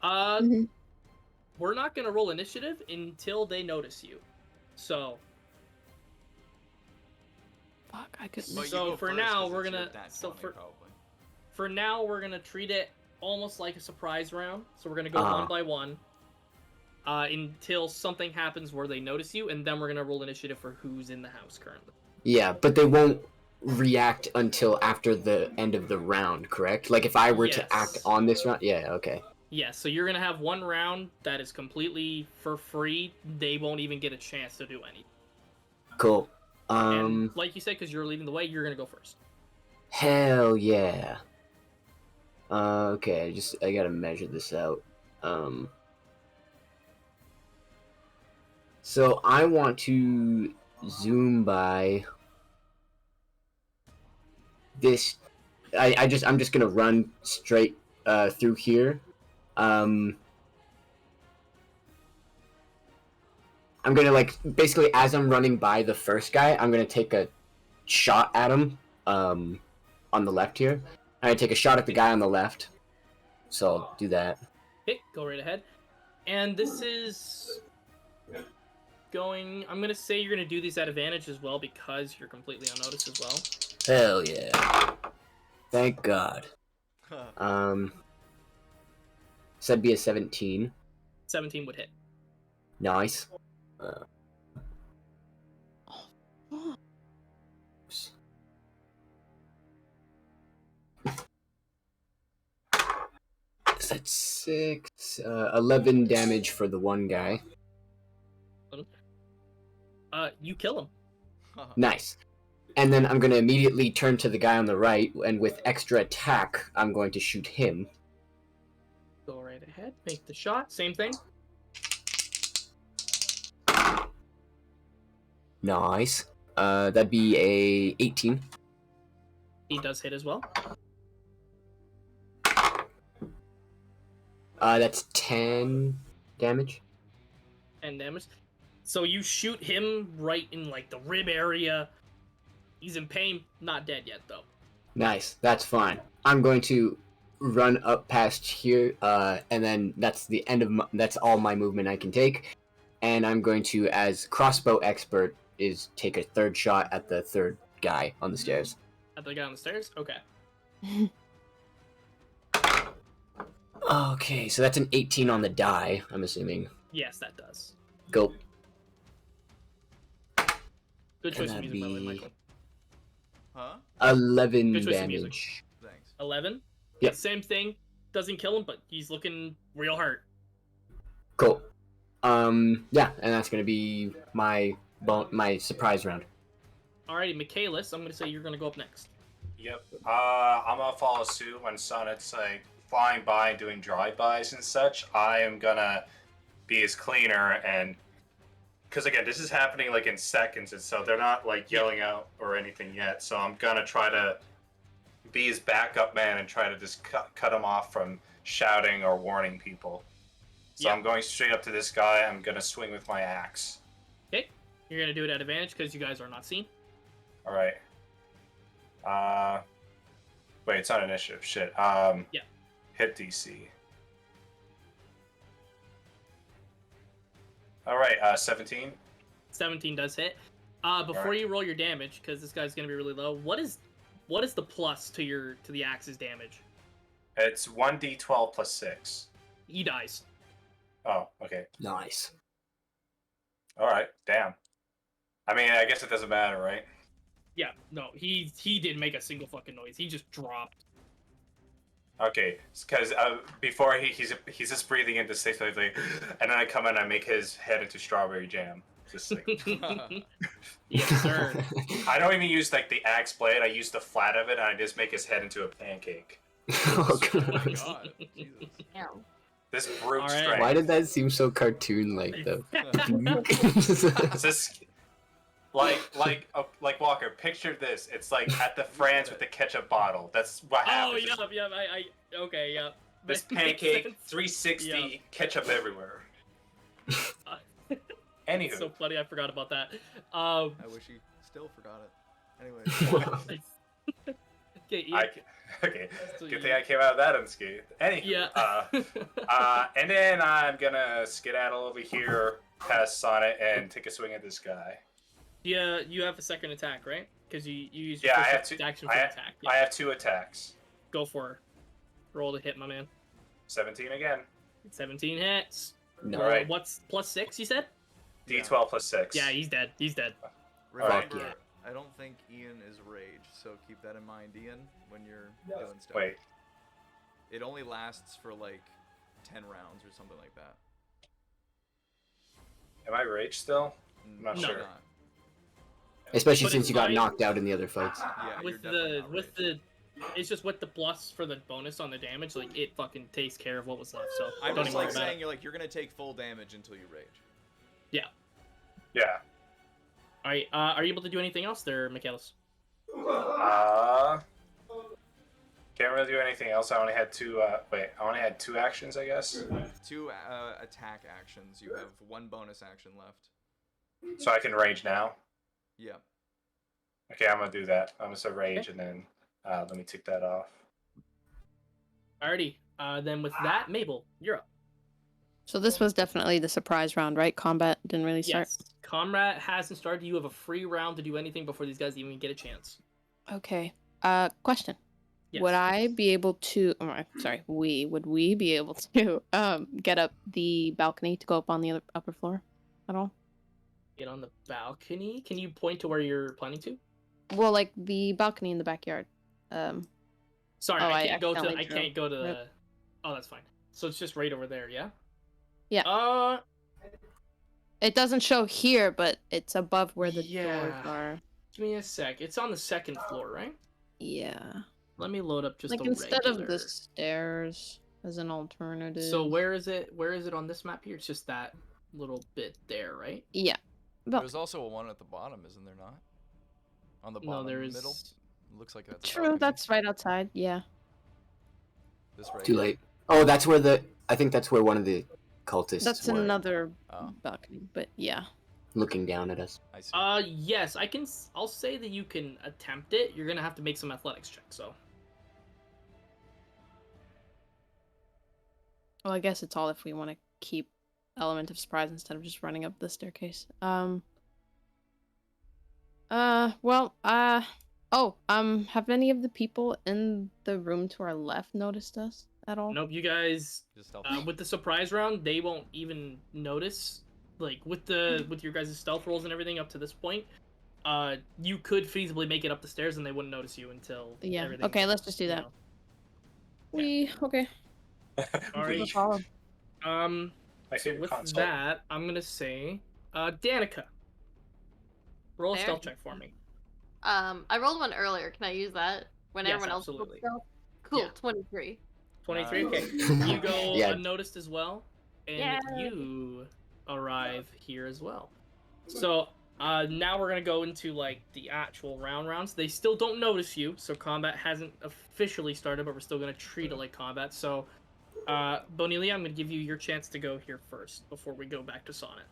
We're not going to roll initiative until they notice you. So, Fuck, I could. But you So go for first now, 'cause we're it's your gonna- nat so 20 for- probably. for now, we're gonna treat it almost like a surprise round. So we're gonna go one by one. Until something happens where they notice you, and then we're gonna roll initiative for who's in the house currently. Yeah, but they won't react until after the end of the round, correct? Like if I were to act Yes. on this round, yeah, okay. Yeah, so you're gonna have one round that is completely for free. They won't even get a chance to do anything. Cool. And like you said, because you're leading the way, you're gonna go first. Hell yeah. Okay, I gotta measure this out. So I want to zoom by this. I'm just gonna run straight through here. I'm gonna basically as I'm running by the first guy, I'm gonna take a shot at him on the left here. I'm gonna take a shot at the guy on the left. So I'll do that. Okay, go right ahead. And this is going. I'm gonna say you're gonna do these at advantage as well because you're completely unnoticed as well. Hell yeah. Thank God. Said be a 17. 17 would hit. Nice. That's 6. 11 damage for the one guy. You kill him. Nice. And then I'm going to immediately turn to the guy on the right, and with extra attack, I'm going to shoot him. Go right ahead. Make the shot. Same thing. Nice. That'd be a 18. He does hit as well. That's 10 damage. 10 damage. So you shoot him right in like the rib area. He's in pain. Not dead yet though. Nice. That's fine. I'm going to run up past here, and then that's the end of that's all my movement I can take. And I'm going to, as crossbow expert, take a third shot at the third guy on the stairs. At the guy on the stairs? Okay. Okay, so that's an 18 on the die, I'm assuming. Yes, that does. Go. Good choice of that'd music, by the way, be- Michael. Huh? 11 Good choice of music. damage. Thanks. 11? Yep. Same thing. Doesn't kill him, but he's looking real hurt. Cool. Yeah, and that's gonna be my surprise round. Alrighty, Michaelis, I'm gonna say you're gonna go up next. Yep. I'm gonna follow suit when Sonnet's like flying by and doing drive-bys and such. I am gonna be his cleaner, and because again, this is happening like in seconds, and so they're not like yelling out or anything yet. So I'm gonna try to be his backup man and try to just cut him off from shouting or warning people. So Yeah. I'm going straight up to this guy. I'm gonna swing with my axe. Okay. You're gonna do it at advantage because you guys are not seen. All right. Wait, it's not initiative. Shit. Yeah. Hit DC. All right. 17. 17 does hit. Before Alright. you roll your damage, because this guy's gonna be really low, what is the plus to the axe's damage? It's 1d12 plus 6. He dies. Oh, okay. Nice. All right. Damn. I mean, I guess it doesn't matter, right? Yeah, no, he didn't make a single fucking noise. He just dropped. Okay, because before he's just breathing into space, like, and then I come in and I make his head into strawberry jam. Just like, Yes, sir. I don't even use like the axe blade. I use the flat of it, and I just make his head into a pancake. Oh, Oh my God. god. Jesus. Ow. This brute All right. strength. Why did that seem so cartoon-like, though? It's just like Walker. Picture this. It's like at the France with the ketchup bottle. That's what Oh, happens. yeah, okay, yeah. This That makes pancake, sense. 360, Yeah. ketchup everywhere. Anywho, It's so funny, I forgot about that. I wish he still forgot it. Anyway. Okay, yeah. okay. So Good you- thing I came out of that unscathed. Anywho, Yeah. and then I'm gonna skedaddle over here past Sonnet and take a swing at this guy. Yeah, you have a second attack, right? Because you use Yeah, your I have first two. action for an attack. Yeah. I have 2 attacks. Go for it. Roll to hit, my man. 17 again. 17 hits. No. All right. What's +6? You said? D12 plus 6. Yeah, he's dead. He's dead. Remember, yeah. I don't think Ian is rage, so keep that in mind, Ian, when you're doing stuff. Wait. It only lasts for like 10 rounds or something like that. Am I rage still? I'm not No. sure. Not. Especially But since it's you got fine. knocked out in the other fights. Yeah, you're With definitely the not with rage. the it's just with the plus for the bonus on the damage, like it fucking takes care of what was left. So I'm don't just even worry like about saying it. you're gonna take full damage until you rage. Yeah. All right, are you able to do anything else there, Michaelis? Can't really do anything else. I only had 2. Wait, I only had 2 actions, I guess. 2 attack actions. You have 1 bonus action left. So I can rage now. Yeah. Okay, I'm gonna do that. I'm gonna say rage, and then let me tick that off. Alrighty. Then with that, Mabel, you're up. So this was definitely the surprise round, right? Combat didn't really start. Yes. Comrade hasn't started. You have a free round to do anything before these guys even get a chance. Okay. Question. Yes. Would I be able to? Sorry, would we be able to get up the balcony to go up on the upper floor at all? Get on the balcony? Can you point to where you're planning to? Well, like the balcony in the backyard. Sorry, Oh, I I can't go to. accidentally I can't go to the. Rip. Oh, that's fine. So it's just right over there, yeah. Yeah. It doesn't show here, but it's above where the doors Yeah. are. Give me a sec. It's on the 2nd floor, right? Yeah. Let me load up just Like a instead of regular. the stairs as an alternative. So where is it? Where is it on this map here? It's just that little bit there, right? Yeah. But There's also a one at the bottom, isn't there not? On the No, bottom there is. middle? Looks like that's a true, balcony. that's right outside. Yeah. This right Too here. late. Oh, that's where I think that's where one of the cultists That's were another Oh, balcony, but yeah. looking down at us. I see. Yes, I can. I'll say that you can attempt it. You're gonna have to make some athletics checks, so. Well, I guess it's all if we want to keep element of surprise instead of just running up the staircase. Have any of the people in the room to our left noticed us at all? Nope, you guys. Just stealth. With the surprise round, they won't even notice. Like with your guys' stealth rolls and everything up to this point, you could feasibly make it up the stairs and they wouldn't notice you until. Yeah. everything, Okay, let's just do you that. know. Okay. Alright. No problem. My So favorite with console. that, I'm gonna say, Danica, roll a There. stealth check for me. I rolled one earlier. Can I use that when Yes, everyone else rolled absolutely. stealth? Cool. Yeah. 23. 23. Nice. Okay, you go Yeah. unnoticed as well, and Yay. you arrive here as well. So now we're gonna go into like the actual rounds. They still don't notice you, so combat hasn't officially started, but we're still gonna treat it like combat. So, Bonilia, I'm gonna give you your chance to go here first before we go back to Sonnet.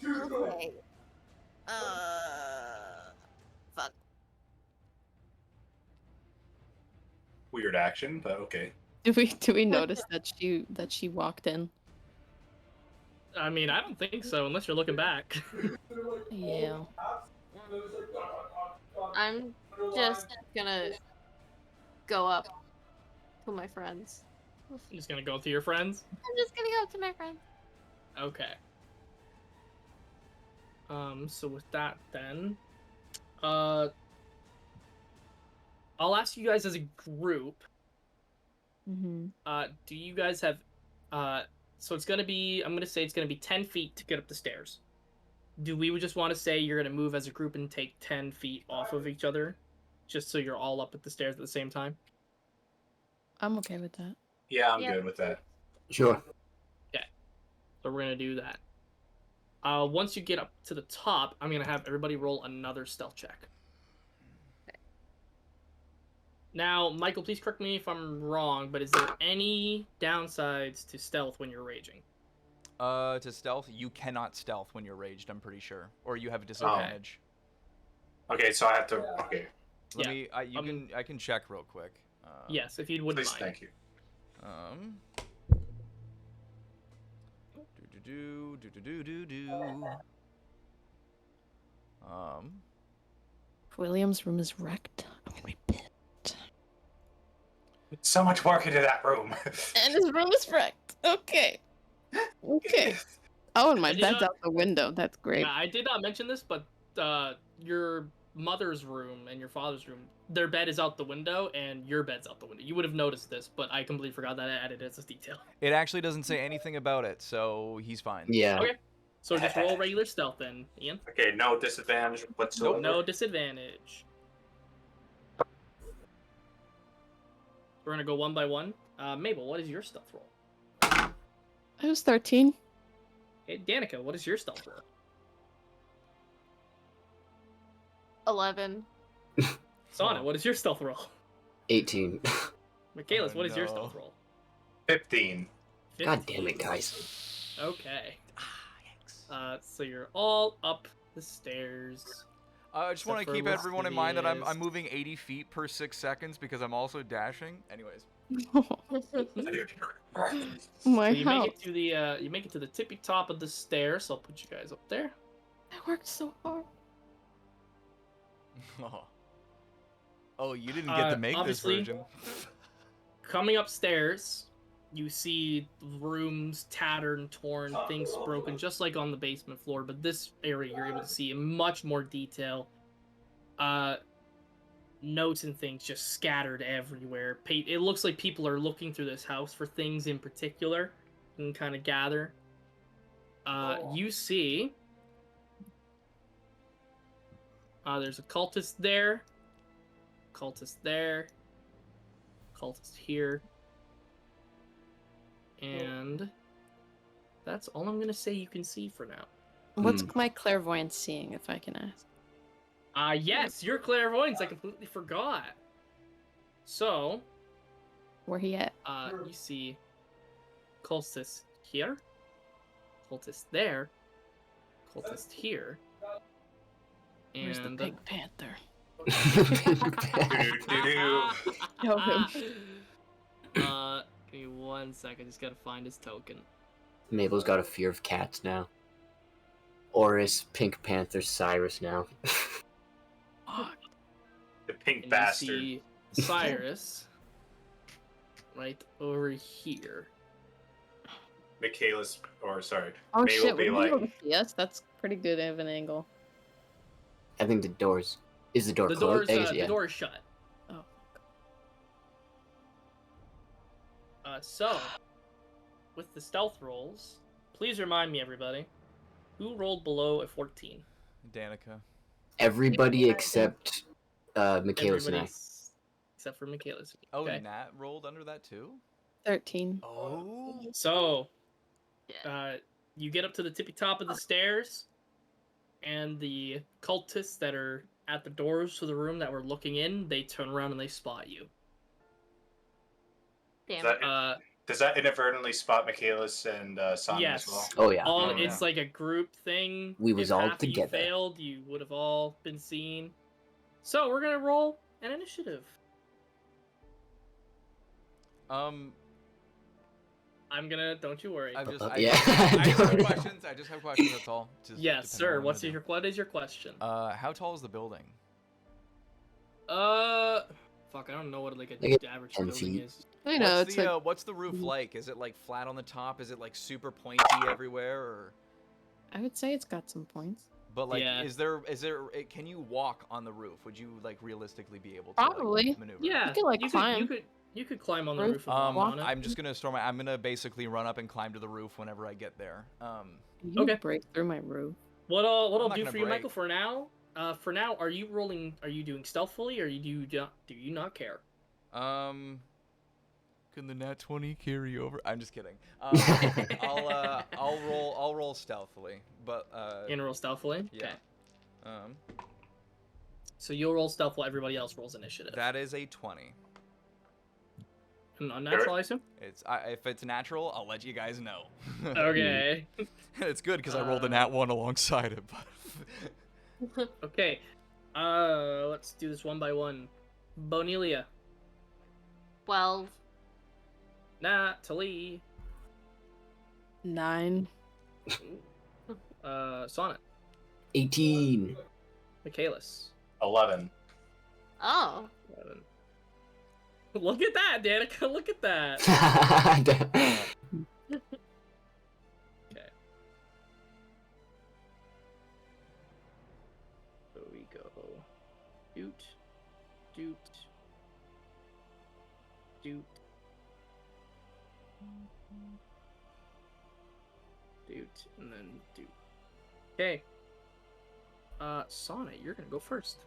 Okay. Fuck. Weird action, but okay. Do we notice that she walked in? I mean, I don't think so, unless you're looking back. Yeah. I'm just gonna go up to my friends. I'm just gonna go to your friends. I'm just gonna go up to my friends. Okay. So with that then, I'll ask you guys as a group, Mm-hmm. do you guys have, so it's gonna be, I'm gonna say it's gonna be 10 feet to get up the stairs. Do we just want to say you're gonna move as a group and take 10 feet off of each other, just so you're all up at the stairs at the same time? I'm okay with that. Yeah, I'm Yeah. good with that. Sure. So we're gonna do that. Once you get up to the top, I'm gonna have everybody roll another stealth check. Now, Michael, please correct me if I'm wrong, but is there any downsides to stealth when you're raging? To stealth, you cannot stealth when you're raged, I'm pretty sure. Or you have a disadvantage. Okay, so I have to. Okay. Let Yeah, me. I can check real quick. Yes, if you wouldn't Please, mind. thank you. William's room is wrecked. I'm gonna be pissed. So much work into that room. And his room is wrecked. Okay. Okay. Oh, and my I did bed's not- out the window. That's great. I did not mention this, but your mother's room and your father's room, their bed is out the window, and your bed's out the window. You would have noticed this, but I completely forgot that I added it as a detail. It actually doesn't say anything about it, so he's fine. Yeah. Okay. So just roll regular stealth then, Ian. Okay, no disadvantage whatsoever. No disadvantage. We're gonna go one by one. Mabel, what is your stealth roll? I was 13. Hey, Danica, what is your stealth roll? 11. Sonnet, what is your stealth roll? 18. Michaelis, Oh, what is your no. stealth roll? 15. God damn it, guys. Okay. So you're all up the stairs. I just want to Except keep for everyone in mind that I'm Lascivious. moving 80 feet per 6 seconds because I'm also dashing. Anyways. My So you house. make it to the tippy top of the stairs. So I'll put you guys up there. I worked so hard. Oh, you didn't get to make this obviously- version. Coming upstairs, you see rooms tattered and torn, things broken, just like on the basement floor. But this area you're able to see in much more detail. Notes and things just scattered everywhere. It looks like people are looking through this house for things in particular and kind of gather. You see there's a cultist there, cultist there, cultist here, and that's all I'm gonna say you can see for now. What's my clairvoyance seeing, if I can ask? Yes, your clairvoyance, I completely forgot. So, Where he at? you see cultist here, cultist there, cultist here, Where's the and Pink Panther? Do-do-do-do. Show him. Give me 1 second. Just gotta find his token. Mabel's got a fear of cats now. Oris, Pink Panther, Cyrus now. The pink And bastard. you see Cyrus right over here. Michaelis, or sorry, Oh May will shit, be would you be able like, to see us? That's pretty good of an angle. I think the doors. Is the door The closed? door's I guess, yeah. the door is shut. Oh. So with the stealth rolls, please remind me, everybody, who rolled below a 14? Danica. Everybody except Michaelis and I. Everybody's except for Michaelis. Oh, Okay. Nat rolled under that too? 13. Oh. So Yeah. you get up to the tippy top of the stairs, and the cultists that are at the doors to the room that were looking in, they turn around and they spot you. Damn. That- does that inadvertently spot Michaelis and Sonia Yes. as well? Oh yeah. All Oh, yeah. it's like a group thing. We was If all half of together. You failed, you would have all been seen. So we're gonna roll an initiative. I'm gonna. Don't you worry. I just, Yeah. I just have questions. I just have questions. That's all. Just Yes, depending on sir. what I do. What is your question? How tall is the building? Fuck, I don't know what like Like a average 10 building feet. is. I know, what's it's the like, what's the roof like? Is it like flat on the top? Is it like super pointy everywhere, or? I would say it's got some points. But like, Yeah. is there? Can you walk on the roof? Would you like realistically be able to Probably. like, maneuver? Yeah, can, like, climb. You could climb on the Roof. roof and walk on it. I'm just gonna I'm gonna basically run up and climb to the roof whenever I get there. You Okay. break through my roof. What I'll not do gonna for you, break. Michael, for now. For now, are you rolling? Are you doing stealthily, or do you not care? Can the nat 20 carry over? I'm just kidding. I'll roll stealthily, but In roll stealthily. yeah. Okay. So you'll roll stealth while everybody else rolls initiative. That is a 20. And unnatural, I assume. If it's natural, I'll let you guys know. Okay. It's good because I rolled a nat 1 alongside it. But Okay. Let's do this one by one. Bonelia. 12. Natalie. 9. Sonnet. 18. Michaelis. 11. Oh. 11. Look at that, Danica. Look at that. Okay. So we go. Doot. Doot. Doot. Doot. And then doot. Okay. Sonnet, you're gonna go first.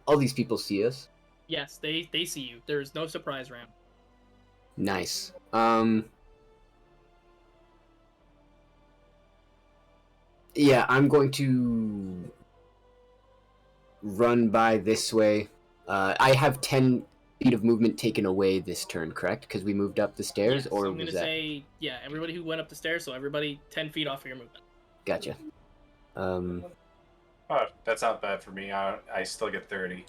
All these people see us. Yes, they see you. There's no surprise round. Nice. Yeah, I'm going to run by this way. I have 10 feet of movement taken away this turn, correct? Because we moved up the stairs, Yes, or I'm gonna was that? say, yeah, everybody who went up the stairs, so everybody 10 feet off of your movement. Gotcha. Oh, that's not bad for me. I still get 30.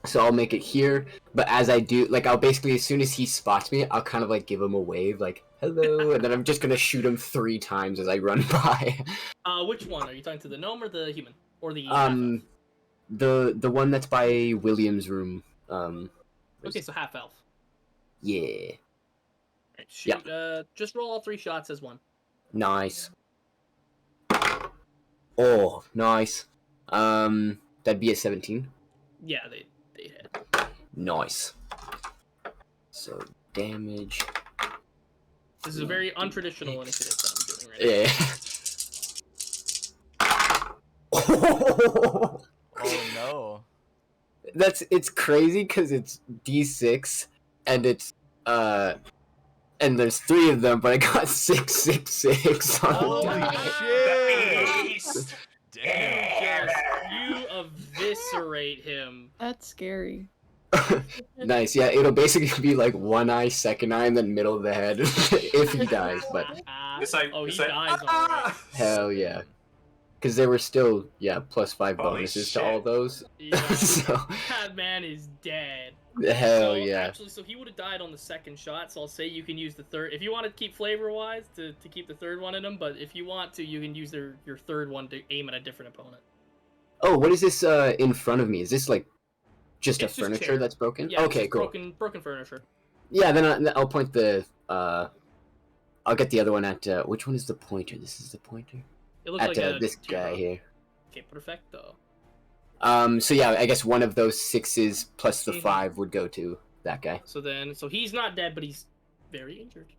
So I'll make it here, but as I do, like, I'll basically, as soon as he spots me, I'll kind of, like, give him a wave, like, hello, and then I'm just gonna shoot him 3 times as I run by. Which one? Are you talking to the gnome or the human? Or the The one that's by William's room. Okay, so half elf. Yeah. Right, shoot, just roll all 3 shots as one. Nice. Oh, nice. That'd be a 17. Yeah, they hit. Nice. So, damage. This is a very untraditional initiative that I'm doing right Yeah. Oh no. It's crazy because it's D6 and it's and there's 3 of them, but I got 666 on Holy die. shit! now. Damn. You eviscerate him. That's scary. Nice, yeah, it'll basically be like one eye, second eye, and then middle of the head if he dies, but It's like, oh, he it's like, dies alright. hell yeah. Because they were still, yeah, +5 Holy bonuses to all shit. those. Yeah, So, that man is dead. hell So, yeah. Actually, so he would have died on the second shot, so I'll say you can use the third. If you want to keep flavor-wise, to keep the third one in him, but if you want to, you can use your third one to aim at a different opponent. Oh, what is this in front of me? Is this like just It's a just furniture chair. that's broken? Yeah, it's Okay, just cool. broken furniture. Yeah, then I'll point the I'll get the other one at which one is the pointer? This is the pointer It looks at like a this guy here. Okay, perfecto. So yeah, I guess one of those 6s plus the Mhm. 5 would go to that guy. So he's not dead, but he's very injured.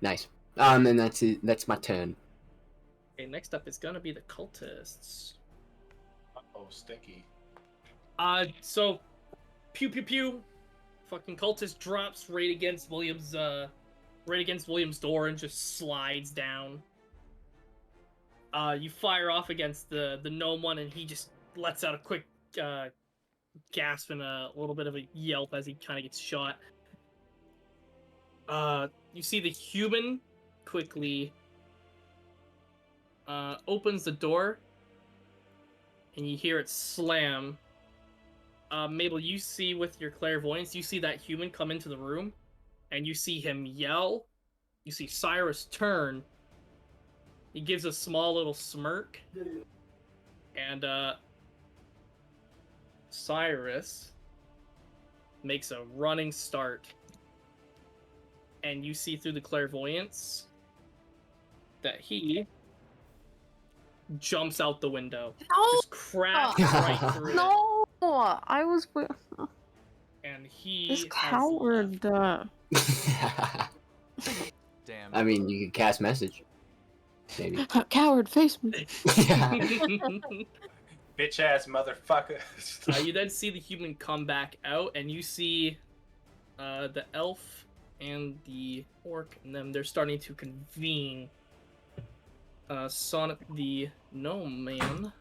Nice. And that's it. That's my turn. Okay, next up is gonna be the cultists. oh, stinky. So, pew pew pew, fucking cultist drops right against William's door and just slides down. You fire off against the gnome one, and he just lets out a quick gasp and a little bit of a yelp as he kind of gets shot. You see the human quickly opens the door, and you hear it slam. Mabel, you see with your clairvoyance, you see that human come into the room, and you see him yell. You see Cyrus turn. He gives a small little smirk, and Cyrus makes a running start. And you see through the clairvoyance that he jumps out the window. No! Just crashes right through it. No! I was And he this has coward. Damn. I mean, you could cast message. Maybe. Coward, face me. Yeah. Bitch ass motherfucker. You then see the human come back out, and you see the elf and the orc, and then they're starting to convene. Sonic the gnome man,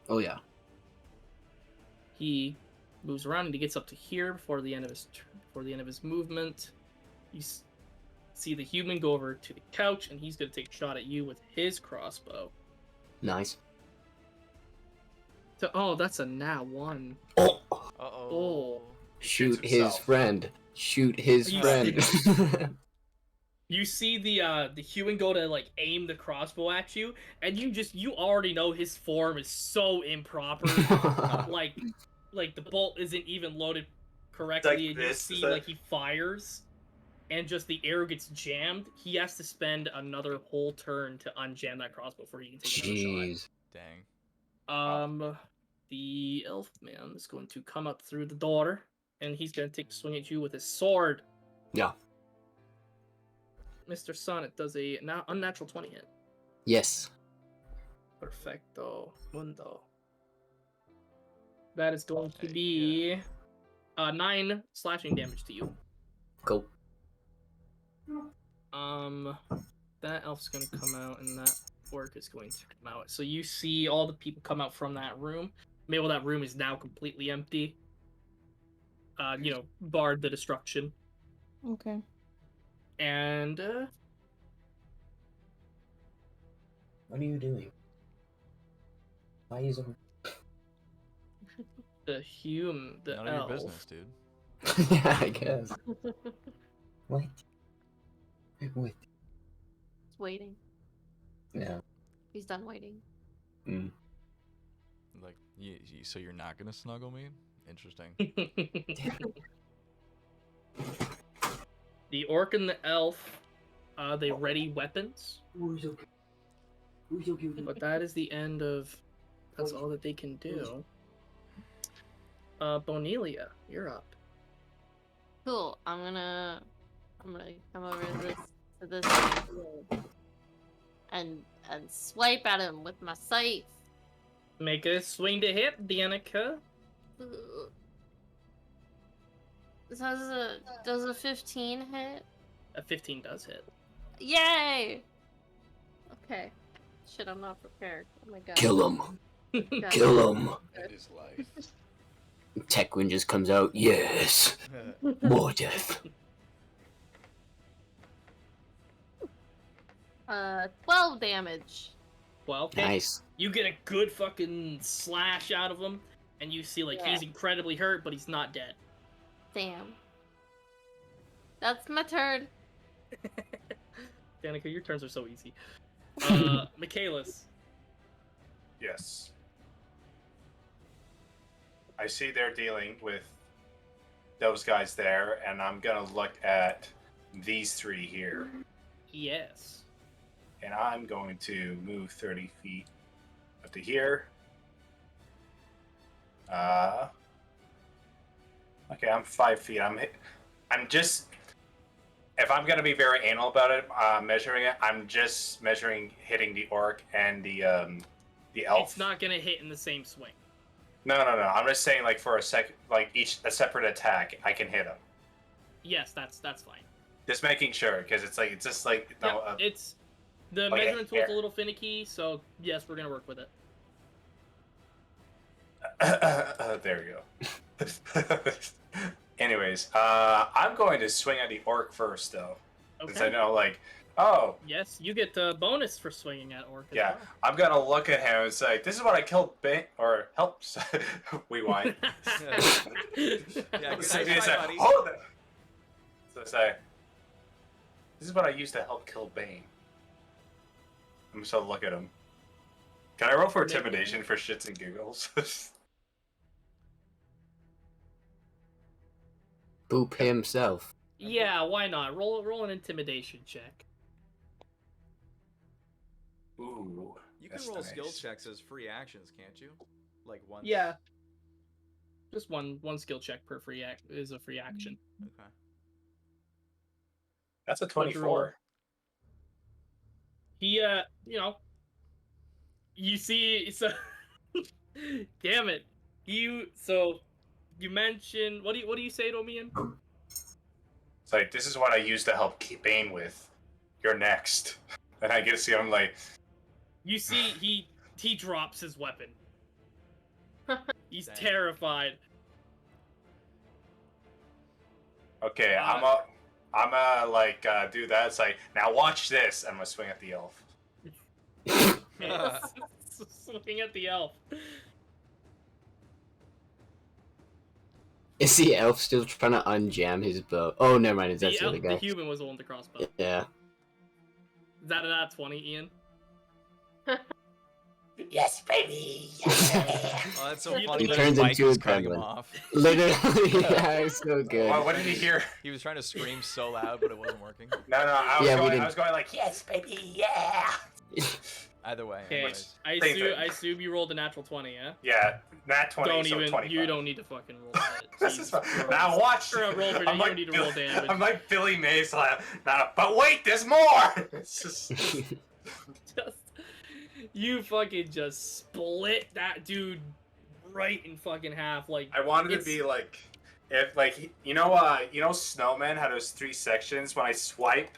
Oh yeah. he moves around and he gets up to here before the end of his movement. You see the human go over to the couch, and he's gonna take a shot at you with his crossbow. Nice. So, oh, that's a nat 1. Oh. Uh-oh. Shoot Shoots his himself. friend. Shoot his You friend. You see the human go to like aim the crossbow at you, and you already know his form is so improper. like the bolt isn't even loaded correctly, Like and you this, see is that- like he fires, and just the arrow gets jammed. He has to spend another whole turn to unjam that crossbow before he can take another Jeez. Dang. shot. The elf man is going to come up through the door, and he's going to take a swing at you with his sword. Yeah. Mr. Sonnet does a unnatural 20 hit. Yes. Perfecto mundo. That is going to Hey, be 9 slashing damage to you. Cool. That elf's going to come out, and that orc is going to come out. So you see all the people come out from that room. Maybe that room is now completely empty. Barred the destruction. Okay. And What are you doing? Why is it? the None of elf. your business, dude. Yeah, I guess. What? What? He's waiting. Yeah. He's done waiting. Mm. Like, so you're not gonna snuggle me? Interesting. The orc and the elf, they ready weapons. But that is the end of. That's all that they can do. Bonelia, you're up. Cool. I'm gonna come over to this and swipe at him with my scythe. Make a swing to hit, Danica. So does a 15 hit? A 15 does hit. Yay! Okay. Shit, I'm not prepared. Oh my god. Kill him. God. Kill him. End his life. Tekwin just comes out. Yes. More death. 12 damage. Well, Nice. you get a good fucking slash out of him, and you see like Yeah. he's incredibly hurt, but he's not dead. Damn. That's my turn. Danica, your turns are so easy. Michaelis. Yes. I see they're dealing with those guys there, and I'm gonna look at these three here. Yes. And I'm going to move 30 feet up to here. Okay, I'm 5 feet. I'm just. If I'm gonna be very anal about it, measuring it, I'm just measuring hitting the orc and the elf. It's not gonna hit in the same swing. No. I'm just saying, like for a a separate attack, I can hit them. Yes, that's fine. Just making sure, because it's just like no. Yeah, it's the like a measurement tool's hair. a little finicky, so yes, we're gonna work with it. There we go. Anyways, I'm going to swing at the orc first, though, since I Okay. know, like, oh, Yes, you get a bonus for swinging at orc. as yeah, well. I'm gonna look at him and say, "This is what I killed Bane," or helps. We won. Yeah, good So night, he bye, said, buddy. "Hold it." So I say, "This is what I used to help kill Bane." I'm just gonna look at him. Can I roll for intimidation for shits and giggles? Boop himself. Yeah, why not? Roll an intimidation check. Ooh. You can that's roll nice. skill checks as free actions, can't you? Like once. Yeah. Just one skill check per is a free action. Okay. That's a What'd you roll? 24. He you see so damn it. You mentioned what do you say to me in? It's like, this is what I used to help keep Bane with. You're next. And I get to see him like, You see he drops his weapon. He's Dang. terrified. okay, Uh, I'm gonna do that. It's like, now watch this. I'm gonna swing at the elf. Swing at the elf. Is the elf still trying to unjam his bow? Oh, never mind. That's the other The guy. human was the one with the crossbow. Yeah. Is that a 20, Ian? Yes, baby. Oh, that's so He funny. He That turns his mic into was a cutting him gremlin. off. Literally, yeah, it's so good. What did you hear? He was trying to scream so loud, but it wasn't working. No, I Yeah, we was going like, yes, baby, yeah. Either way, Okay, anyways. I Same thing. assume you rolled a natural 20, yeah? Yeah, nat 20, Don't so even 25. you don't need to fucking roll that. This is Jesus fun. Christ. Now watch. You're a roll for I'm you don't need to roll damage. I'm like Billy Mays. But wait, there's more. It's just... Just you fucking just split that dude right in fucking half. Like I wanted to it's- be like, if like Snowman had those 3 sections. When I swipe,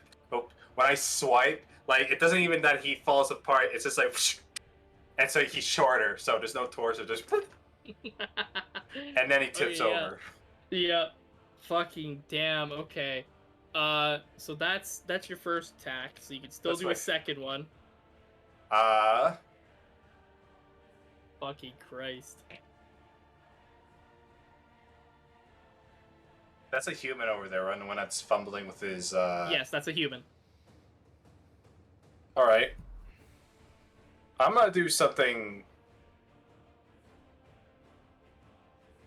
like it doesn't even that he falls apart. It's just like, and so he's shorter. So there's no torso. Just and then he tips yeah. over. Yeah. Fucking damn. Okay. So that's your first attack. So you can still That's do my- a second one. Fucking Christ. That's a human over there, right? The one that's fumbling with his. Yes, that's a human. All right. I'm gonna do something.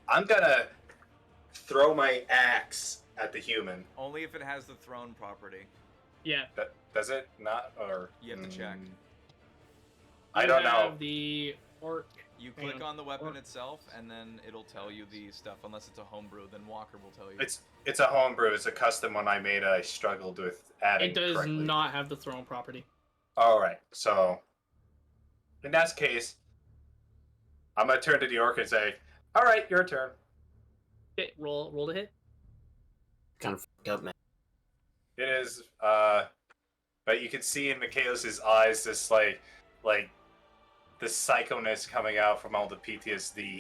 I'm gonna throw my axe at the human. Only if it has the thrown property. Yeah. That does it not, or You have to check. I You don't know. have the orc. You Hang click on. on the weapon Or- itself, and then it'll tell you the stuff. Unless it's a homebrew, then Walker will tell you. It's a homebrew. It's a custom one I made. I struggled with adding. It does correctly. not have the throne property. All right. So, in that case, I'm gonna turn to the orc and say, "All right, your turn." Okay, roll to hit. Kind of fucked up, man. It is, but you can see in Michaelis's eyes this like the psychoness coming out from all the PTSD.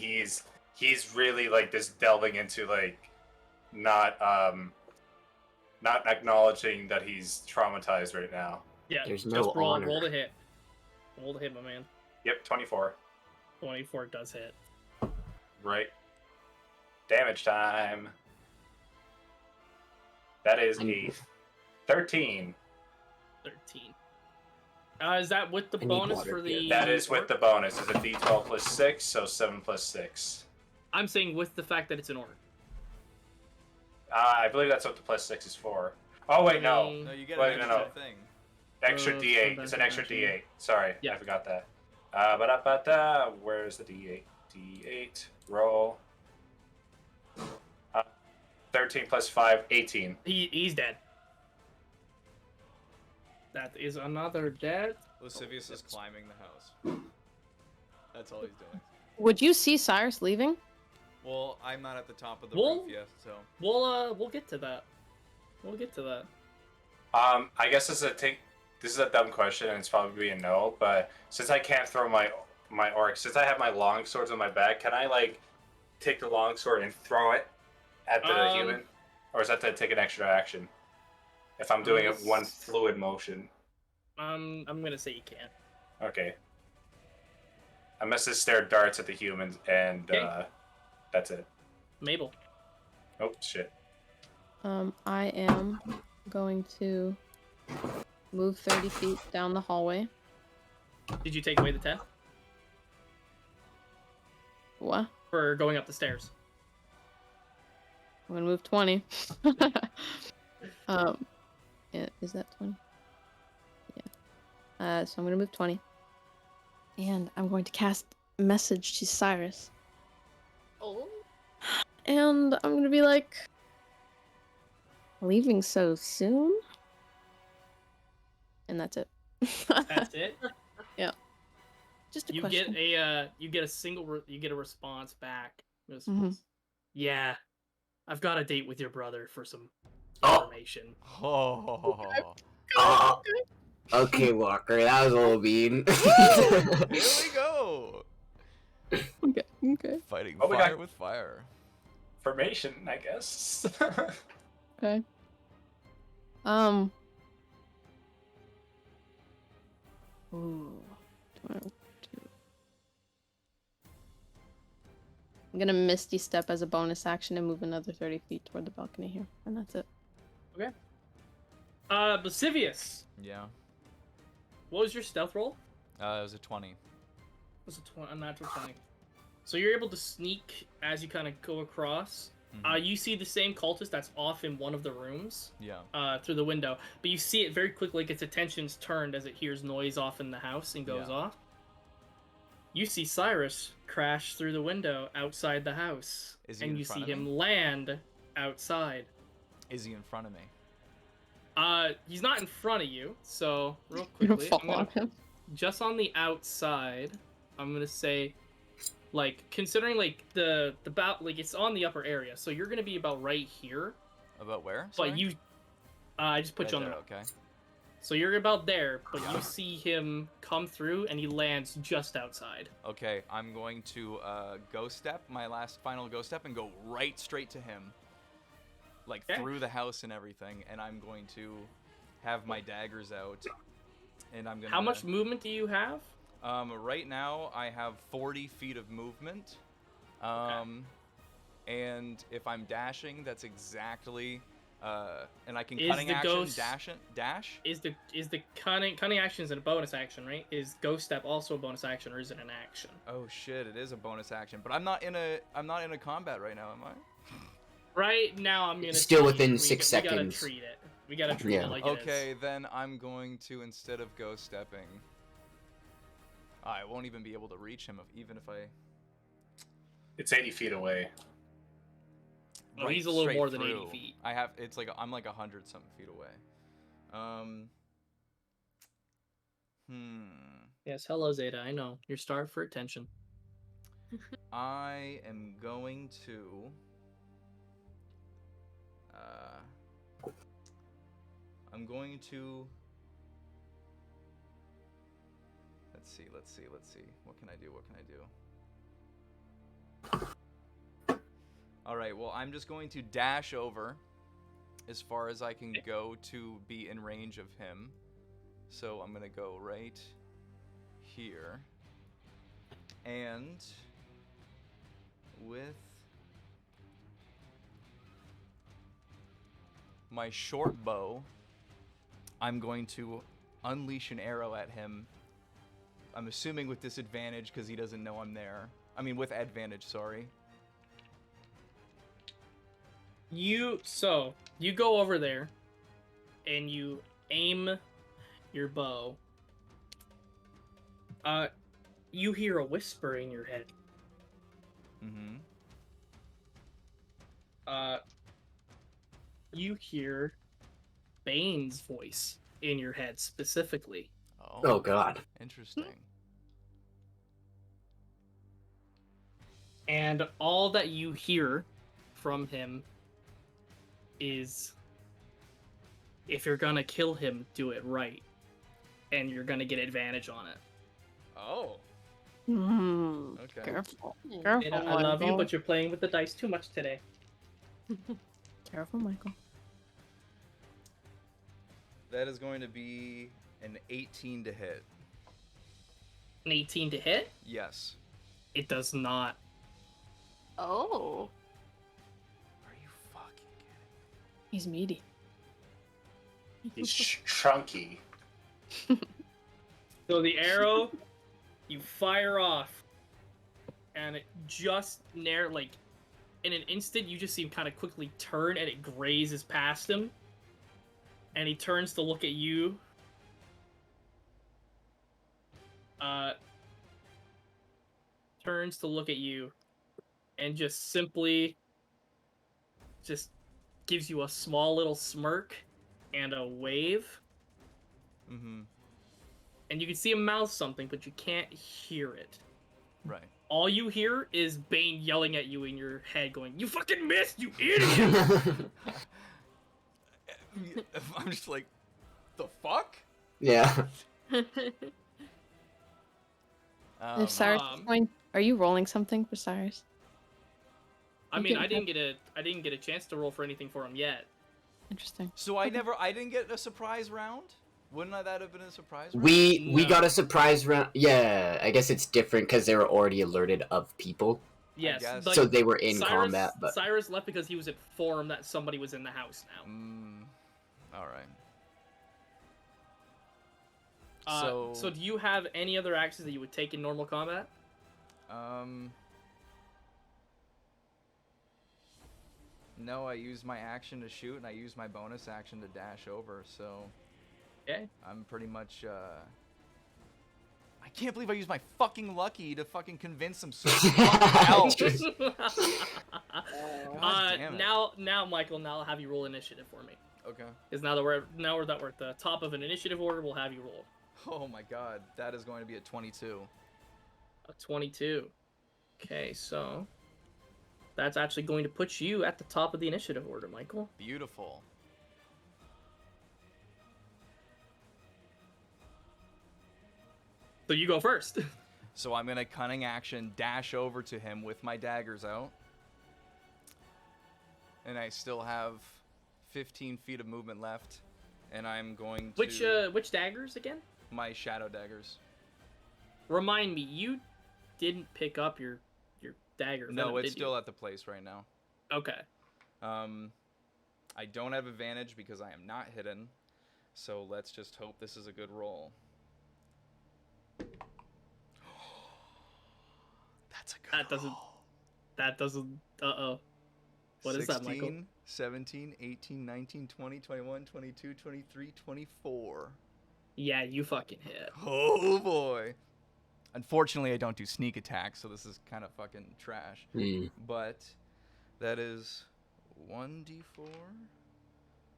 He's really like this delving into like not acknowledging that he's traumatized right now. Yeah. There's just no roll honor. to hit. Roll to hit, my man. Yep, 24. 24 does hit. Right. Damage time. That is a 13. 13. Is that with the I need bonus water, for the? yeah. That is with orc? the bonus. It's a D12 plus 6, so 7 plus 6. I'm saying with the fact that it's an orc. I believe that's what the plus 6 is for. Oh wait, no. No, you get Wait, an no, extra no. thing. Extra Uh, D8. come It's back an extra to D8. Sorry, Yeah. I forgot that. Ba-da-ba-da. Where's the D8? D8. Roll. 13 plus 5, 18. He's dead. That is another dead. Lascivious is climbing the house. That's all he's doing. Would you see Cyrus leaving? Well, I'm not at the top of the Well- roof yet, so. We'll get to that. We'll get to that. I guess this is a dumb question, and it's probably a no. But since I can't throw my orc, since I have my long swords on my back, can I like take the long sword and throw it at the human, or is that to take an extra action? If I'm doing it one fluid motion. I'm gonna say you can't. Okay. I must just stare darts at the humans, and Okay. that's it. Mabel. Oh shit. I am going to move 30 feet down the hallway. Did you take away the 10 What? for going up the stairs? I'm gonna move 20. Yeah, is that 20? Yeah. So I'm gonna move 20. And I'm going to cast message to Cyrus. Oh. And I'm gonna be like, leaving so soon? And that's it. That's it. Just a You question. get a response back. It was, Mhm. Yeah, I've got a date with your brother for some Oh. information. Oh. Oh. Okay, Walker, that was a little mean. Here we go. Okay, okay, Fighting Oh, we fire got- with fire. Formation, I guess. okay. Ooh. I'm gonna Misty Step as a bonus action and move another 30 feet toward the balcony here, and that's it. Okay. Basivius, Yeah. what was your stealth roll? It was a 20. It was a natural 20. So you're able to sneak as you kind of go across. Mhm. You see the same cultist that's off in one of the rooms. Yeah. Through the window, but you see it very quickly, like its attention's turned as it hears noise off in the house and goes Yeah. off. You see Cyrus crash through the window outside the house, Is he and in you front see of him me? land outside. Is he in front of me? He's not in front of you, so real You don't quickly, fall I'm gonna, on him. just on the outside, I'm gonna say, like, considering like the like it's on the upper area, so you're gonna be about right here. About where? But Sorry? you, I just put Right you on there, the okay. So you're about there, but Yeah. you see him come through, and he lands just outside. Okay, I'm going to ghost step, my last final ghost step, and go right straight to him. Like Okay. through the house and everything, and I'm going to have my daggers out. And I'm gonna. How much movement do you have? Right now I have 40 feet of movement. And if I'm dashing, that's exactly. And I can Is cunning the action ghost- dash. Is the cunning action is a bonus action, right? Is ghost step also a bonus action, or is it an action? Oh shit! It is a bonus action, but I'm not in a combat right now, am I? Right now, I'm gonna Still say within we 6 We gotta seconds. treat it. We gotta treat Yeah. it like it is. Okay, then I'm going to, instead of ghost stepping, I won't even be able to reach him even if I. It's 80 feet away. Oh, he's a little straight more than 80 through. feet. I'm like 100 something feet away. Yes, hello Zeta. I know you're starved for attention. I am going to. I'm going to. Let's see. What can I do? All right. Well, I'm just going to dash over as far as I can go to be in range of him. So I'm gonna go right here, and with my short bow, I'm going to unleash an arrow at him. I'm assuming with disadvantage because he doesn't know I'm there. I mean, with advantage, sorry. You go over there, and you aim your bow. You hear a whisper in your head. Mm-hmm. You hear Bane's voice in your head specifically. Oh god. Interesting. And all that you hear from him is, if you're gonna kill him, do it right. And you're gonna get advantage on it. Oh. Okay. Careful. Yeah. Careful, And I love you, Michael. but you're playing with the dice too much today. Careful, Michael. That is going to be an 18 to hit. An 18 to hit? Yes. It does not. Oh. Are you fucking kidding? He's meaty. He's chunky. So the arrow, you fire off, and it just in an instant, you just see him kind of quickly turn, and it grazes past him, and he turns to look at you. Turns to look at you, and just simply, just gives you a small little smirk and a wave. Mm-hmm. And you can see him mouth something, but you can't hear it. Right. All you hear is Bane yelling at you in your head, going, "You fucking missed, you idiot!" I'm just like, the fuck? Yeah. If Cyrus is going, are you rolling something for Cyrus? I mean, I didn't get a chance to roll for anything for him yet. Interesting. So I didn't get a surprise round? Wouldn't that have been a surprise round? We No. got a surprise round. Yeah, I guess it's different because they were already alerted of people. Yes, guess. like, So they were in Cyrus, combat, but Cyrus left because he was informed that somebody was in the house now. All right. So do you have any other actions that you would take in normal combat? No, I use my action to shoot, and I use my bonus action to dash over, so... Okay. I'm pretty much, I can't believe I used my fucking lucky to fucking convince some sort of elf. God damn it. Now, Michael, now I'll have you roll initiative for me. Okay. Because now that we're at the top of an initiative order, we'll have you roll. Oh my god, that is going to be a 22. A 22. Okay, so that's actually going to put you at the top of the initiative order, Michael. Beautiful. So you go first. So I'm gonna cunning action dash over to him with my daggers out. And I still have 15 feet of movement left. And I'm going to... Which daggers again? My shadow daggers. Remind me, you didn't pick up your dagger. No, it's still at the place right now. Okay. I don't have advantage because I am not hidden. So let's just hope this is a good roll. That's a good roll. That doesn't, uh-oh. What 16, is that, Michael? 17, 18, 19, 20, 21, 22, 23, 24. Yeah, you fucking hit. Oh boy. Unfortunately, I don't do sneak attacks, so this is kind of fucking trash. But that is 1d4.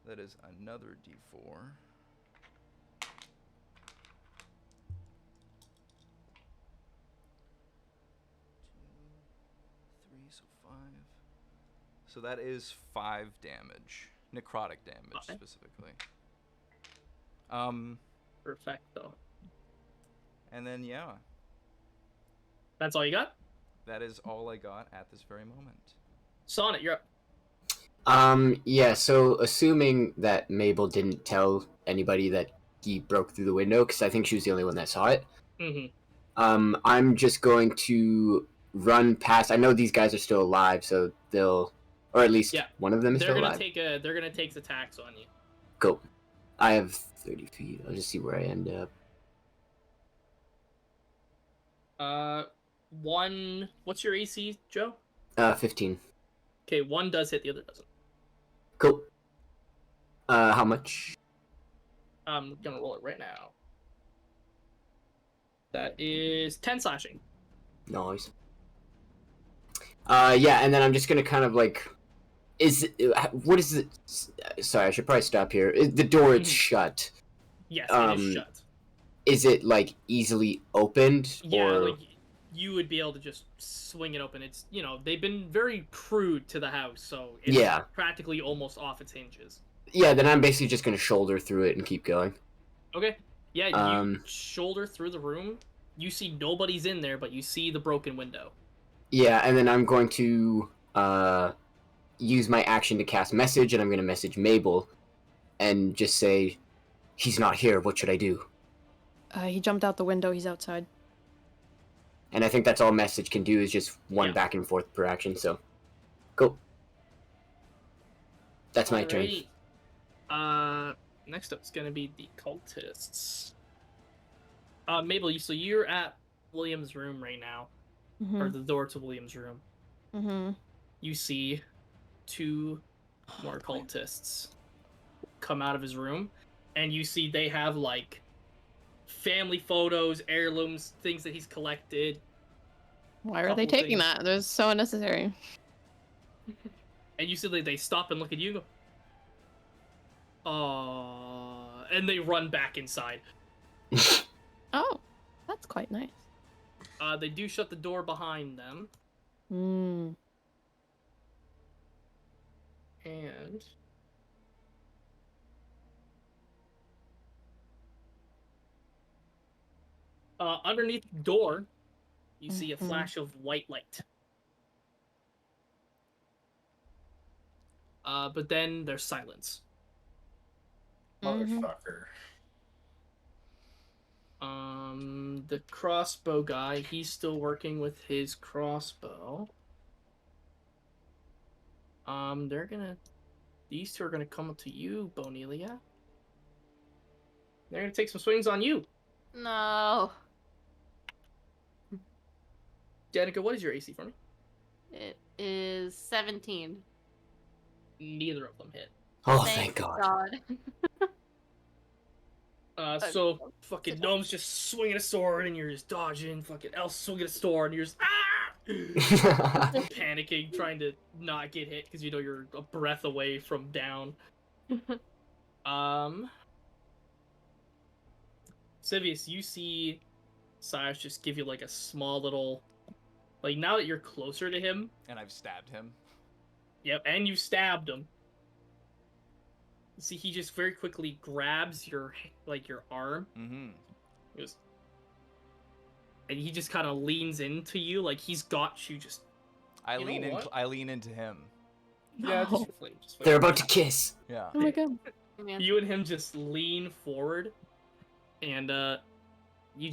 That is another d4. 3, so 5. So that is 5 damage. Necrotic damage, Okay. specifically. Perfecto. And then, yeah. That's all you got? That is all I got at this very moment. Sonnet, you're up. Yeah, so assuming that Mabel didn't tell anybody that he broke through the window, because I think she was the only one that saw it, I'm just going to run past. I know these guys are still alive, so they'll, or at least one of them is still alive. They're gonna take attacks on you. Cool. I have 30 feet. I'll just see where I end up. One. What's your AC, Joe? 15. Okay, one does hit, the other doesn't. Cool. How much? I'm gonna roll it right now. That is 10 slashing. Nice. Yeah, and then I'm just gonna kind of like, what is it? Sorry, I should probably stop here. The door is shut. Yes, it is shut. Is it like easily opened? Yeah, or... like you would be able to just swing it open. It's, you know, they've been very crude to the house, so it's practically almost off its hinges. Yeah, then I'm basically just gonna shoulder through it and keep going. Okay. Yeah, you shoulder through the room. You see nobody's in there, but you see the broken window. Yeah, and then I'm going to use my action to cast message, and I'm gonna message Mabel, and just say, "He's not here. What should I do?" He jumped out the window. He's outside. And I think that's all message can do is just one back and forth per action. So, cool. That's my turn. Next up is gonna be the cultists. Mabel, so you're at William's room right now, or the door to William's room. You see 2 more cultists come out of his room, and you see they have like family photos, heirlooms, things that he's collected. Why are they taking that? They're so unnecessary. And you see they stop and look at you and go, and they run back inside. Oh, that's quite nice. They do shut the door behind them. And underneath the door, you see a flash of white light. But then there's silence. Motherfucker. The crossbow guy, he's still working with his crossbow. These two are gonna come to you, Bonelia. They're gonna take some swings on you. No. Danica, what is your AC for me? It is 17. Neither of them hit. Oh, thank God. So fucking Gnome's just swinging a sword and you're just dodging. Fucking Elf's swinging a sword and you're just panicking, trying to not get hit because you know you're a breath away from down. Sivius, you see Cyrus just give you like a small little, like now that you're closer to him. And I've stabbed him. Yep, and you stabbed him. See, he just very quickly grabs your arm. Mm-hmm. And he just kind of leans into you, like he's got you. Just I You know lean in. what? I lean into him. yeah, No. just They're about to kiss. Yeah. Oh my god. Man. you and him just lean forward, and he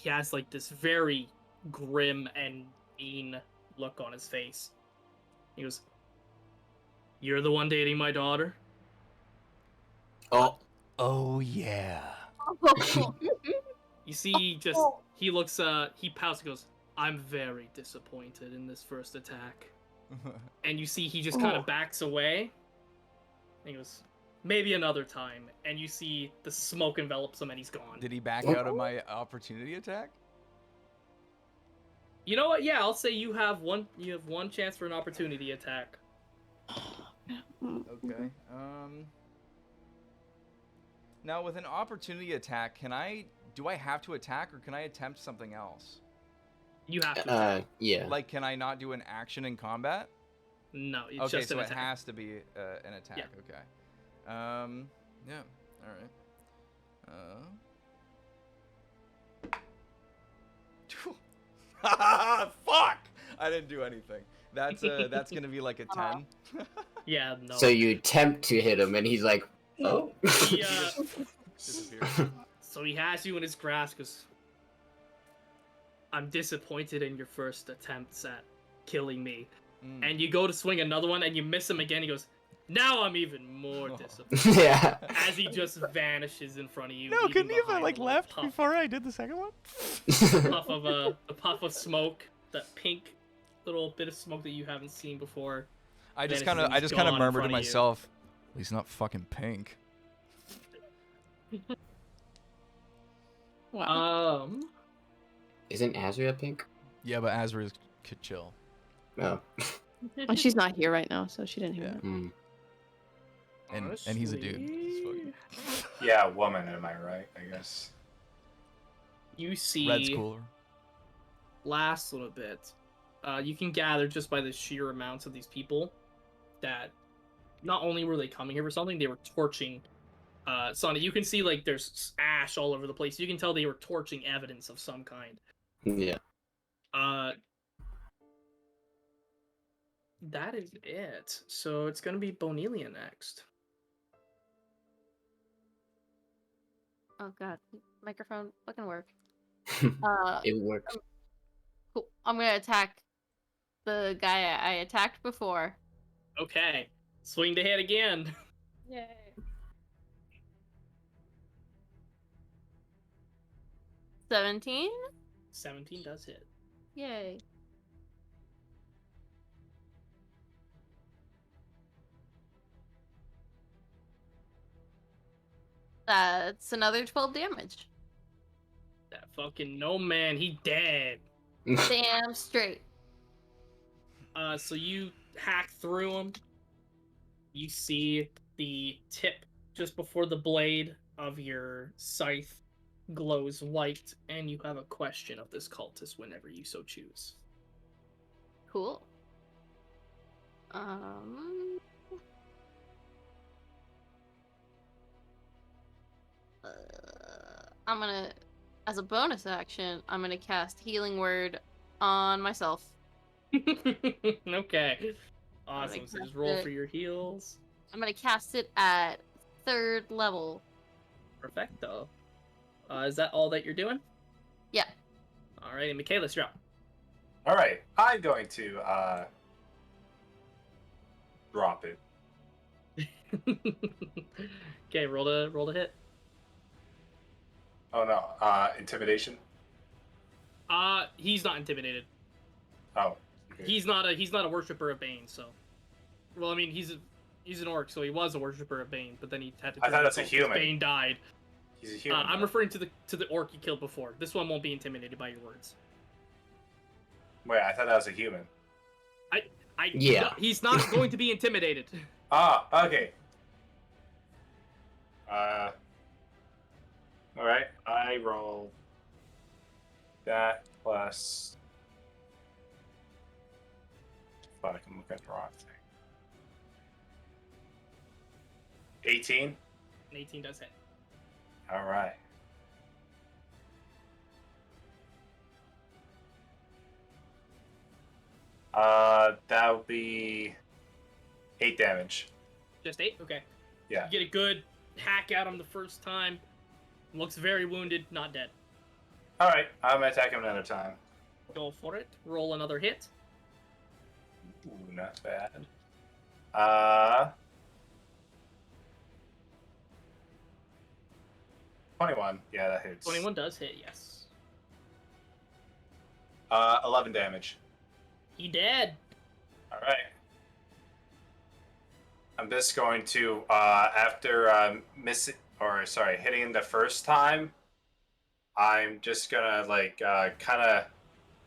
has like this very grim and mean look on his face. He goes, "You're the one dating my daughter?" Oh, Oh yeah. You see, just he looks, he pouts and goes, "I'm very disappointed in this first attack." And you see he just kind of backs away. And he goes, "Maybe another time." And you see the smoke envelops him and he's gone. Did he back out of my opportunity attack? You know what? Yeah, I'll say you have one chance for an opportunity attack. Okay. Now with an opportunity attack, do I have to attack or can I attempt something else? You have to attack. yeah. Like, can I not do an action in combat? No, it's Okay, just so an it attack. has to be an attack. Yeah. Okay. Yeah. All right. Fuck! I didn't do anything. That's gonna be like a 10. Yeah, no. So you attempt to hit him, and he's like, "Oh." He, Disappears. so he has you in his grasp because I'm disappointed in your first attempts at killing me. Mm. And you go to swing another one and you miss him again. He goes, "Now I'm even more disappointed." Yeah. As he just vanishes in front of you. No, leaving couldn't you have behind like a little left puff, before I did the second one? a puff of smoke, that pink little bit of smoke that you haven't seen before. I just Vanishes kind and of he's gone in murmured to front of you. myself, at least not fucking pink. Wow. Isn't Azria pink? Yeah, but Azrael could chill. Oh. Well, she's not here right now, so she didn't hear Yeah. that. Mm. And he's a dude. He's fucking- Yeah, woman, am I right? I guess. You see, Red's cooler. last little bit, you can gather just by the sheer amounts of these people that not only were they coming here for something, they were torching. Sonny, you can see like there's ash all over the place. You can tell they were torching evidence of some kind. Yeah. That is it. So it's gonna be Bonelia next. Oh god, microphone fucking work. It works. Cool. I'm gonna attack the guy I attacked before. Okay, swing to hit again. Yay. 17? 17 does hit. Yay. That's another 12 damage. That fucking no man, he dead. Damn straight. So you hack through him. You see the tip just before the blade of your scythe glows white, and you have a question of this cultist whenever you so choose. Cool. I'm gonna, as a bonus action, I'm gonna cast Healing Word on myself. Okay. Awesome. So just roll for your heals. I'm gonna cast it at 3rd level. Perfecto. Is that all that you're doing? Yeah. Alright, and Michaelis, you're up. All right, I'm going to drop it. Okay, roll to hit. Oh no, intimidation. He's not intimidated. Oh, okay. He's not a worshiper of Bane, so. Well, I mean, he's an orc, so he was a worshiper of Bane, but then he had to. I thought that's a human. Bane died. He's a human. I'm referring to the orc you killed before. This one won't be intimidated by your words. Wait, I thought that was a human. Yeah. No, he's not going to be intimidated. Ah, okay. Alright, I roll that plus. Fuck, I'm looking at the wrong thing. 18? An 18 does hit. Alright. That would be 8 damage. Just 8? Okay. Yeah. You get a good hack at him the first time. Looks very wounded, not dead. Alright, I'm gonna attack him another time. Go for it. Roll another hit. Ooh, not bad. 21. Yeah, that hits. 21 does hit, yes. 11 damage. He dead. Alright. I'm just going to, after hitting the first time, I'm just gonna, kind of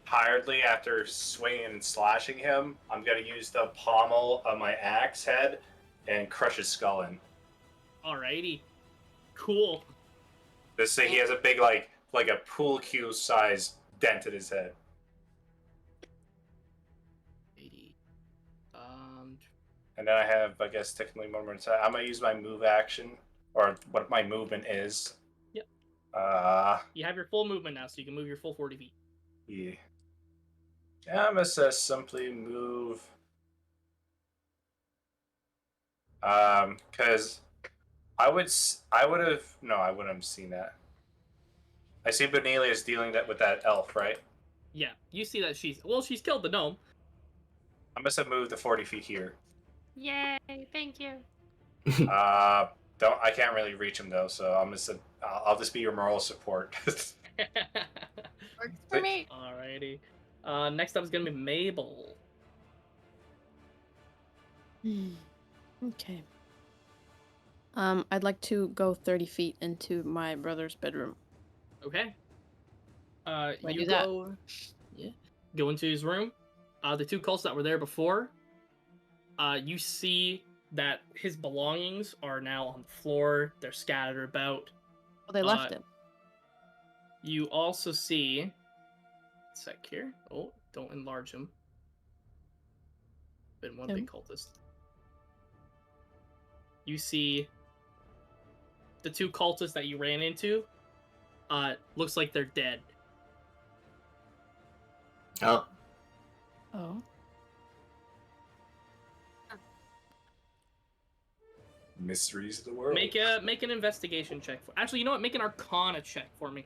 tiredly, after swinging and slashing him, I'm gonna use the pommel of my axe head and crush his skull in. Alrighty. Cool. This thing, he has a big, like a pool cue size dent in his head. 80. And then I have, I guess, technically one more time. I'm gonna use my move action, or what my movement is. Yep. You have your full movement now, so you can move your full 40 feet. Yeah. I'm gonna say simply move. Because I wouldn't have seen that. I see Benelia is dealing with that elf, right? Yeah, you see that she's killed the gnome. I'm gonna move the 40 feet here. Yay! Thank you. I can't really reach him though, so I'll just be your moral support. Works for me. Alrighty. Next up is gonna be Mabel. Okay. I'd like to go 30 feet into my brother's bedroom. Okay. I You do that? go. Yeah. Go into his room. The two cults that were there before. You see that his belongings are now on the floor. They're scattered about. Oh, they left it. You also see. Sec here. Oh, don't enlarge him. Been one big cultist. You see the two cultists that you ran into. Looks like they're dead. Oh. Oh. Mysteries of the world. Make an investigation check. Actually, you know what? Make an Arcana check for me.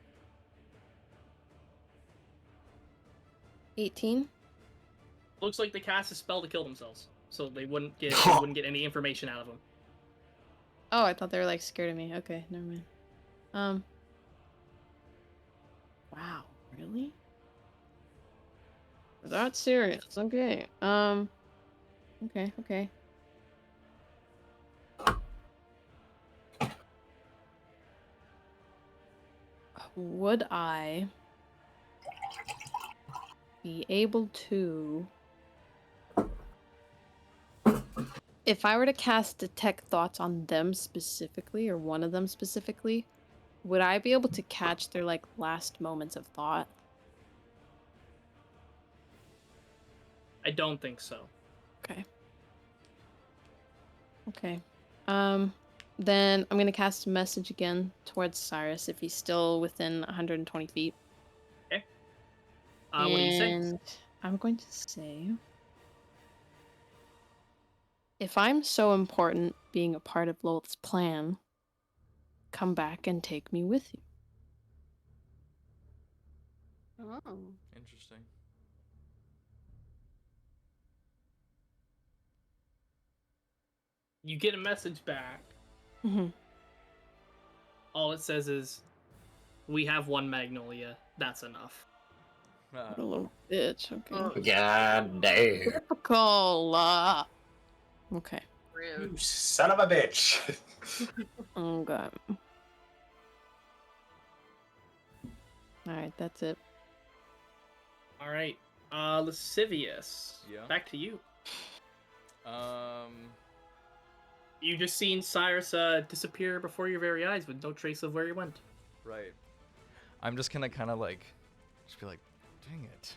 18. Looks like they cast a spell to kill themselves, so they wouldn't get any information out of them. Oh, I thought they were like scared of me. Okay, never mind. Wow, really? That's serious. Okay. Okay. Would I be able to, if I were to cast Detect Thoughts on them specifically, or one of them specifically, would I be able to catch their like last moments of thought? I don't think so. Okay. Then I'm gonna cast a message again towards Cyrus if he's still within 120 feet. Okay. What do you say? And I'm going to say, if I'm so important being a part of Lolth's plan, come back and take me with you. Oh. Interesting. You get a message back. Mhm. All it says is, "We have one Magnolia. That's enough." What a little bitch. Okay. Oh, God damn. Typical. Okay. rude. You son of a bitch. Okay. All right, that's it. All right. Lascivious. Yeah. Back to you. Um. You just seen Cyrus disappear before your very eyes with no trace of where he went. Right. I'm just gonna kind of like, just be like, dang it,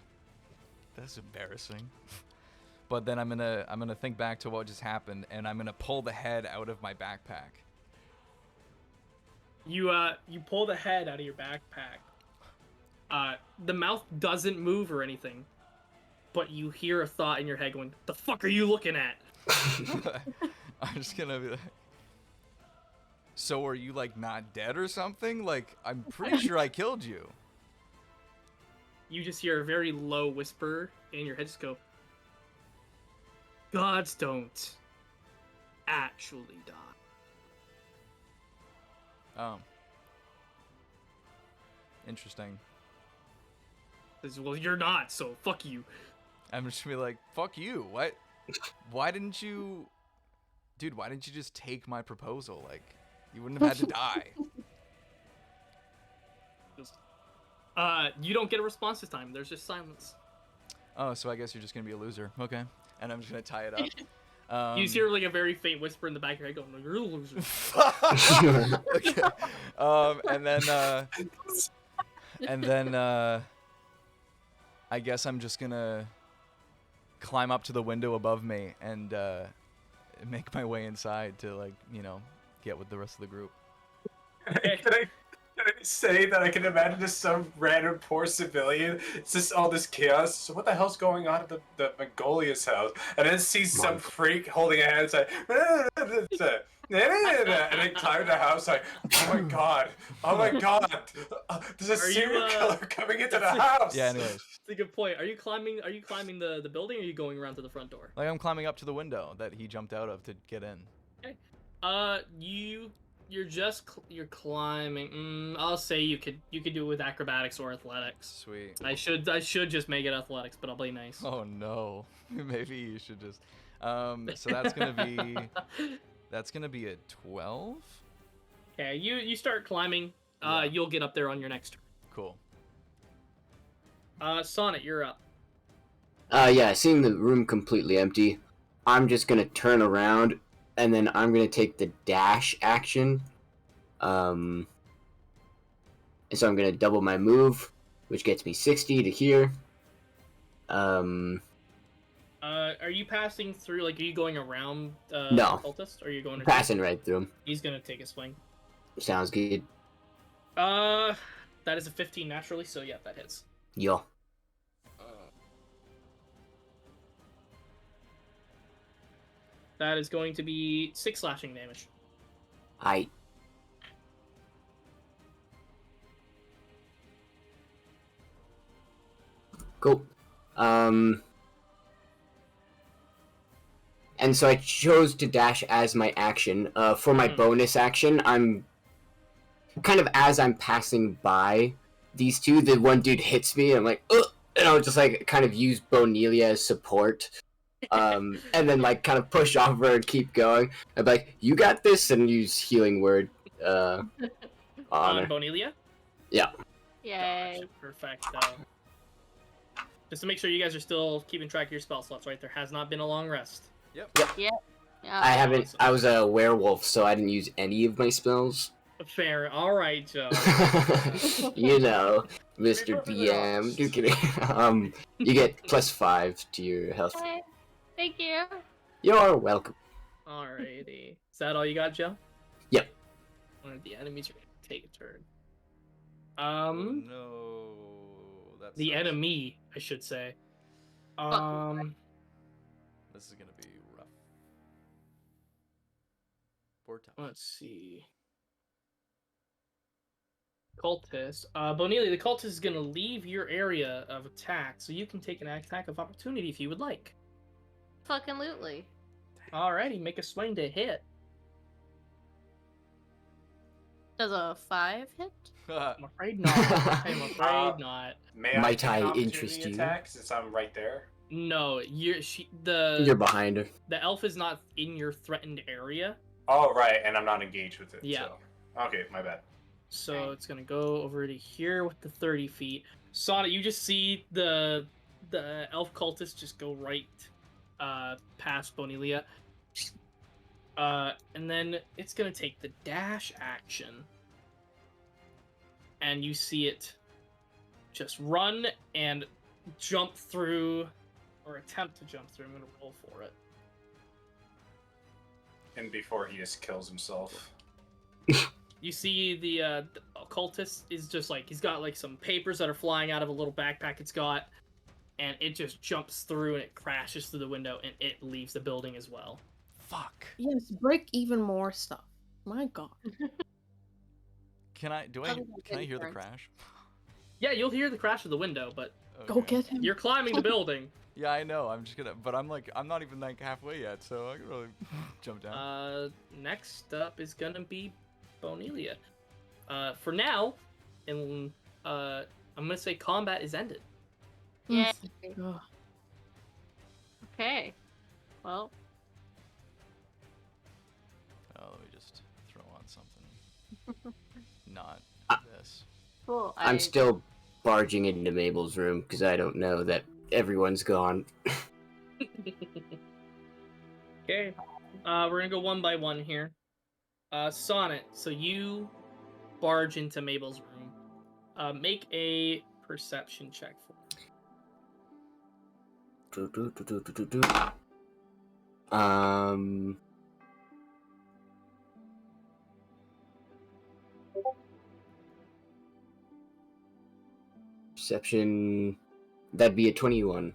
that's embarrassing. But then I'm gonna think back to what just happened, and I'm gonna pull the head out of my backpack. You pull the head out of your backpack. The mouth doesn't move or anything, but you hear a thought in your head going, "The fuck are you looking at?" I'm just gonna be like, so are you like not dead or something? Like, I'm pretty sure I killed you. You just hear a very low whisper in your head, just go, "Gods don't actually die." Interesting. Says, "Well, you're not, so fuck you." I'm just gonna be like, fuck you. What? Why didn't you, dude? Why didn't you just take my proposal? Like, you wouldn't have had to die. You don't get a response this time. There's just silence. Oh, so I guess you're just gonna be a loser. Okay. And I'm just gonna tie it up. You just hear like a very faint whisper in the back of your head going, "You're a loser." Okay. And then I guess I'm just gonna climb up to the window above me and make my way inside to, like, you know, get with the rest of the group. Can I say that I can imagine just some random poor civilian? It's just all this chaos. So what the hell's going on at the Mongolia's house? And then sees some freak holding a hand and say, and then climb the house like, oh my god, there's a serial killer coming into the house. Yeah, anyways. It's a good point. Are you climbing the building, or are you going around to the front door? Like, I'm climbing up to the window that he jumped out of to get in. Okay. You're climbing. I'll say you could do it with acrobatics or athletics. Sweet. I should just make it athletics, but I'll be nice. Oh no. Maybe you should just so that's gonna be a 12? Okay, you start climbing. Yeah. You'll get up there on your next turn. Cool. Sonnet, you're up. Yeah, seeing the room completely empty, I'm just gonna turn around, and then I'm gonna take the dash action. And so I'm gonna double my move, which gets me 60 to here. Are you passing through? Like, are you going around No. the cultist, or are you going? Passing right through him. He's gonna take a swing. Sounds good. That is a 15 naturally, so yeah, that hits. Yo. That is going to be 6 slashing damage. Hi. Cool. And so I chose to dash as my action. For my bonus action, I'm kind of, as I'm passing by these two, the one dude hits me, and I'm like, ugh! And I'll just like kind of use Bonelia as support. And then like kind of push off her and keep going. I'm like, you got this, and use healing word. On her. Bonelia? Yeah. Yay. Perfecto. Just to make sure you guys are still keeping track of your spell slots, right? There has not been a long rest. Yep. Yeah. I haven't. I was a werewolf, so I didn't use any of my spells. Fair. All right, Joe. You know, Mr. DM. Just kidding. You get +5 to your health. Hey, thank you. You're welcome. Alrighty. Is that all you got, Joe? Yep. One of the enemies are gonna take a turn. Oh, no. That's The enemy, I should say. This is gonna be rough. 4 times. Let's see. Cultist. Bonelia, the cultist is gonna leave your area of attack, so you can take an attack of opportunity if you would like. Fucking lootly. Alrighty, make a swing to hit. Does a 5 hit? I'm afraid not. I'm afraid not. May I Might take I an interest opportunity you? attack since I'm right there? No, You're the behind her. elf is not in your threatened area. Oh, right, and I'm not engaged with it. Yeah. So. Okay, my bad. So Right. it's gonna go over to here with the 30 feet. Sonic, you just see the elf cultist just go right past Bonilia. And then it's gonna take the dash action. And you see it just run and jump through, or attempt to jump through. I'm gonna roll for it. And before he just kills himself. You see the occultist is just like, he's got like some papers that are flying out of a little backpack it's got, and it just jumps through and it crashes through the window and it leaves the building as well. Fuck. Yes, break even more stuff. My god. Can I hear the crash? Yeah, you'll hear the crash of the window, but Go Okay. get him. you're climbing the building. Yeah, I know. I'm just gonna, but I'm not even like halfway yet, so I can really jump down. Next up is gonna be Bonilia. For now, I'm gonna say combat is ended. Yeah. Ugh. Okay. Well, Oh, let me just throw on something. Not this. cool. I'm still barging into Mabel's room because I don't know that everyone's gone. Okay. We're gonna go one by one here. Sonnet, so you barge into Mabel's room. Make a perception check for me. Perception. That'd be a 21.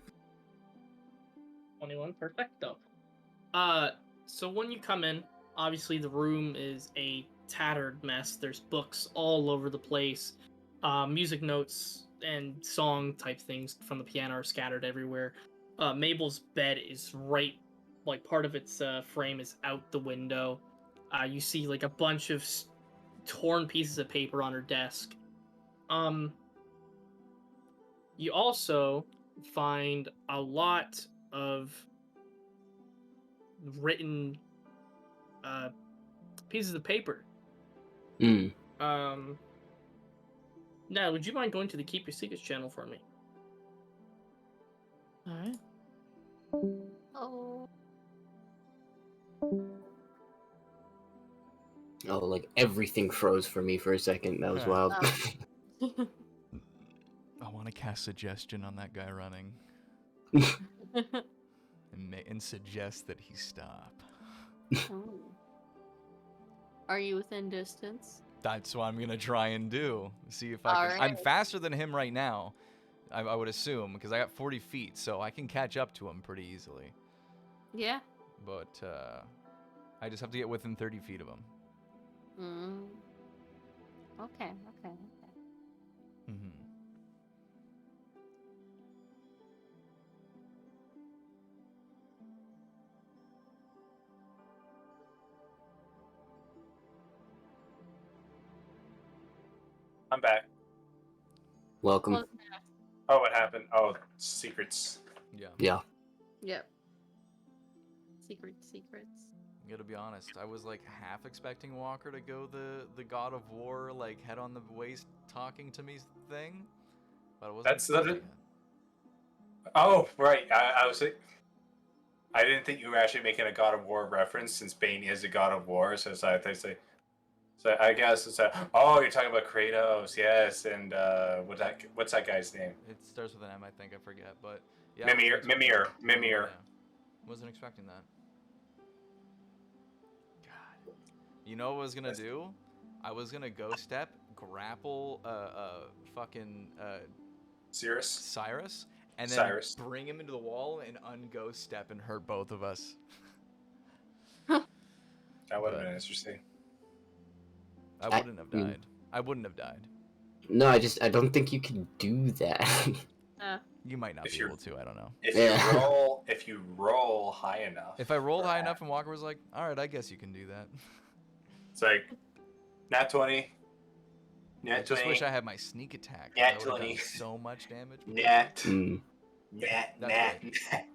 21, perfecto. So when you come in, obviously the room is a tattered mess. There's books all over the place. Music notes and song type things from the piano are scattered everywhere. Mabel's bed is right, like part of its frame is out the window. You see like a bunch of torn pieces of paper on her desk. You also find a lot of written pieces of paper. Hmm. Now, would you mind going to the Keep Your Secrets channel for me? Alright. Oh. Oh, like everything froze for me for a second. That was Huh. wild. I want to cast suggestion on that guy running and suggest that he stop. Ooh. Are you within distance? That's what I'm gonna try and do. See if I can. I'm Alright. faster than him right now. I would assume because I got 40 feet, so I can catch up to him pretty easily. Yeah. But I just have to get within 30 feet of him. Okay. Mm-hmm. I'm back. Welcome. Well, Oh, what happened? Oh, secrets. Yeah. Yeah. yep. Secrets. I gotta be honest. I was like half expecting Walker to go the God of War, like head on the waist talking to me thing, but I wasn't. That's the- expecting it. Oh, right. I was. I didn't think you were actually making a God of War reference since Bane is a God of War. So I think so I guess it's oh, you're talking about Kratos, yes, and what's that guy's name? It starts with an M, I think. I forget, but yeah. Mimir. Yeah. Wasn't expecting that. God. You know what I was gonna do? I was gonna go step, grapple fucking Cyrus. and then Cyrus. bring him into the wall and unghost step and hurt both of us. That would have But- been interesting. I wouldn't have died. I wouldn't have died. No, I don't think you can do that. Yeah. You might not If be you're- able to. I don't know. If you roll high enough. If I rolled for high a- enough and Walker was like, all right, I guess you can do that. It's like nat 20. I Nat just 20. wish I had my sneak attack. Nat That would have done 20. so much damage. Nat. Mm. Nat. That's Nat. right. Nat.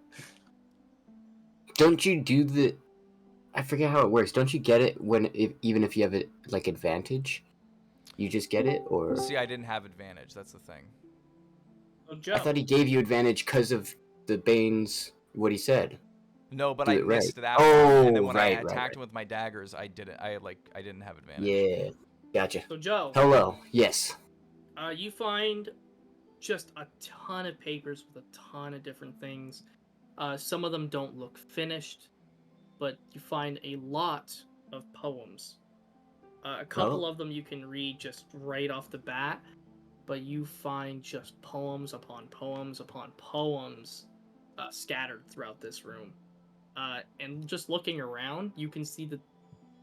Don't you do the? I forget how it works. Don't you get it even if you have it like advantage? You just get it, or See, I didn't have advantage. That's the thing. So Joe, I thought he gave you advantage because of the Bane's what he said. No, but Do I it right. missed that Oh, one. And then when I right, attacked right. him with my daggers, I didn't. I didn't have advantage. Yeah, gotcha. so Joe, Hello. Yes. you find just a ton of papers with a ton of different things. Some of them don't look finished, but you find a lot of poems. A couple of them you can read just right off the bat, but you find just poems upon poems upon poems scattered throughout this room. And just looking around, you can see that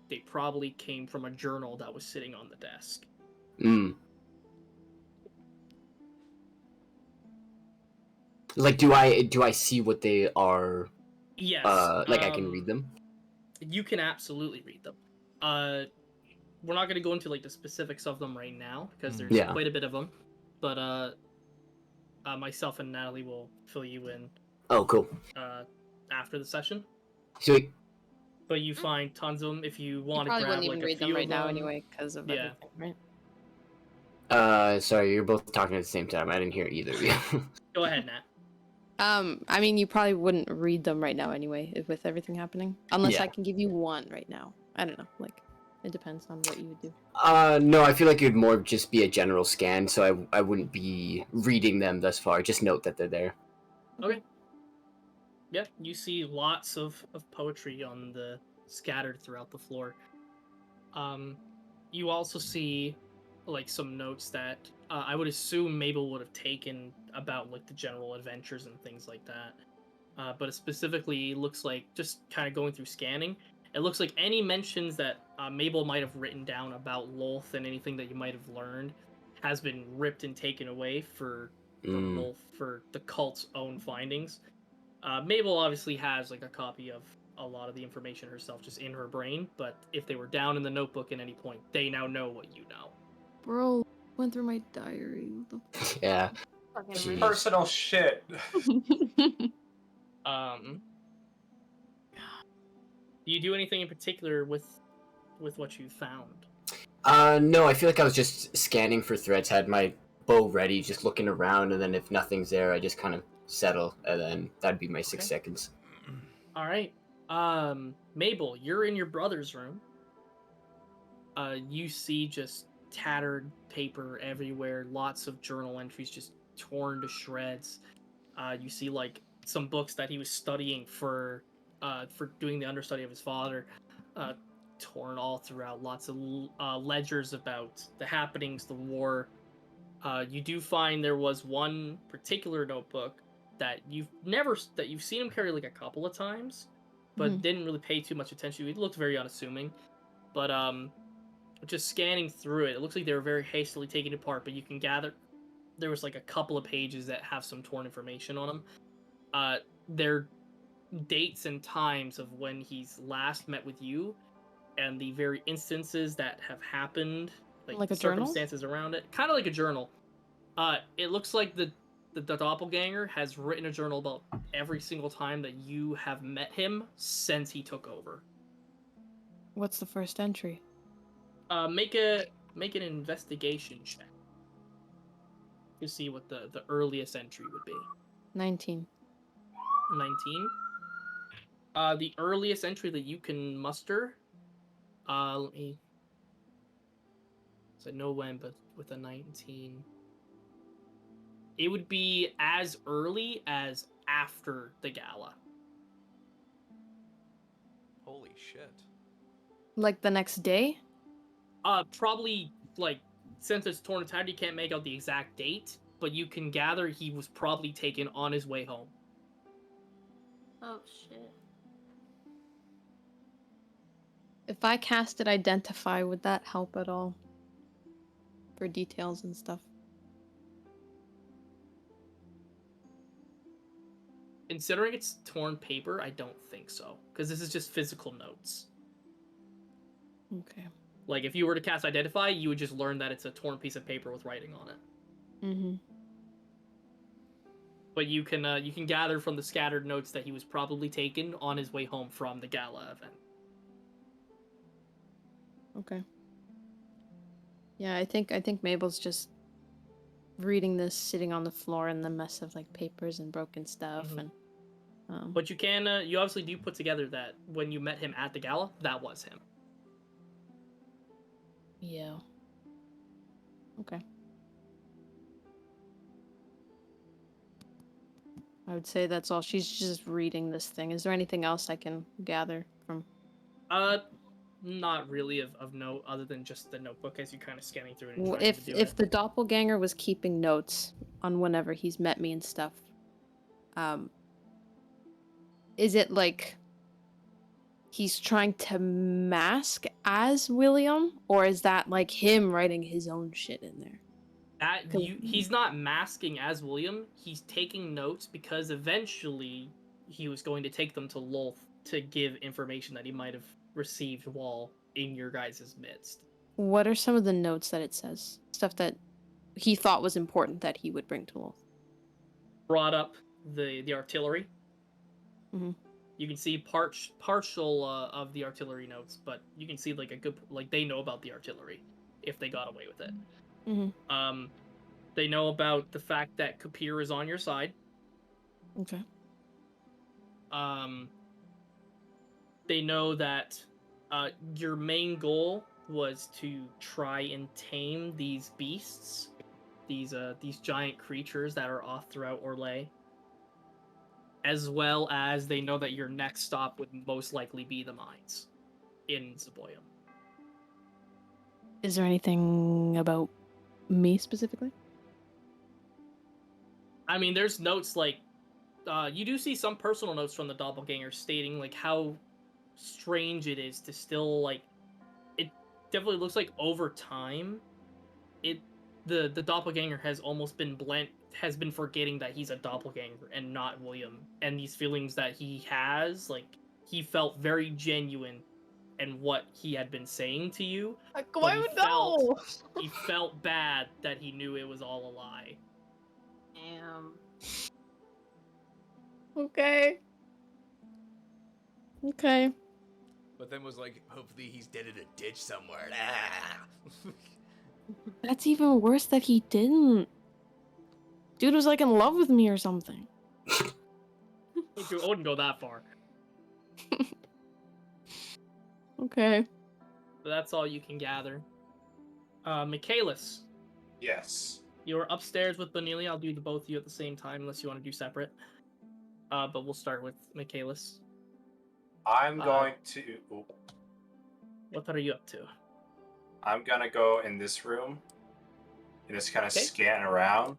they probably came from a journal that was sitting on the desk. Mm. Like, do I see what they are? Yes. Like I can read them. You can absolutely read them. We're not going to go into like the specifics of them right now because there's Yeah. quite a bit of them. But myself and Natalie will fill you in Oh, cool. after the session. Sweet. But you find tons of them if you You want to probably grab wouldn't like even a read them few right of now them. anyway because of Yeah. everything, right? Sorry, you're both talking at the same time. I didn't hear either of you. Go ahead, Nat. I mean, you probably wouldn't read them right now anyway, with everything happening. Unless Yeah. I can give you one right now. I don't know. Like, it depends on what you would do. No, I feel like it'd more just be a general scan, so I wouldn't be reading them thus far. Just note that they're there. Okay. Yeah, you see lots of poetry on the scattered throughout the floor. You also see like some notes that I would assume Mabel would have taken about like the general adventures and things like that. But it specifically looks like just kind of going through scanning. It looks like any mentions that Mabel might have written down about Lolth and anything that you might have learned has been ripped and taken away for Lolth for the cult's own findings. Mabel obviously has like a copy of a lot of the information herself just in her brain, but if they were down in the notebook at any point, they now know what you know. Bro, went through my diary. What Yeah. Fucking Jeez. rude. Personal shit. the Do you do anything in particular with what you found? No, I feel like I was just scanning for threats, had my bow ready, just looking around, and then if nothing's there, I just kind of settle, and then that'd be my 6 Okay. seconds. All right. Mabel, you're in your brother's room. You see just tattered paper everywhere, lots of journal entries just torn to shreds. You see like some books that he was studying for doing the understudy of his father, torn all throughout. Lots of ledgers about the happenings, the war. You do find there was one particular notebook that you've seen him carry like a couple of times, but Mhm. didn't really pay too much attention to. It looked very unassuming, but just scanning through it, it looks like they were very hastily taken apart. But you can gather there was like a couple of pages that have some torn information on them. They're dates and times of when he's last met with you, and the very instances that have happened, Like the a journal? circumstances around it, kind of like a journal. It looks like the doppelganger has written a journal about every single time that you have met him since he took over. What's the first entry? Make an investigation check to see what the earliest entry would be. 19. 19. The earliest entry that you can muster. Let me. So no when, but with a 19. It would be as early as after the gala. Holy shit. Like the next day? Probably like since it's torn and tattered, you can't make out the exact date, but you can gather he was probably taken on his way home. Oh shit. If I casted Identify, would that help at all? For details and stuff. Considering it's torn paper, I don't think so, because this is just physical notes. Okay. Like, if you were to cast Identify, you would just learn that it's a torn piece of paper with writing on it. Mm-hmm. But you can gather from the scattered notes that he was probably taken on his way home from the gala event. Okay. Yeah, I think Mabel's just reading this, sitting on the floor in the mess of like papers and broken stuff, Mhm. and But you obviously do put together that when you met him at the gala, that was him. yeah. Okay. I would say that's all. She's just reading this thing. Is there anything else I can gather from? Not really of note, other than just the notebook as you kind of scanning through it and trying to If do if it. the doppelganger was keeping notes on whenever he's met me and stuff, is it like he's trying to mask as William, or is that like him writing his own shit in there? He's not masking as William. He's taking notes because eventually he was going to take them to Lolth to give information that he might have received while in your guys' midst. What are some of the notes that it says? Stuff that he thought was important that he would bring to Lolth. Brought up the artillery. Mm-hmm. You can see partial of the artillery notes, but you can see like a good they know about the artillery if they got away with it. Mm-hmm. They know about the fact that Kapir is on your side. Okay. They know that your main goal was to try and tame these beasts, these giant creatures that are off throughout Orlais. As well as they know that your next stop would most likely be the mines in Zaboyum. Is there anything about me specifically? I mean, there's notes like you do see some personal notes from the doppelganger stating like how strange it is to still like it definitely looks like over time the doppelganger has almost been has been forgetting that he's a doppelganger and not William, and these feelings that he has, like he felt very genuine in what he had been saying to you, but he felt bad that he knew it was all a lie. Damn. Okay. Okay. But then was like, hopefully he's dead in a ditch somewhere. Ah. That's even worse that he didn't. Dude was like in love with me or something. I wouldn't go that far. Okay. But that's all you can gather. Michaelis, Yes. you're upstairs with Benelia. I'll do the both of you at the same time unless you want to do separate. But we'll start with Michaelis. I'm going to. What are you up to? I'm gonna go in this room and just kind of Okay. scan around.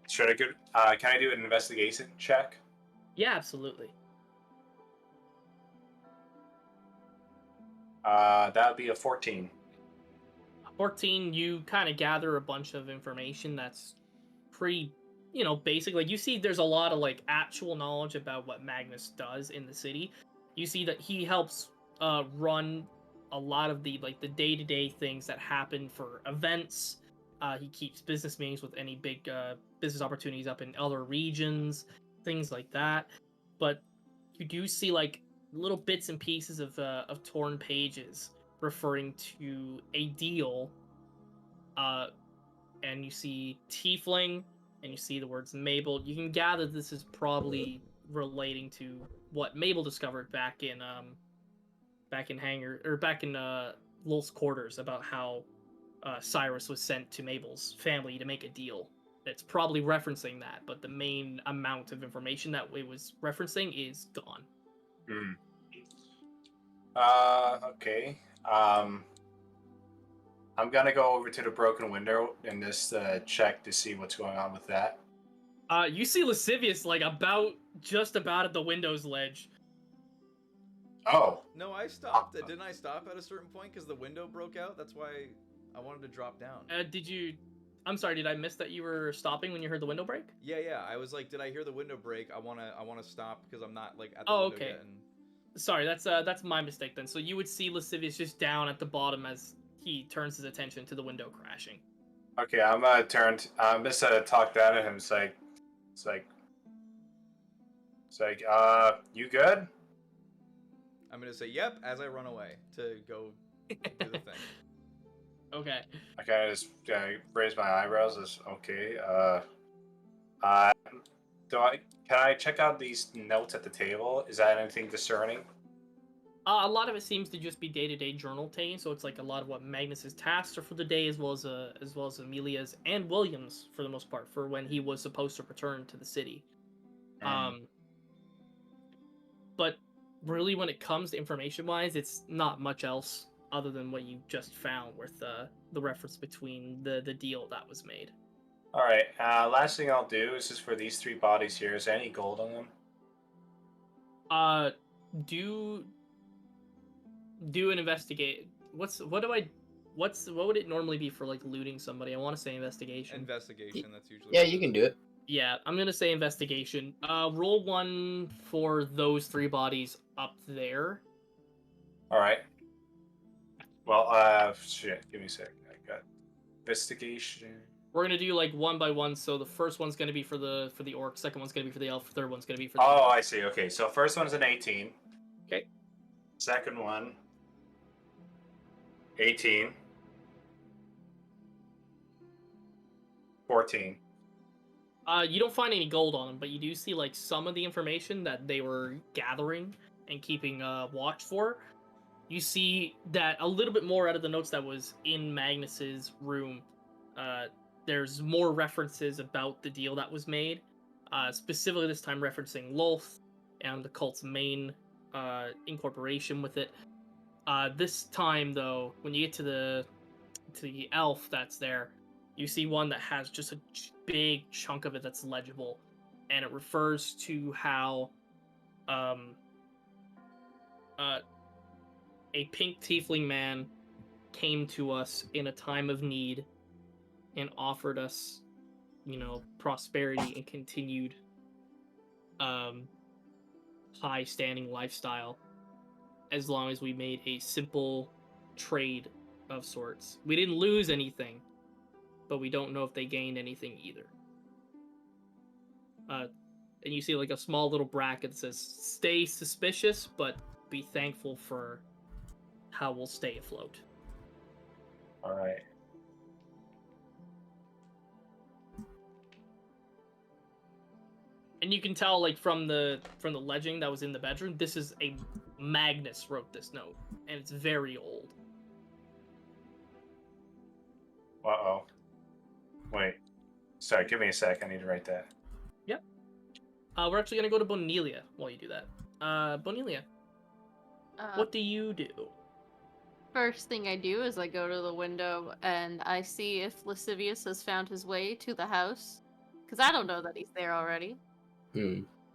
Should I go? Can I do an investigation check? Yeah, absolutely. That would be a 14. 14, you kind of gather a bunch of information that's pretty, basic. Like, you see there's a lot of, like, actual knowledge about what Magnus does in the city. You see that he helps run a lot of the, like, the day-to-day things that happen for events. He keeps business meetings with any big business opportunities up in other regions, things like that. But you do see, like, little bits and pieces of torn pages referring to a deal, and you see Tiefling, and you see the words Mabel. You can gather this is probably relating to what Mabel discovered back in Lul's quarters about how Cyrus was sent to Mabel's family to make a deal. It's probably referencing that, but the main amount of information that it was referencing is gone. Okay. I'm gonna go over to the broken window and just check to see what's going on with that. You see Lascivious like just about at the window's ledge. Oh. No, I stopped. Didn't I stop at a certain point because the window broke out? That's why I wanted to drop down. Did you? I'm sorry, did I miss that you were stopping when you heard the window break? Yeah. I was like, did I hear the window break? I wanna stop because I'm not like at the Oh, window okay. yet. And Sorry, that's my mistake then. So you would see Lascivious just down at the bottom as he turns his attention to the window crashing. Okay, I'm gonna turn. I'm just gonna talk down to him. It's like, you good? I'm gonna say yep as I run away to go do the thing. Okay. I kind of just raise my eyebrows. As okay. Uh, can I check out these notes at the table? Is that anything discerning? A lot of it seems to just be day-to-day journal taking, so it's like a lot of what Magnus's tasks are for the day, as well as Amelia's and William's for the most part, for when he was supposed to return to the city. But really, when it comes to information-wise, it's not much else other than what you just found with the reference between the deal that was made. All right. Last thing I'll do is just for these 3 bodies here. Is there any gold on them? Do an investigate. What would it normally be for like looting somebody? I want to say investigation. Investigation. That's usually. Yeah, what you it can is. do it. Yeah, I'm gonna say investigation. Roll 1 for those 3 bodies up there. All right. Well, shit. Give me a sec. I got investigation. We're gonna do like 1 by 1. So the first one's gonna be for the orc. Second one's gonna be for the elf. Third one's gonna be for the. Oh, I see. Okay, so first one's an 18. Okay. Second one, 18. 14. You don't find any gold on them, but you do see like some of the information that they were gathering and keeping watch for. You see that a little bit more out of the notes that was in Magnus's room. There's more references about the deal that was made, specifically this time referencing Lolth and the cult's main incorporation with it. This time, though, when you get to the elf that's there, you see one that has just a big chunk of it that's legible, and it refers to how a pink tiefling man came to us in a time of need and offered us, prosperity and continued high standing lifestyle as long as we made a simple trade of sorts. We didn't lose anything, but we don't know if they gained anything either. And you see like a small little bracket that says, stay suspicious, but be thankful for how we'll stay afloat. All right. And you can tell, like, from the legend that was in the bedroom, this is a Magnus wrote this note, and it's very old. Uh-oh. Wait. Sorry, give me a sec. I need to write that. Yep. We're actually gonna go to Bonelia while you do that. Bonelia, what do you do? First thing I do is I go to the window and I see if Lascivious has found his way to the house. Because I don't know that he's there already.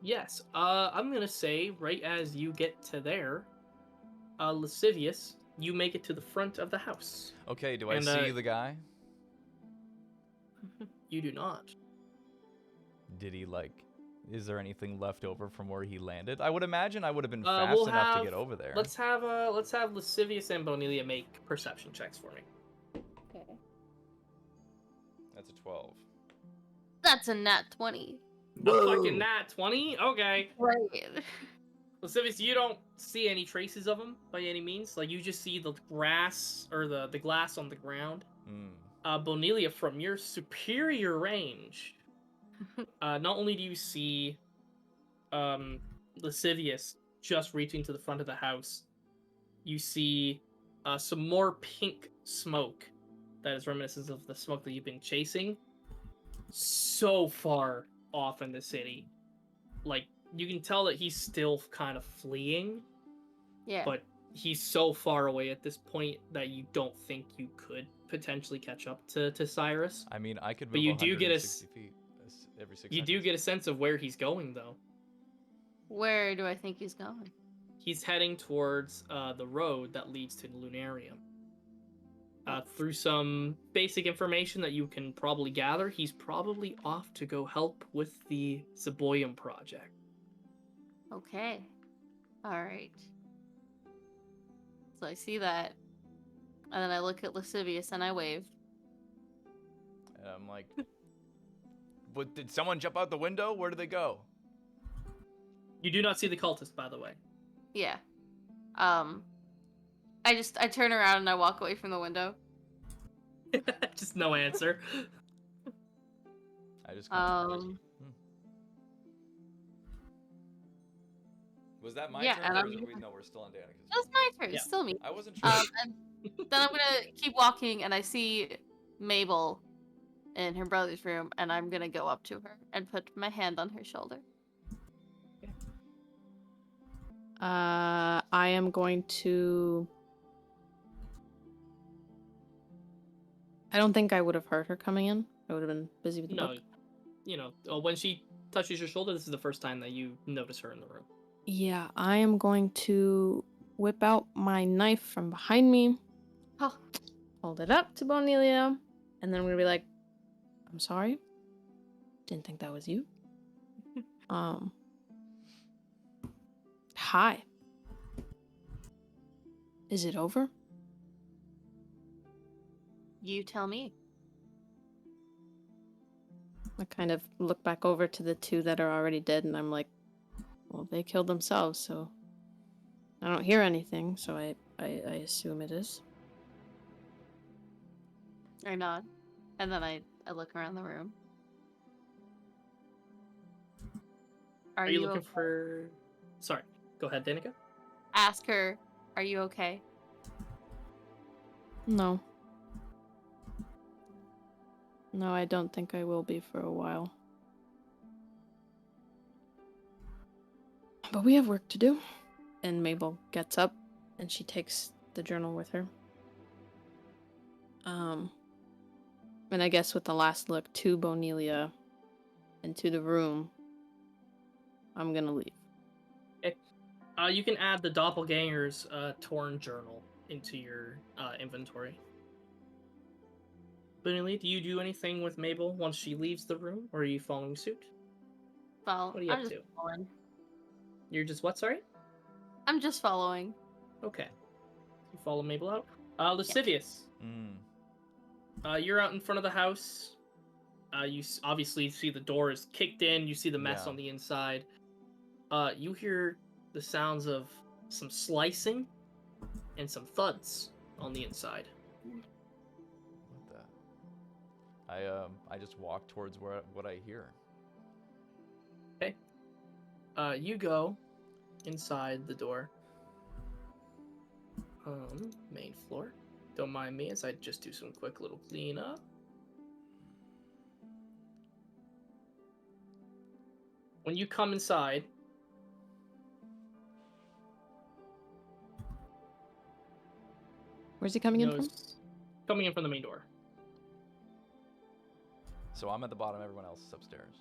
Yes, I'm gonna say, right as you get to there, Lascivious, you make it to the front of the house. Okay, do I see the guy? You do not. Did he, is there anything left over from where he landed? I would imagine I would have been fast enough to get over there. Let's have Lascivious and Bonelia make perception checks for me. Okay. That's a 12. That's a nat 20. A fucking nat 20? Okay. Right. Lascivious, you don't see any traces of him by any means. Like, you just see the grass, or the glass on the ground. Bonelia, from your superior range, not only do you see Lascivious just reaching to the front of the house, you see some more pink smoke that is reminiscent of the smoke that you've been chasing so far off in the city. Like, you can tell that he's still kind of fleeing. Yeah. But he's so far away at this point that you don't think you could potentially catch up to Cyrus. I mean, I could move but you do get 160 feet every 6 You seconds. do get a sense of where he's going, though. Where do I think he's going? He's heading towards the road that leads to the Lunarium. Through some basic information that you can probably gather, he's probably off to go help with the Zeboyum project. Okay. Alright. So I see that. And then I look at Lascivious and I wave. And I'm like, what, did someone jump out the window? Where did they go? You do not see the cultist, by the way. Yeah. I turn around and I walk away from the window. Just no answer. I just kind of... Was that my Yeah, turn? and Or I'm is it, gonna- no, we're still on Danica's. That's my turn. Yeah. It's still me. I wasn't sure. And then I'm gonna keep walking and I see Mabel in her brother's room and I'm gonna go up to her and put my hand on her shoulder. I am going to... I don't think I would have heard her coming in. I would have been busy with the No, book. you know, when she touches your shoulder, this is the first time that you notice her in the room. Yeah, I am going to whip out my knife from behind me, Oh, hold it up to Bonelia, and then I'm gonna be like, I'm sorry. Didn't think that was you. Hi. Is it over? you tell me. I kind of look back over to the two that are already dead, and I'm like, well, they killed themselves, so I don't hear anything, so I assume it is. I nod. And then I look around the room. Are you looking okay? for... Sorry, go ahead, Danica. Ask her, are you okay? No. No, I don't think I will be for a while. But we have work to do. And Mabel gets up and she takes the journal with her. And I guess with the last look to Bonelia and to the room, I'm gonna leave. You can add the Doppelganger's torn journal into your inventory. Bonelia, do you do anything with Mabel once she leaves the room, or are you following suit? Well, What are you I'm up just to? following. You're just what, sorry? I'm just following. Okay. You follow Mabel out. Lascivious. You're out in front of the house. You obviously see the door is kicked in. You see the mess Yeah. on the inside. You hear the sounds of some slicing and some thuds on the inside. What the? I just walk towards what I hear. Okay. You go inside the door. Main floor. Don't mind me as I just do some quick little cleanup. When you come inside, Where's he coming in from? coming in from the main door. So I'm at the bottom. Everyone else is upstairs.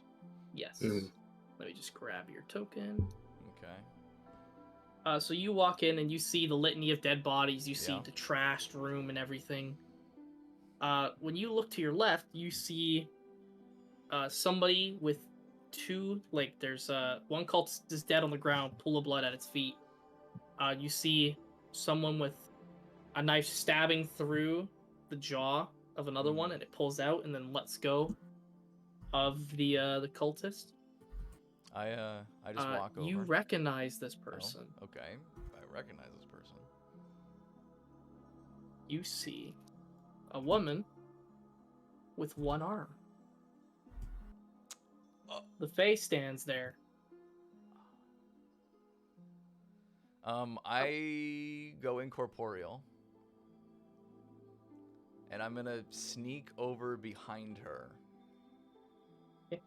Yes. Mhm. Let me just grab your token. Okay. So you walk in and you see the litany of dead bodies. You see Yeah. the trashed room and everything. When you look to your left, you see somebody with two, like, there's one cultist is dead on the ground, pool of blood at its feet. You see someone with a knife stabbing through the jaw of another one, and it pulls out and then lets go of the cultist. I just walk over. You recognize this Oh, person. okay. I recognize this person. You see a woman with one arm. The face stands there. I go incorporeal. And I'm gonna sneak over behind her. Okay.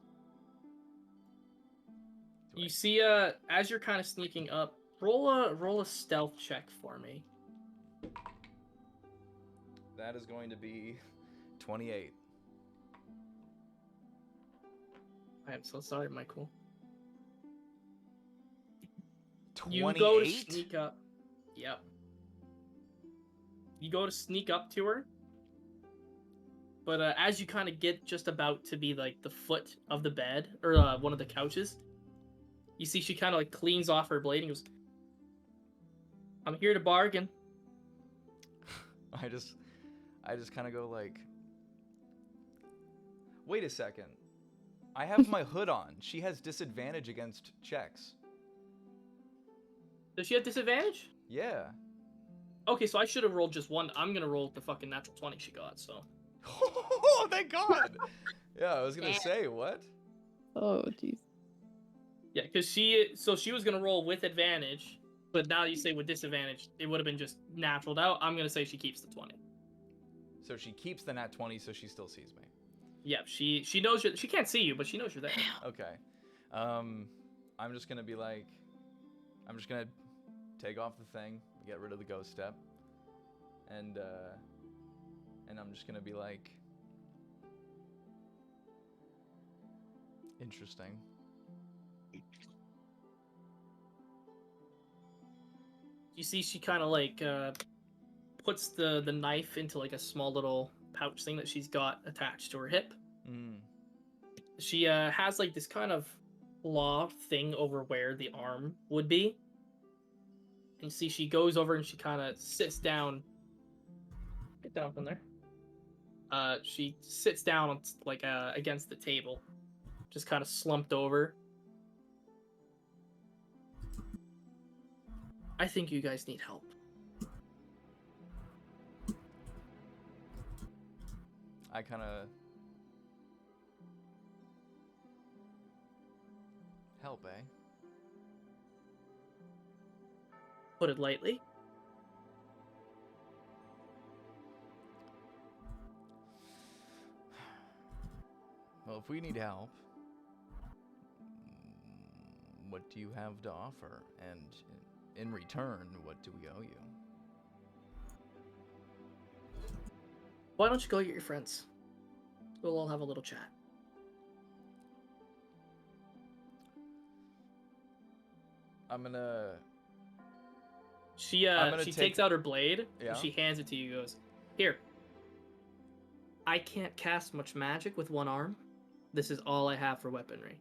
Do You I- see, as you're kind of sneaking up, roll a stealth check for me. That is going to be 28. I am so sorry, Michael. 28? You go to sneak up. Yep. You go to sneak up to her, But as you kind of get just about to be like the foot of the bed or one of the couches, you see she kind of like cleans off her blade and goes, "I'm here to bargain." I just kind of go like, wait a second. I have my hood on. She has disadvantage against checks. Does she have disadvantage? Yeah. Okay, so I should have rolled just one. I'm gonna roll the fucking natural 20 she got. So Oh, thank God. Yeah, I was gonna say what? Oh, jeez. yeah, because she was gonna roll with advantage, but now you say with disadvantage, it would have been just naturaled out. I'm gonna say she keeps the 20. So she keeps the nat 20, so she still sees me. Yeah, she knows you. She can't see you, but she knows you're there. Okay. I'm just gonna be like, I'm just gonna take off the thing, get rid of the ghost step, and I'm just gonna be like, interesting. You see, she kind of like puts the knife into like a small little pouch thing that she's got attached to her hip. Mm. She has like this kind of claw thing over where the arm would be. And you see, she goes over and she kind of sits down. Get down from there. She sits down on, like against the table, just kind of slumped over. I think you guys need help. I kind of help, eh? Put it lightly. Well, if we need help, what do you have to offer? And in return, what do we owe you? Why don't you go get your friends? We'll all have a little chat. I'm gonna She takes out her blade. Yeah. And she hands it to you. Goes, here. I can't cast much magic with one arm. This is all I have for weaponry.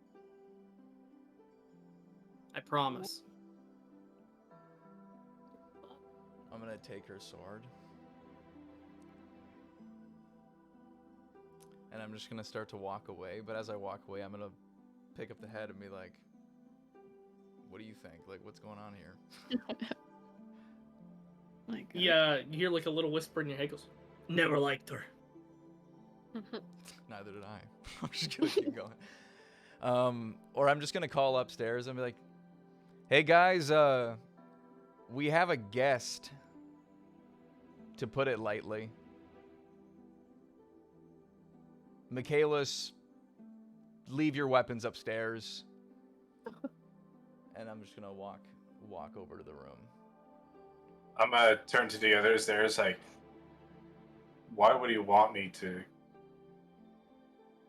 I promise. I'm gonna take her sword. And I'm just gonna start to walk away, but as I walk away, I'm gonna pick up the head and be like, what do you think? Like, what's going on here? My God. Yeah, you hear like a little whisper in your head. Goes, never liked her. Neither did I. I'm just gonna keep going. Or I'm just gonna call upstairs and be like, hey guys, we have a guest, to put it lightly. Michaelis, leave your weapons upstairs. And I'm just gonna walk over to the room. I'm gonna turn to the others there. It's like, why would he want me to?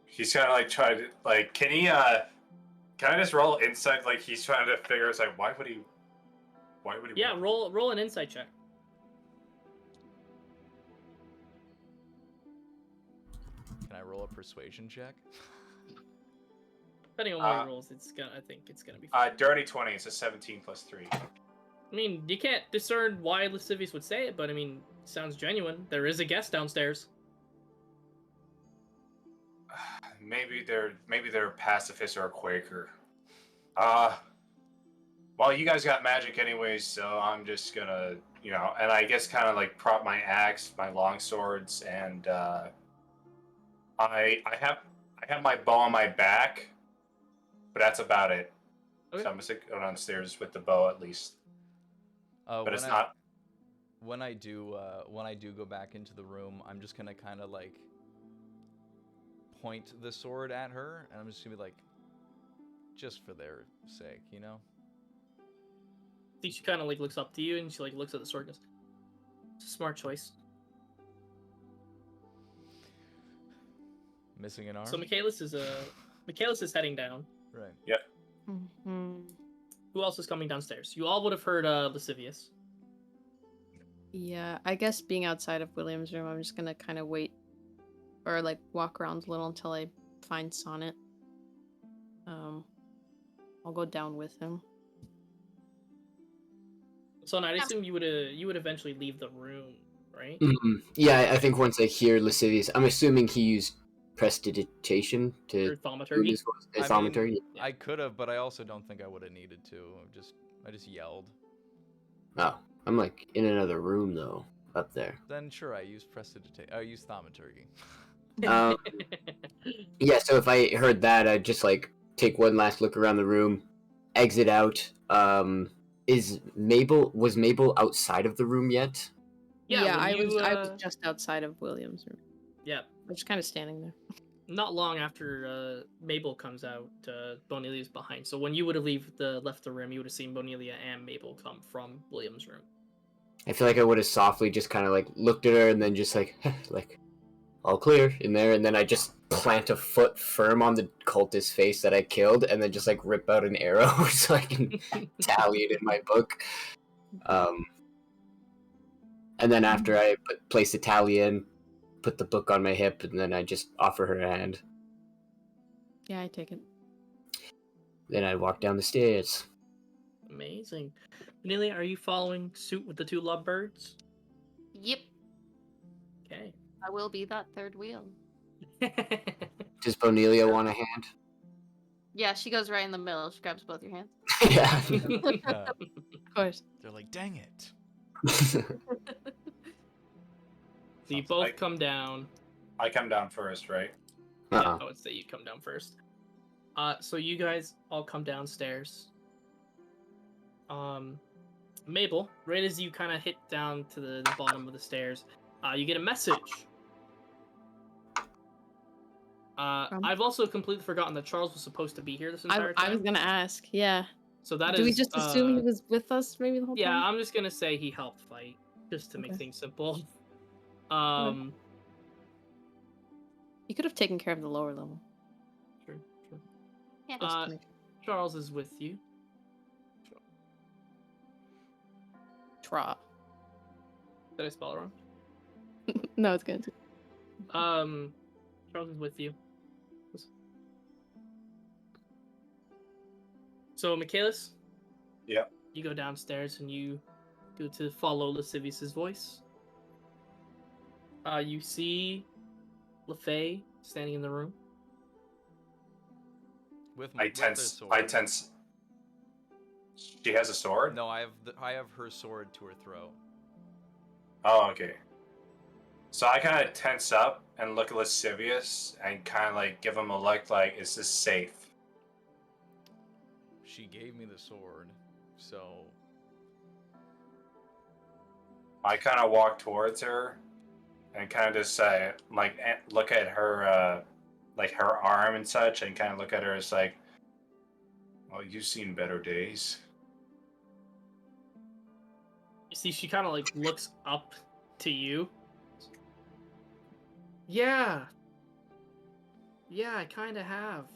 He's kind of like trying to, like, can I just roll insight? Like, he's trying to figure, it's like, why would he Yeah, want roll an insight check. Can I roll a persuasion check? Depending on what he rolls, I think it's gonna be fine. dirty 20, it's a 17 plus 3. I mean, you can't discern why Lascivious would say it, but I mean, sounds genuine. There is a guest downstairs. Maybe they're a pacifist or a Quaker. Well, you guys got magic anyways, so I'm just gonna, and I guess kind of like prop my axe, my long swords, and I have my bow on my back, but that's about it. Okay. So I'm gonna go downstairs with the bow at least. But it's not. When I do go back into the room, I'm just gonna kind of like point the sword at her, and I'm just gonna be like, just for their sake, I think she kind of like looks up to you, and she like looks at the sword and goes, "It's a smart choice." Missing an arm. So Michaelis is heading down. Right. Yep. Mm-hmm. Who else is coming downstairs? You all would have heard Lascivious. Yeah, I guess being outside of William's room, I'm just gonna kind of wait or like walk around a little until I find Sonnet. I'll go down with him. So I assume you would eventually leave the room, right? Yeah, I think once I hear Lascivious, I'm assuming he used prestidigitation to Or do thaumaturgy. his I thaumaturgy. mean, I could have, but I also don't think I would have needed to. I just yelled. Oh, I'm like in another room though, up there. Then sure, I used prestidigitation. I used thaumaturgy. Um, yeah, so if I heard that, I'd just like take one last look around the room, exit out. Was Mabel outside of the room yet? Yeah, when I you, was just outside of William's room. yeah, I'm just kind of standing there. not long after Mabel comes out, Bonelia's behind. So when you would have left the room, you would have seen Bonelia and Mabel come from William's room. I feel like I would have softly just kind of like looked at her and then just like like all clear in there, and then I just plant a foot firm on the cultist's face that I killed, and then just like rip out an arrow so I can tally it in my book. And then after I place the tally in, put the book on my hip, and then I just offer her a hand. Yeah, I take it. Then I walk down the stairs. Amazing. Bonelia, are you following suit with the two lovebirds? Yep, Okay. I will be that third wheel. Does Bonelia want a hand? Yeah, she goes right in the middle. She grabs both your hands. Yeah. Yeah. Of course. They're like, dang it. So you both Like- come down. I come down first, right? Yeah, I would say you come down first. So you guys all come downstairs. Mabel, right as you kind of hit down to the bottom of the stairs, you get a message. I've also completely forgotten that Charles was supposed to be here this entire time. I was gonna ask. Yeah. So that Do we is, just assume he was with us maybe the whole Yeah, time? I'm just gonna say he helped fight, just to make Okay. things simple. He could have taken care of the lower level. Sure. Yeah. Just to make Charles is with you. Tra. Did I spell it wrong? No, it's good. Charles is with you. So, Michaelis? Yeah. You go downstairs and you go to follow Lascivious's voice. You see LaFay standing in the room. With I their tense. sword. I tense. She has a sword? No, I have her sword to her throat. Oh, okay. So I kind of tense up and look at Lascivious and kind of like give him a look like, is this safe? She gave me the sword, so I kind of walk towards her and kind of just say, like, look at her, like her arm and such, and kind of look at her as like, well, you've seen better days. You see, she kind of like looks up to you. Yeah. Yeah, I kind of have.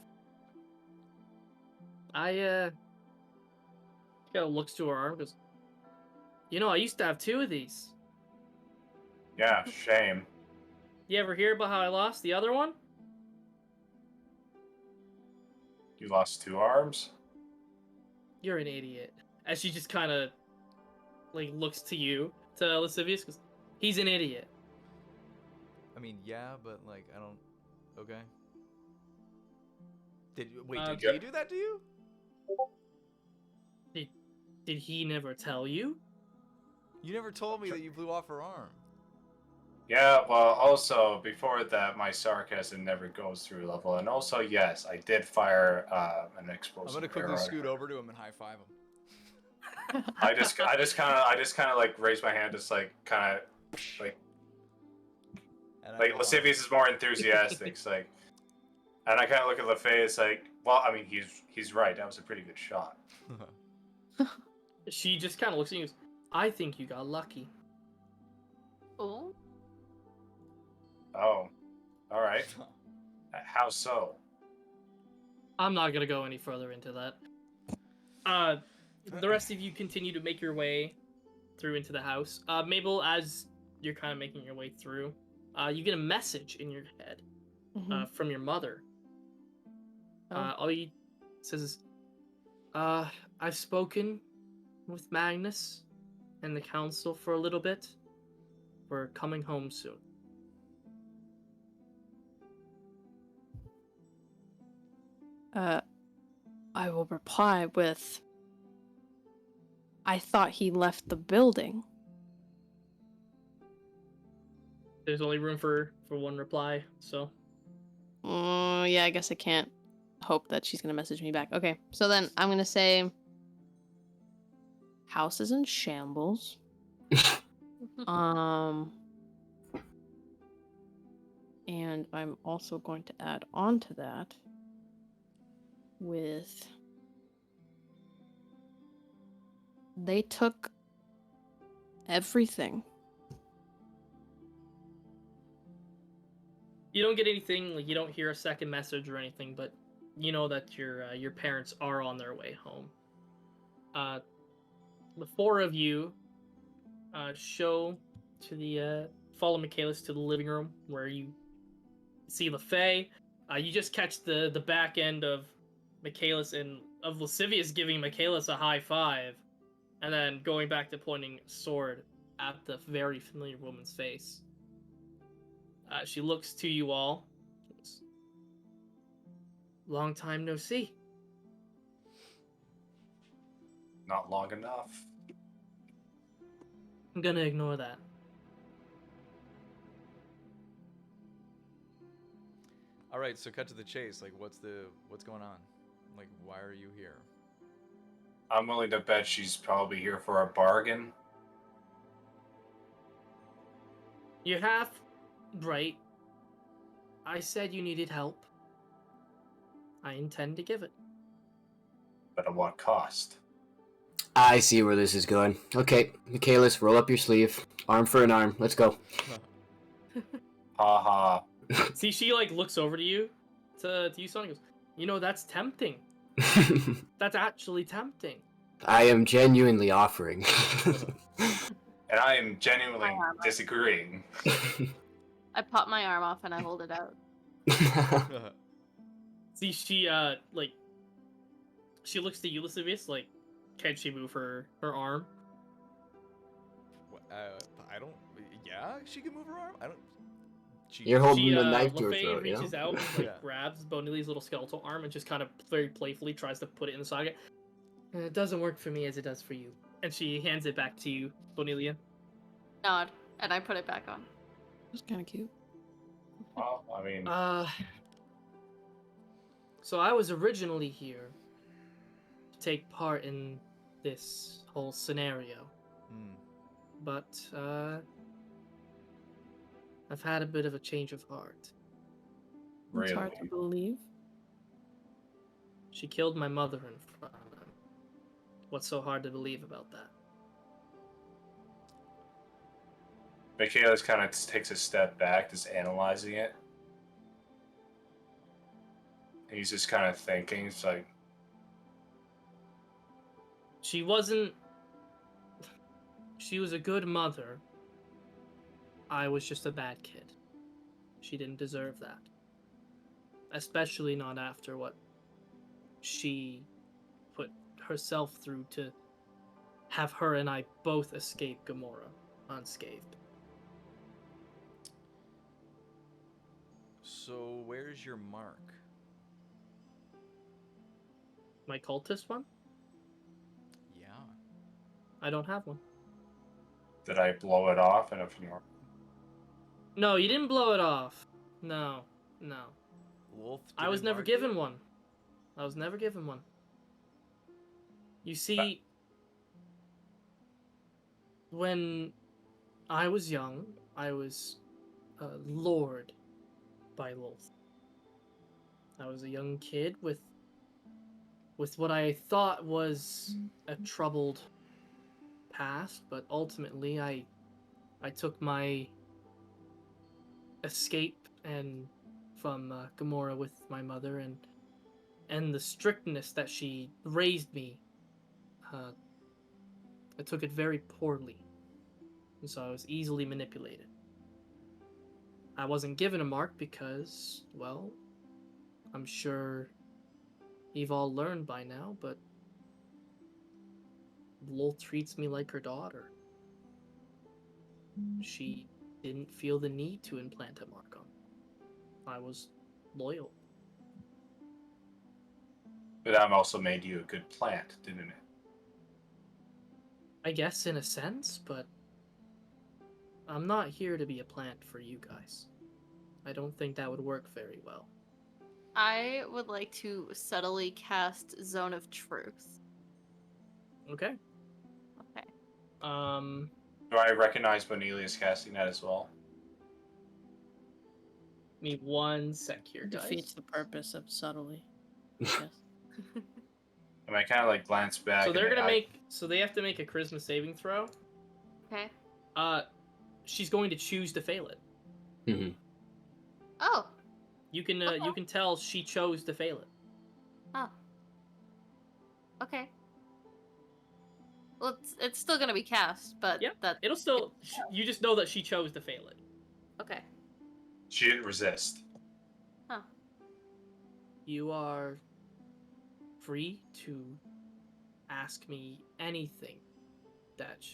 She kind of looks to her arm and goes, you know, I used to have 2 of these. Yeah, shame. You ever hear about how I lost the other one? You lost 2 arms? You're an idiot. As she just kind of like looks to you, to Lascivious, goes, he's an idiot. I mean, yeah, but like I don't. Okay. Did Uh, he do that to you? Did he never tell you? You never told me that you blew off her arm. Yeah, well, also, before that, my sarcasm never goes through level. And also, yes, I did fire an explosive I'm gonna quickly arrow. scoot over to him and high five him. I just kind of like raise my hand, just like kind of like And I like go, Lascivious is more enthusiastic. It's like, and I kind of look at LaFay. It's like, well, I mean, he's right. That was a pretty good shot. She just kind of looks at you and goes, I think you got lucky. Oh, Oh, all right. How so? I'm not gonna go any further into that. The rest of you continue to make your way through into the house. Mabel, as you're kind of making your way through, you get a message in your head Mhm. from your mother. Oh. All you says is, I've spoken with Magnus and the council for a little bit. We're coming home soon. I will reply with, I thought he left the building. There's only room for one reply, so Yeah, I guess I can't hope that she's gonna message me back. Okay, so then I'm gonna say, house is in shambles. And I'm also going to add on to that with, they took everything. you don't get anything. Like, you don't hear a second message or anything, but you know that your parents are on their way home. The four of you follow Michaelis to the living room where you see LaFay. You just catch the back end of Michaelis and of Lascivious giving Michaelis a high five, and then going back to pointing a sword at the very familiar woman's face. She looks to you all. Long time no see. Not long enough. I'm gonna ignore that. All right, so cut to the chase. Like, what's going on? Like, why are you here? I'm willing to bet she's probably here for a bargain. You're half right. I said you needed help. I intend to give it. But at what cost? I see where this is going. Okay, Michaelis, roll up your sleeve. Arm for an arm. Let's go. Ha ha. See, she like looks over to you, to you, son, and goes, "You know, that's tempting. That's actually tempting." I am genuinely offering. And I am genuinely My armor. disagreeing. I pop my arm off and I hold it out. See, she like, she looks to you, Lascivious, like, can she move her arm? I don't. Yeah, she can move her arm. I don't. You're holding She, the knife to her LaFay throat, reaches you know? out, like, Yeah. grabs Bonilli's little skeletal arm and just kind of very playfully tries to put it in the socket. It doesn't work for me as it does for you. And she hands it back to you, Bonillia. Nod, and I put it back on. That's kind of cute. Well, I mean, So I was originally here to take part in this whole scenario. But, I've had a bit of a change of heart. It's hard really. to believe. She killed my mother in front of him. What's so hard to believe about that? Michaelis kind of takes a step back, just analyzing it. He's just kind of thinking. It's like, She was a good mother. I was just a bad kid. She didn't deserve that. Especially not after what she put herself through to have her and I both escape Gamora unscathed. So where's your mark? My cultist one? Yeah. I don't have one. did I blow it off? And if you're No, you didn't blow it off. No. Wolf. I was didn't never mark given it? one. I was never given one. You see, when I was young, I was lured by Lolth. I was a young kid with what I thought was a troubled past, but ultimately I took my escape and from Gamora with my mother and the strictness that she raised me. I took it very poorly, and so I was easily manipulated. I wasn't given a mark because, well, I'm sure you've all learned by now, but Lowell treats me like her daughter. She didn't feel the need to implant a mark on me. I was loyal. But that also made you a good plant, didn't it? I guess in a sense, but I'm not here to be a plant for you guys. I don't think that would work very well. I would like to subtly cast Zone of Truth. Okay. Okay. Do I recognize Bonelius casting that as well? Me one sec here, guys. Defeats the purpose of subtly. Yes. I mean, I kind of like glance back. So they're and gonna make. So they have to make a charisma saving throw. Okay. She's going to choose to fail it. Mm-hmm. Oh. You can Okay. you can tell she chose to fail it. Oh. Okay. Well, it's still gonna be cast, but Yep. that It'll still. You just know that she chose to fail it. okay. She didn't resist. Huh. You are free to ask me anything that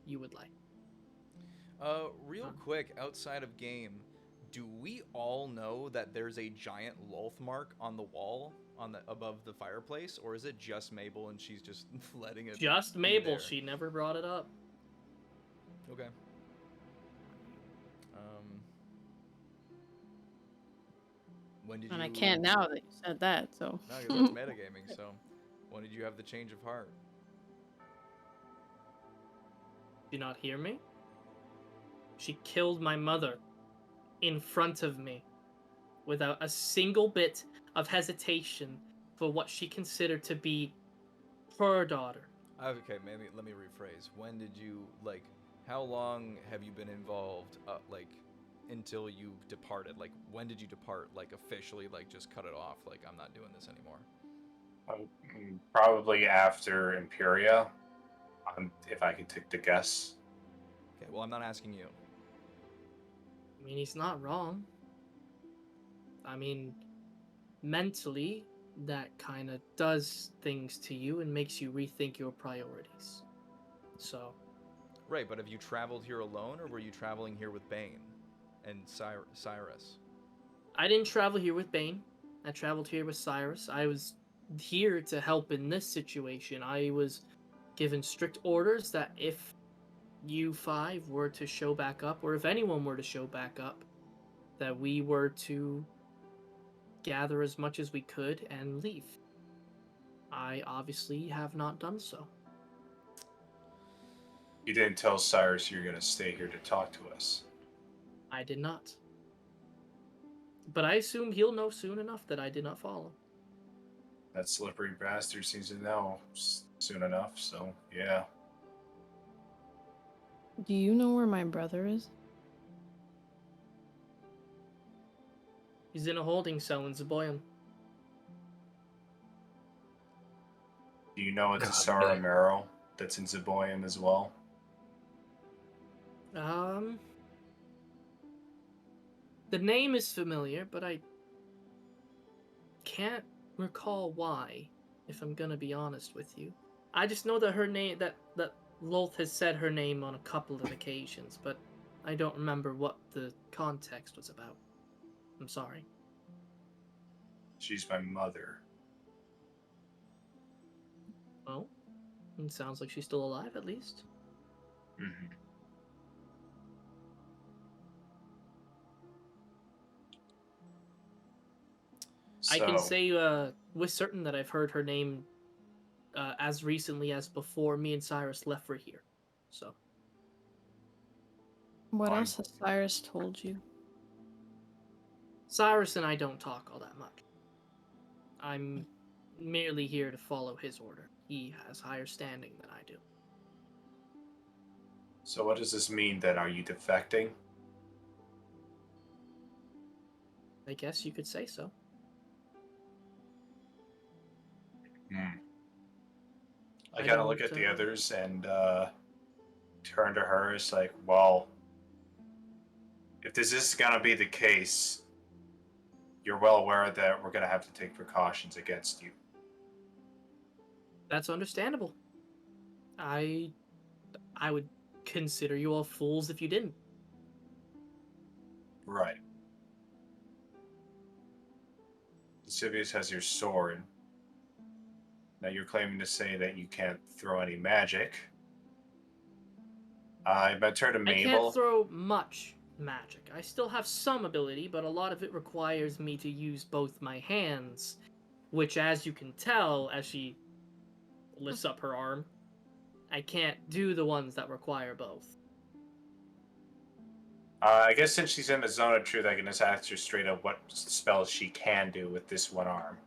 you would like. Real quick, outside of game, do we all know that there's a giant Lolth mark on the wall above the fireplace, or is it just Mabel and she's just letting it? Just be Mabel. there? She never brought it up. Okay. When did And you? I can't now that you said that, so. No, because that's metagaming. So, when did you have the change of heart? Do you not hear me? She killed my mother in front of me without a single bit of hesitation for what she considered to be her daughter. Okay, maybe let me rephrase. When did you how long have you been involved until you departed? Like, when did you depart, officially, just cut it off, I'm not doing this anymore? Probably after Imperia, if I could take the guess. Okay, well, I'm not asking you. I mean, he's not wrong. I mean, mentally, that kind of does things to you and makes you rethink your priorities. So. Right, but have you traveled here alone, or were you traveling here with Bane and Cyrus? I didn't travel here with Bane. I traveled here with Cyrus. I was here to help in this situation. I was given strict orders that if you five were to show back up, or if anyone were to show back up, that we were to gather as much as we could and leave. I obviously have not done so. You didn't tell Cyrus you're going to stay here to talk to us. I did not. But I assume he'll know soon enough that I did not follow. That slippery bastard seems to know soon enough, so yeah. Do you know where my brother is? He's in a holding cell in Zaboyan. Do you know it's a God, Sara no. Merrill that's in Zaboyan as well? The name is familiar, but I can't recall why, if I'm gonna be honest with you. I just know that her name, that Lolth has said her name on a couple of occasions, but I don't remember what the context was about. I'm sorry. She's my mother. Well, it sounds like she's still alive, at least. Mm-hmm. I can say with certain that I've heard her name as recently as before me and Cyrus left for here. So. What Fine. else has Cyrus told you? Cyrus and I don't talk all that much. I'm merely here to follow his order. He has higher standing than I do. So what does this mean then? Are you defecting? I guess you could say so. I kind of look at the others and turn to her. It's like, well, if this is gonna be the case, you're well aware that we're gonna have to take precautions against you. That's understandable. I would consider you all fools if you didn't. Right. Lascivious has your sword. Now you're claiming to say that you can't throw any magic. I bet her to I can't Mabel. throw much magic. I still have some ability, but a lot of it requires me to use both my hands, which, as you can tell, as she lifts up her arm, I can't do the ones that require both. I guess since she's in the zone of truth, I can just ask her straight up what spells she can do with this one arm.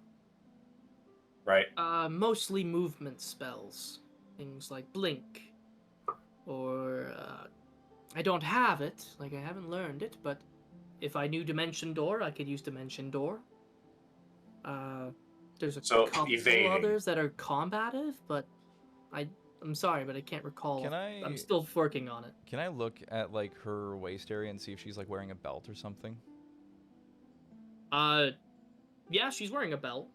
Right? Mostly movement spells. Things like Blink. Or, I don't have it, like I haven't learned it, but if I knew Dimension Door, I could use Dimension Door. There's a couple evading. others that are combative, but I'm sorry, but I can't recall. I'm still working on it. Can I look at like her waist area and see if she's like wearing a belt or something? Yeah, she's wearing a belt.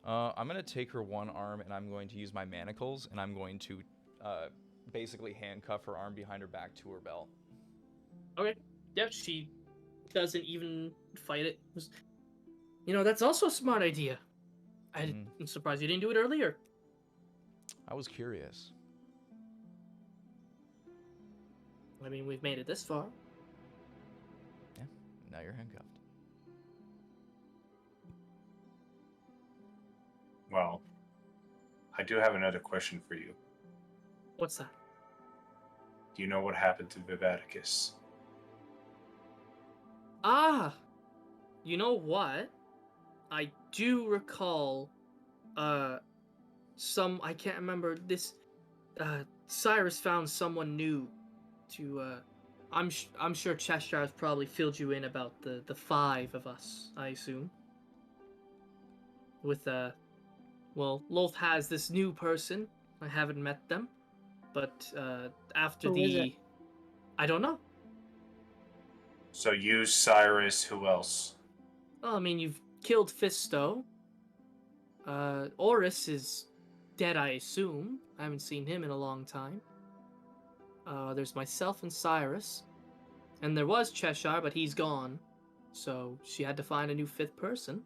I'm gonna take her one arm and I'm going to use my manacles and I'm going to basically handcuff her arm behind her back to her belt. Okay. Yep, she doesn't even fight it. You know, that's also a smart idea. I'm surprised you didn't do it earlier. I was curious. I mean, we've made it this far. Yeah, now you're handcuffed. Well, I do have another question for you. What's that? Do you know what happened to Vivaticus? Ah! You know what? I do recall, I can't remember this, Cyrus found someone new to, I'm sure Cheshire's probably filled you in about the five of us, I assume. With, well, Loth has this new person. I haven't met them. But, after Who is it? I don't know. So you, Cyrus, who else? Well, I mean, you've killed Fisto. Oris is dead, I assume. I haven't seen him in a long time. There's myself and Cyrus. And there was Cheshire, but he's gone. So she had to find a new fifth person.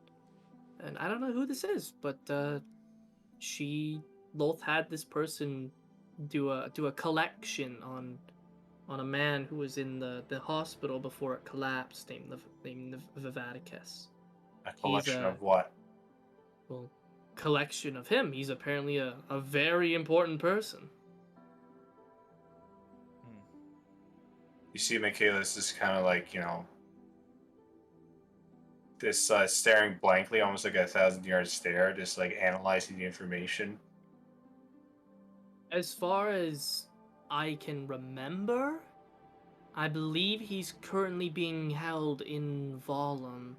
And I don't know who this is, but Loth had this person do a collection on a man who was in the hospital before it collapsed, named Vivaticus. A collection of what? Well, collection of him. He's apparently a very important person. You see, Michaelis is kind of like, this staring blankly, almost like a 1,000-yard stare, just like analyzing the information. As far as I can remember, I believe he's currently being held in Volum.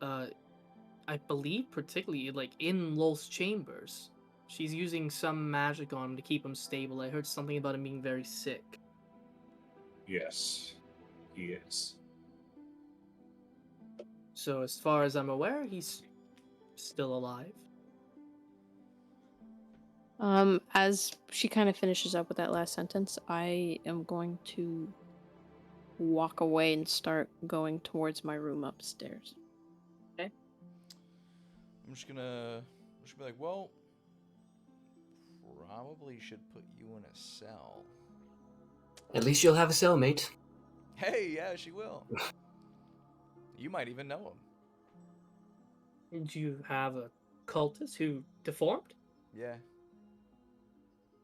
I believe particularly like in Lolth's chambers. She's using some magic on him to keep him stable. I heard something about him being very sick. Yes, he is. So as far as I'm aware, he's still alive. As she kind of finishes up with that last sentence, I am going to walk away and start going towards my room upstairs. Okay. I'm just gonna be like, well, probably should put you in a cell. At least you'll have a cellmate. Hey, yeah, she will. You might even know him. Did you have a cultist who deformed? Yeah.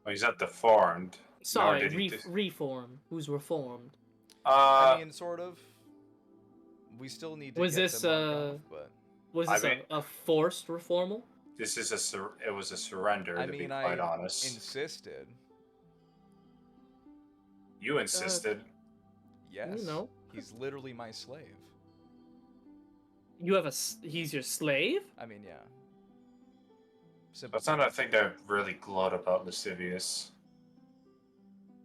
Well, he's not deformed. Sorry, reform. Who's reformed? I mean, sort of. We still need to Was get this them off, but... Was this a forced reformal? This is it was a surrender, to be quite honest. Insisted. You insisted. Yes. You know. He's literally my slave. You have he's your slave? I mean, yeah. That's not a thing to really gloat about Lascivious.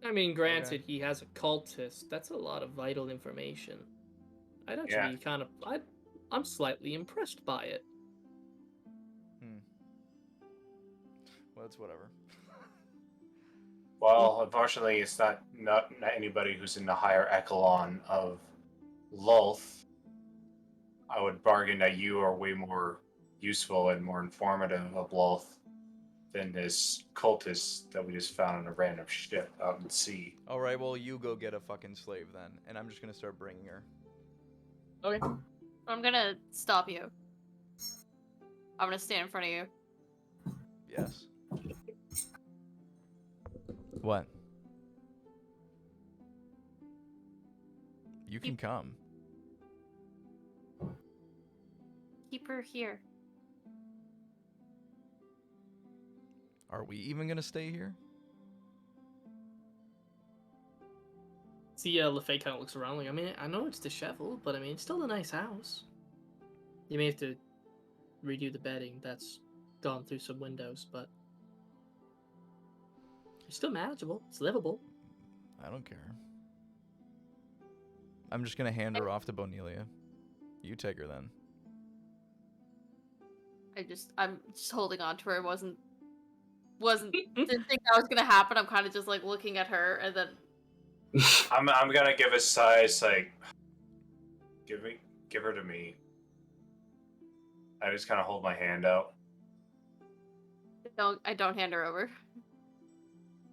I mean, granted, he has a cultist. That's a lot of vital information. I'd actually be kind of I'm slightly impressed by it. Well, it's whatever. Well, unfortunately, it's not anybody who's in the higher echelon of Lulth. I would bargain that you are way more useful and more informative of Lulth than this cultist that we just found on a random ship out at sea. All right, well, you go get a fucking slave then, and I'm just gonna start bringing her. Okay. I'm gonna stop you. I'm gonna stand in front of you. Yes. What? You can come. Keep her here. Are we even gonna stay here? See, LeFay kind of looks around like, I mean, I know it's disheveled, but I mean, it's still a nice house. You may have to redo the bedding. That's gone through some windows, but it's still manageable. It's livable. I don't care. I'm just gonna hand her off to Bonelia. You take her then. I'm just holding on to her. Didn't think that was gonna happen. I'm kind of just like looking at her, and then I'm gonna give a size like, give her to me. I just kind of hold my hand out. I don't hand her over.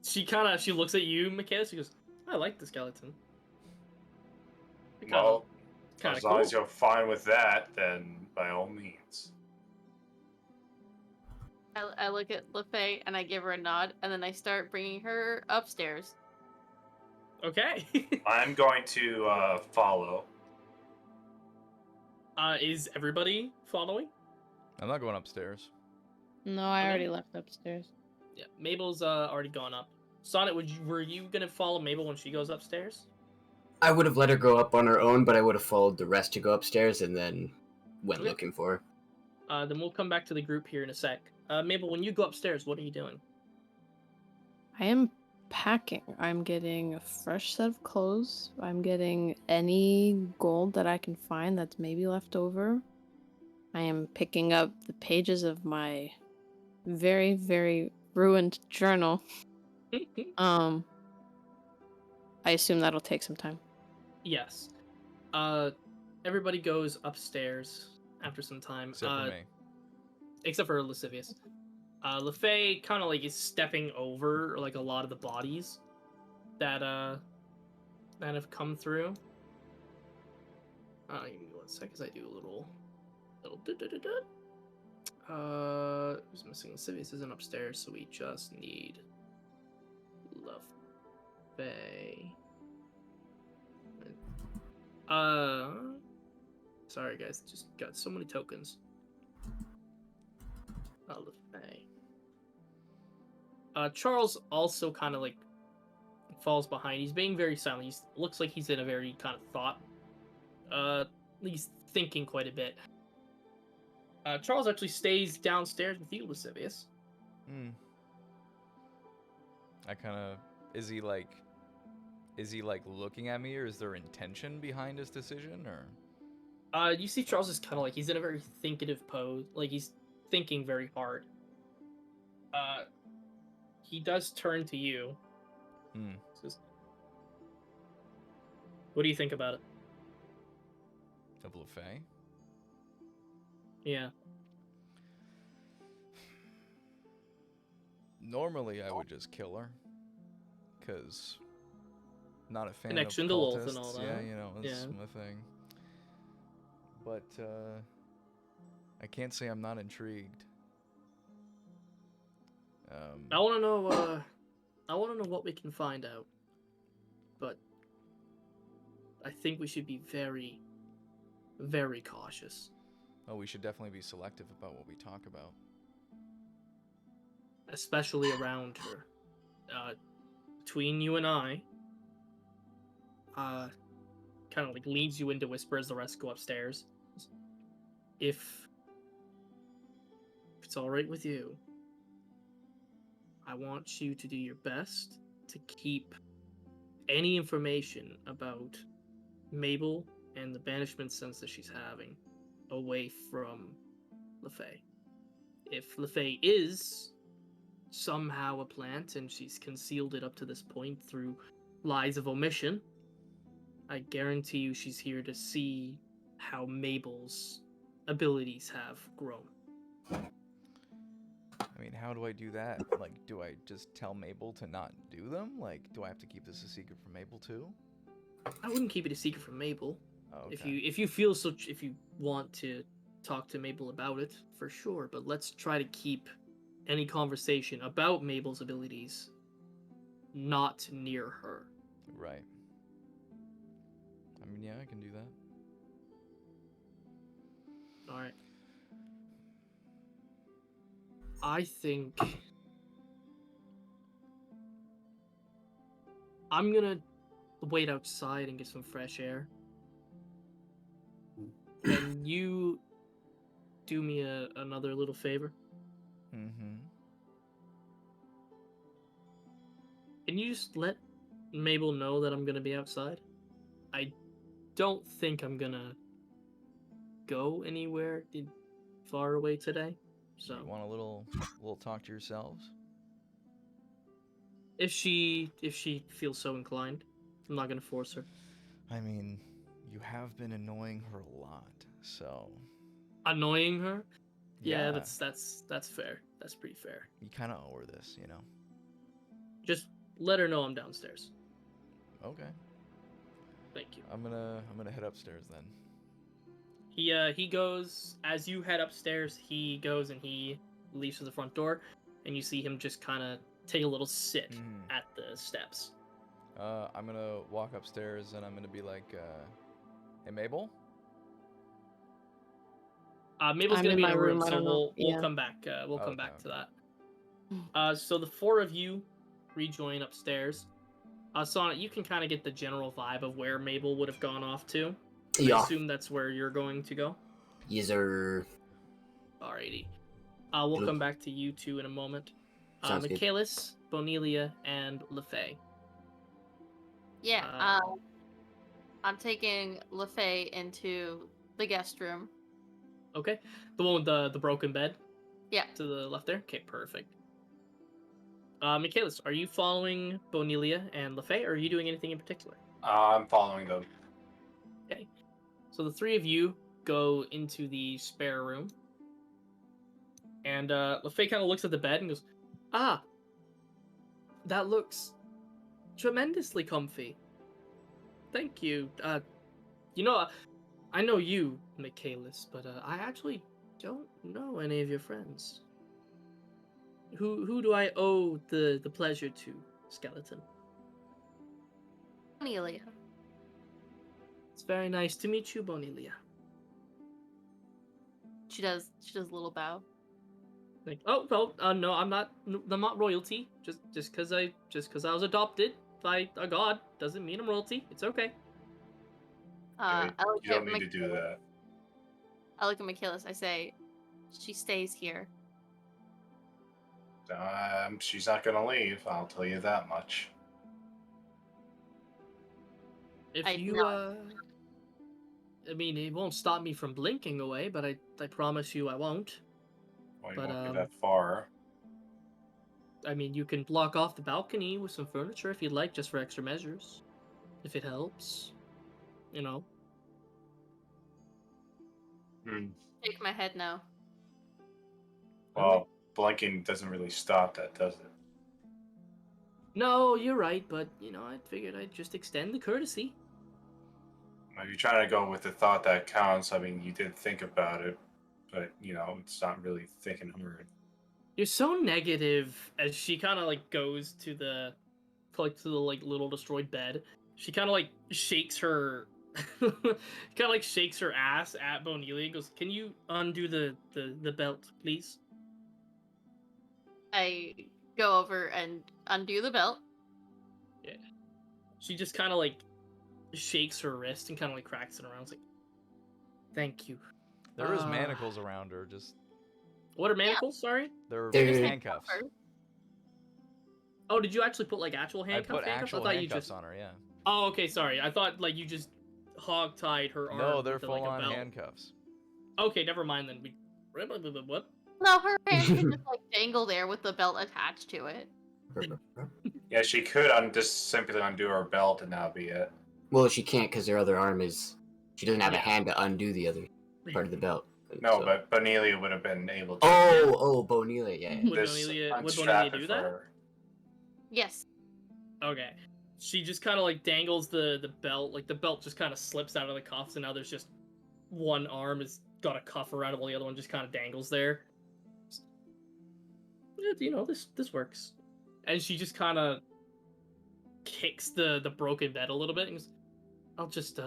She looks at you, Michaela. She goes, I like the skeleton. Well, Kinda as long as cool. you're fine with that, then by all means. I look at LeFay and I give her a nod, and then I start bringing her upstairs. Okay. I'm going to follow. Is everybody following? I'm not going upstairs. No, I Okay. already left upstairs. Yeah, Mabel's already gone up. Sonnet, were you gonna follow Mabel when she goes upstairs? I would have let her go up on her own, but I would have followed the rest to go upstairs and then went Okay. looking for her. Then we'll come back to the group here in a sec. Mabel, when you go upstairs, what are you doing? I am packing. I'm getting a fresh set of clothes. I'm getting any gold that I can find that's maybe left over. I am picking up the pages of my very, very ruined journal. I assume that'll take some time. Yes. Everybody goes upstairs after some time. Except for me. Except for Lascivious. LeFay kind of like is stepping over like a lot of the bodies that have come through. Give me 1 sec as I do a little who's missing? Lascivious isn't upstairs, so we just need LeFay. Sorry guys, just got so many tokens. LeFay. Charles also kind of like falls behind. He's being very silent. He looks like he's in a very kind of thought. He's thinking quite a bit. Charles actually stays downstairs with you, Lascivious. I kind of... Is he like looking at me, or is there intention behind his decision, or? You see Charles is kind of like, he's in a very thinkative pose. Like, he's thinking very hard. He does turn to you. Says, what do you think about it? Of LeFay? Yeah. Normally, I would just kill her. Because... Not a fan Connection of to cultists. Lulth and all that. Yeah, you know, it's Yeah. my thing. But, I can't say I'm not intrigued. I want to know. I want to know what we can find out. But I think we should be very, very cautious. Oh, we should definitely be selective about what we talk about. Especially around her. Between you and I, kind of like leads you into whisper as the rest go upstairs. If it's all right with you, I want you to do your best to keep any information about Mabel and the banishment sense that she's having away from LeFay. If LeFay is somehow a plant and she's concealed it up to this point through lies of omission, I guarantee you she's here to see how Mabel's abilities have grown. I mean, how do I do that? Like, do I just tell Mabel to not do them? Like, do I have to keep this a secret from Mabel too? I wouldn't keep it a secret from Mabel. Oh, If okay. you feel so, if you want to talk to Mabel about it, for sure. But let's try to keep any conversation about Mabel's abilities not near her. Right. I mean, yeah, I can do that. All right. I think I'm gonna wait outside and get some fresh air. Can you do me another little favor? Mm-hmm. Can you just let Mabel know that I'm gonna be outside? I don't think I'm gonna go anywhere far away today. So You want a little talk to yourselves? if she feels so inclined, I'm not gonna force her. I mean, you have been annoying her a lot, so Annoying her? Yeah, yeah, that's fair. That's pretty fair. you kind of owe her this, you know. Just let her know I'm downstairs. Okay. Thank you. I'm gonna head upstairs then. He goes as you head upstairs. He goes and he leaves to the front door, and you see him just kind of take a little sit Mhm. at the steps. I'm gonna walk upstairs and I'm gonna be like, hey Mabel. Mabel's I'm gonna in be in my a room, room, I so don't know. we'll Yeah. come back. We'll come Okay, back to okay. that. So the four of you rejoin upstairs. Sonnet, you can kind of get the general vibe of where Mabel would have gone off to. I Yeah. assume that's where you're going to go. Yes, sir. Alrighty. We'll Yep. come back to you two in a moment. Sounds good. Michaelis, Bonelia, and LeFay. Yeah, Uh, I'm taking LeFay into the guest room. Okay. The one with the broken bed? Yeah. To the left there? Okay, perfect. Michaelis, are you following Bonelia and LeFay, or are you doing anything in particular? I'm following them. Okay. So the three of you go into the spare room. And LeFay kind of looks at the bed and goes, "Ah, that looks tremendously comfy. Thank you. You know, I know you, Michaelis, but I actually don't know any of your friends. Who do I owe the pleasure to, Skeleton? Amelia. It's very nice to meet you, Bonelia." She does a little bow. Like, oh well, no, I'm not royalty. Just because I was adopted by a god doesn't mean I'm royalty. It's okay. I look You don't at need to do Michaelis. that. I look at Michaelis. I say, she stays here. She's not gonna leave. I'll tell you that much. If I you nod. I mean, it won't stop me from blinking away, but I promise you I won't. Well, you But, won't get that far. I mean, you can block off the balcony with some furniture if you'd like, just for extra measures. If it helps. You know. Hmm. Shake my head no. Well, blinking doesn't really stop that, does it? No, you're right, but, you know, I figured I'd just extend the courtesy. If you're trying to go with the thought that counts, I mean, you did think about it, but, it's not really thinking hard. You're so negative. As she kind of like goes to the little destroyed bed, she kind of like shakes her shakes her ass at Bonelia and goes, "Can you undo the belt, please?" I go over and undo the belt. Yeah. She just kind of like shakes her wrist and kind of like cracks it around. It's like, "Thank you." There is manacles around her. Just What are manacles? Sorry. they're They're- handcuffs. Oh, did you actually put like actual I handcuffs? put actual I thought you handcuffs just. on her. Yeah. Oh, okay. Sorry. I thought like you just hog-tied her arm. No, they're with like, a full-on belt. handcuffs. Okay, never mind then. What? No, her hand could just like dangle there with the belt attached to it. Yeah, she could just simply undo her belt and that'll be it. Well, she can't because her other arm is. She doesn't have a Yeah. hand to undo the other part of the belt. No, so- but Bonelia would have been able to. Oh, Bonelia, yeah. Would Just Bonelia unstrap do it for that? her. Yes. Okay. She just kind of like dangles the belt. Like the belt just kind of slips out of the cuffs, and now there's just one arm has got a cuff around it, while the other one just kind of dangles there. You know, this works. And she just kind of kicks the broken bed a little bit, and goes, I'll just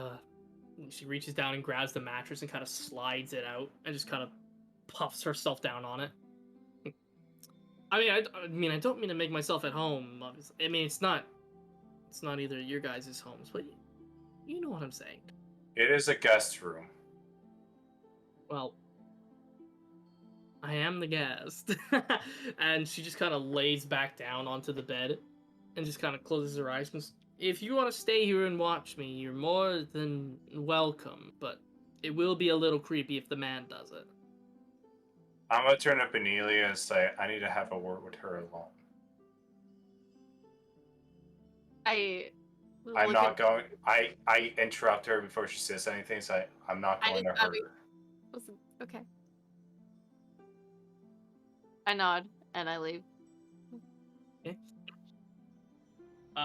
She reaches down and grabs the mattress and kind of slides it out, and just kind of puffs herself down on it. I don't mean to make myself at home. Obviously. I mean, it's not either your guys' homes, but you know what I'm saying. It is a guest room. Well, I am the guest. And she just kind of lays back down onto the bed and just kind of closes her eyes and goes, if you want to stay here and watch me, you're more than welcome, but it will be a little creepy if the man does it. I'm gonna turn to Benelia and say, I need to have a word with her alone. I'm not going. I interrupt her before she says anything. So I'm not going to hurt her. Okay. I nod and I leave. Okay.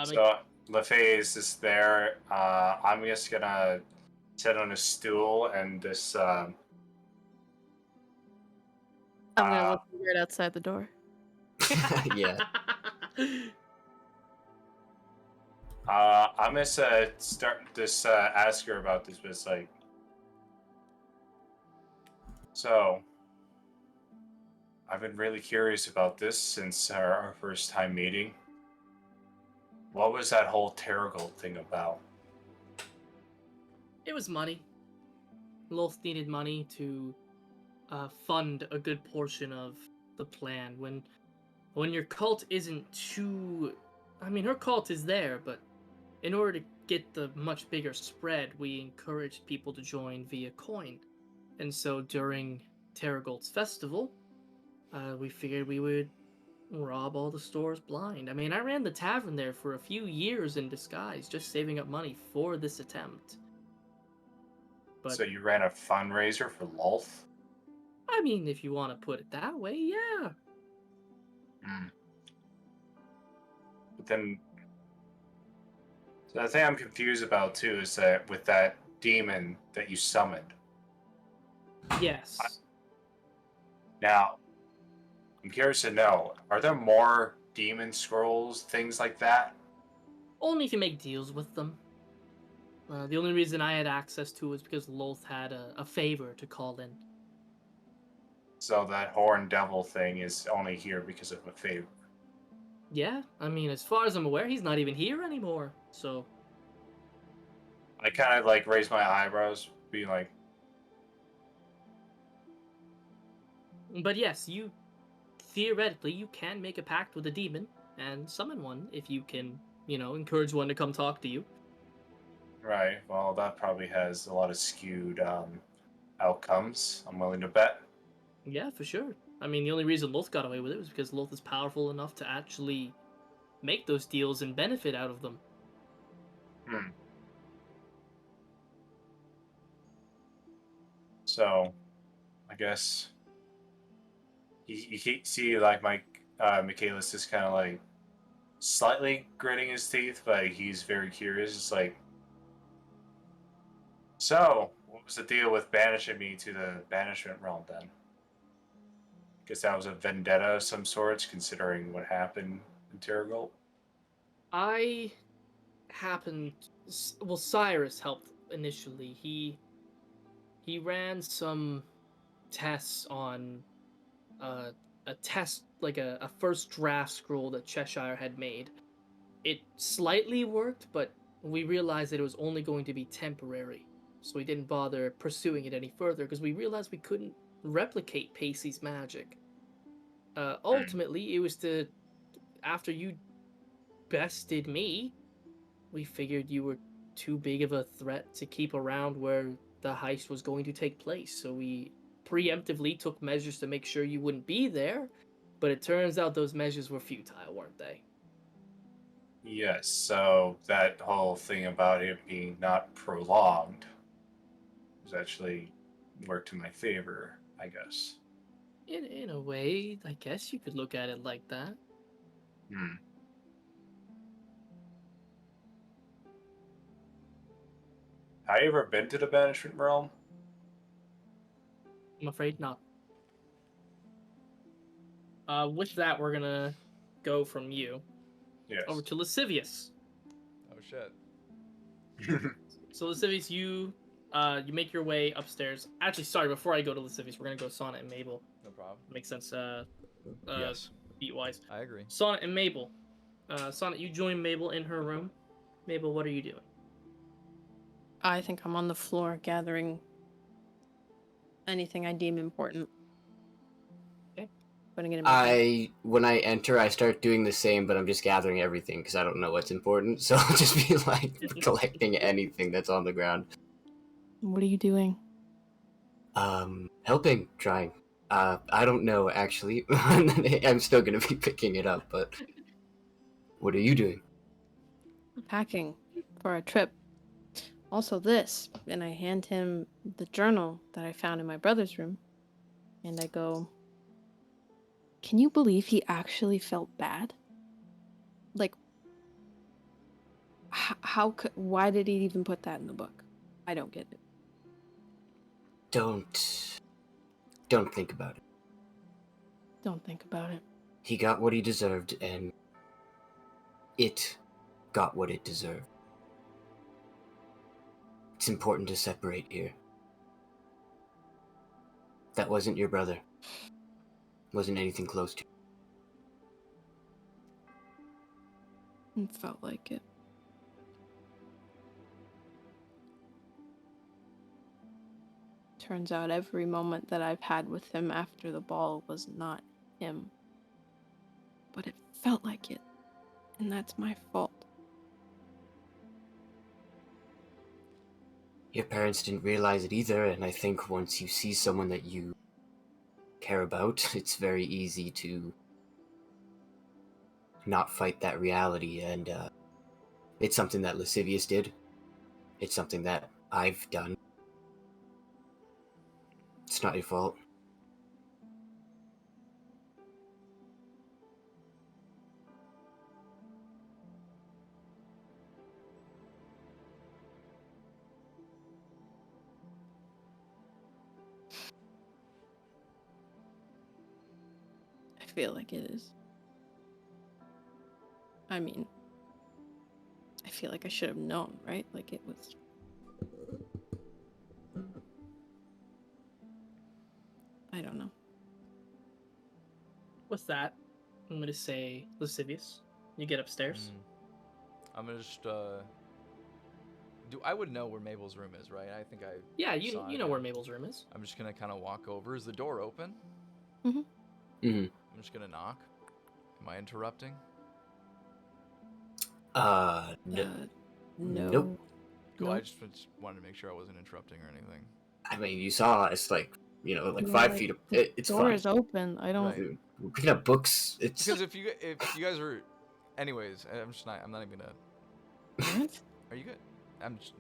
So LaFay is just there. I'm just gonna sit on a stool and just. I'm gonna look weird outside the door. Yeah. I'm gonna start this ask her about this, but it's like, so I've been really curious about this since our first time meeting. What was that whole Terrigal thing about? It was money. Lolth needed money to fund a good portion of the plan. When your cult isn't too... I mean, her cult is there, but in order to get the much bigger spread, we encouraged people to join via coin. And so during Terrigal's festival, we figured we would rob all the stores blind. I mean, I ran the tavern there for a few years in disguise, just saving up money for this attempt. But, So you ran a fundraiser for Lolth? I mean, if you want to put it that way, yeah. But then, so the thing I'm confused about too is that with that demon that you summoned. Yes. Now, I'm curious to know, are there more demon scrolls, things like that? Only if you make deals with them. The only reason I had access to it was because Lolth had a favor to call in. So that horn devil thing is only here because of a favor. Yeah, I mean, as far as I'm aware, he's not even here anymore, so... I kind of like raise my eyebrows, being like, But yes, theoretically, you can make a pact with a demon and summon one if you can, encourage one to come talk to you. right, well, that probably has a lot of skewed outcomes, I'm willing to bet. Yeah, for sure. I mean, the only reason Lolth got away with it was because Lolth is powerful enough to actually make those deals and benefit out of them. So, I guess you see like Michaelis just kind of like slightly gritting his teeth, but he's very curious. It's like, so what was the deal with banishing me to the banishment realm then? Guess that was a vendetta of some sorts, considering what happened in Terrigal. Cyrus helped initially. He ran some tests on a test, like a first draft scroll that Cheshire had made. It slightly worked, but we realized that it was only going to be temporary. So we didn't bother pursuing it any further because we realized we couldn't replicate Pacey's magic. Ultimately, it was after you bested me, we figured you were too big of a threat to keep around where the heist was going to take place. So we preemptively took measures to make sure you wouldn't be there. But it turns out those measures were futile, weren't they? Yes, so that whole thing about it being not prolonged was actually worked to my favor, I guess. In a way, I guess you could look at it like that. Hmm. Have you ever been to the Banishment Realm? I'm afraid not. With that, we're gonna go from you Yes. over to Lascivious. Oh shit. So Lascivious, you make your way upstairs. Actually, sorry, before I go to Lascivious, we're gonna go Sonnet and Mabel. No problem. Makes sense. Yes, Beat wise. I agree. Sonnet and Mabel. Sonnet, you join Mabel in her room. Mabel, what are you doing? I think I'm on the floor gathering anything I deem important. Okay. Putting it in my bag. When I enter, I start doing the same, but I'm just gathering everything because I don't know what's important. So I'll just be like collecting anything that's on the ground. What are you doing? Helping, trying. I don't know actually. I'm still gonna be picking it up, but what are you doing? Packing for a trip. Also this, and I hand him the journal that I found in my brother's room, and I go, can you believe he actually felt bad? Like, how could, why did he even put that in the book? I don't get it. Don't think about it. Don't think about it. He got what he deserved, and it got what it deserved. It's important to separate here. That wasn't your brother. Wasn't anything close to. It felt like it. Turns out every moment that I've had with him after the ball was not him. But it felt like it. And that's my fault. Your parents didn't realize it either, and I think once you see someone that you care about, it's very easy to not fight that reality, and it's something that Lascivious did. It's something that I've done. It's not your fault. I feel like it is. I mean, I feel like I should have known, right? Like it was. I don't know. With that, I'm gonna say Lascivious. You get upstairs. I'm gonna just I would know where Mabel's room is, right? I think I Yeah, saw you it. know where Mabel's room is. I'm just gonna kind of walk over. Is the door open? Mhm. Mhm. I'm just gonna knock. Am I interrupting? No. No. Nope. Cool. Nope. I just wanted to make sure I wasn't interrupting or anything. I mean, you saw us like Yeah, 5 feet. the It's door fine. is open. I don't. Right. We're picking up books. It's Because if you guys are, anyways, I'm not even gonna. What? Are you good? I'm just.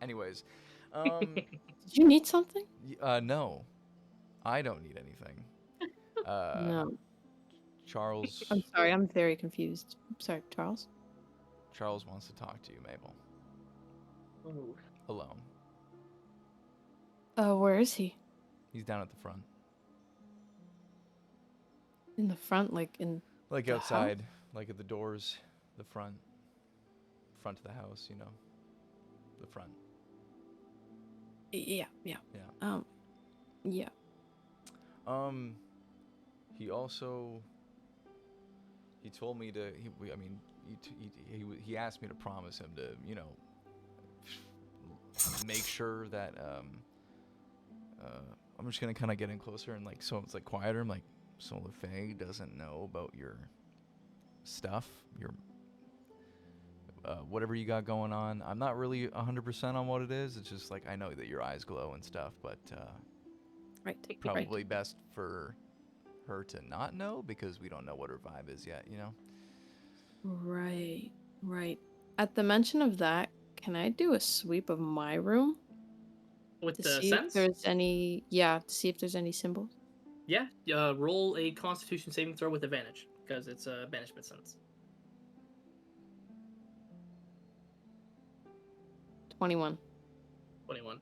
Anyways, Did you need something? no, I don't need anything. No. Charles. I'm sorry. I'm very confused. Sorry, Charles. Charles wants to talk to you, Mabel. Ooh. Alone. Where is he? He's down at the front. In the front, like in. Like The outside, like at the doors, the front of the house, the front. Yeah. Yeah. Yeah. He also, he told me to, he asked me to promise him to, make sure that, I'm just gonna kind of get in closer and so it's like quieter. I'm like, so LeFay doesn't know about your stuff, whatever you got going on. I'm not really 100% on what it is. It's just like I know that your eyes glow and stuff, but Right. probably best for her to not know because we don't know what her vibe is yet, you know? Right. Right. At the mention of that, can I do a sweep of my room With to the see if sense? there's any? Yeah, to see if there's any symbols. Yeah, roll a Constitution saving throw with advantage because it's a banishment sense. 21. 21.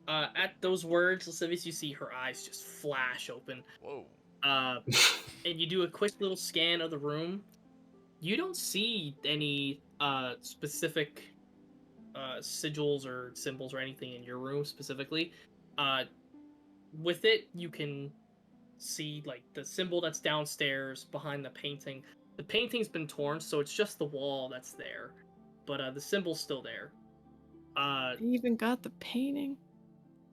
At those words, Lascivious, you see her eyes just flash open. Whoa. And you do a quick little scan of the room. You don't see any specific sigils or symbols or anything in your room specifically. With it, you can see like the symbol that's downstairs behind the painting. The painting's been torn, so it's just the wall that's there, but the symbol's still there. You even got the painting.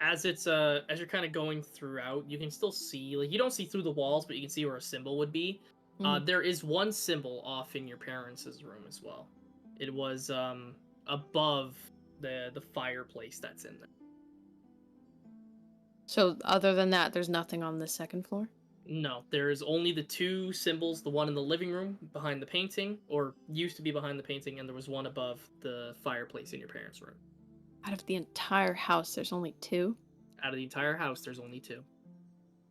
As you're kind of going throughout, you can still see, like, you don't see through the walls, but you can see where a symbol would be. There is one symbol off in your parents' room as well. It was above the fireplace that's in there. So other than that, there's nothing on the second floor? No, there's only the two symbols, the one in the living room behind the painting, or used to be behind the painting, and there was one above the fireplace in your parents' room. Out of the entire house, there's only 2? Out of the entire house, there's only 2.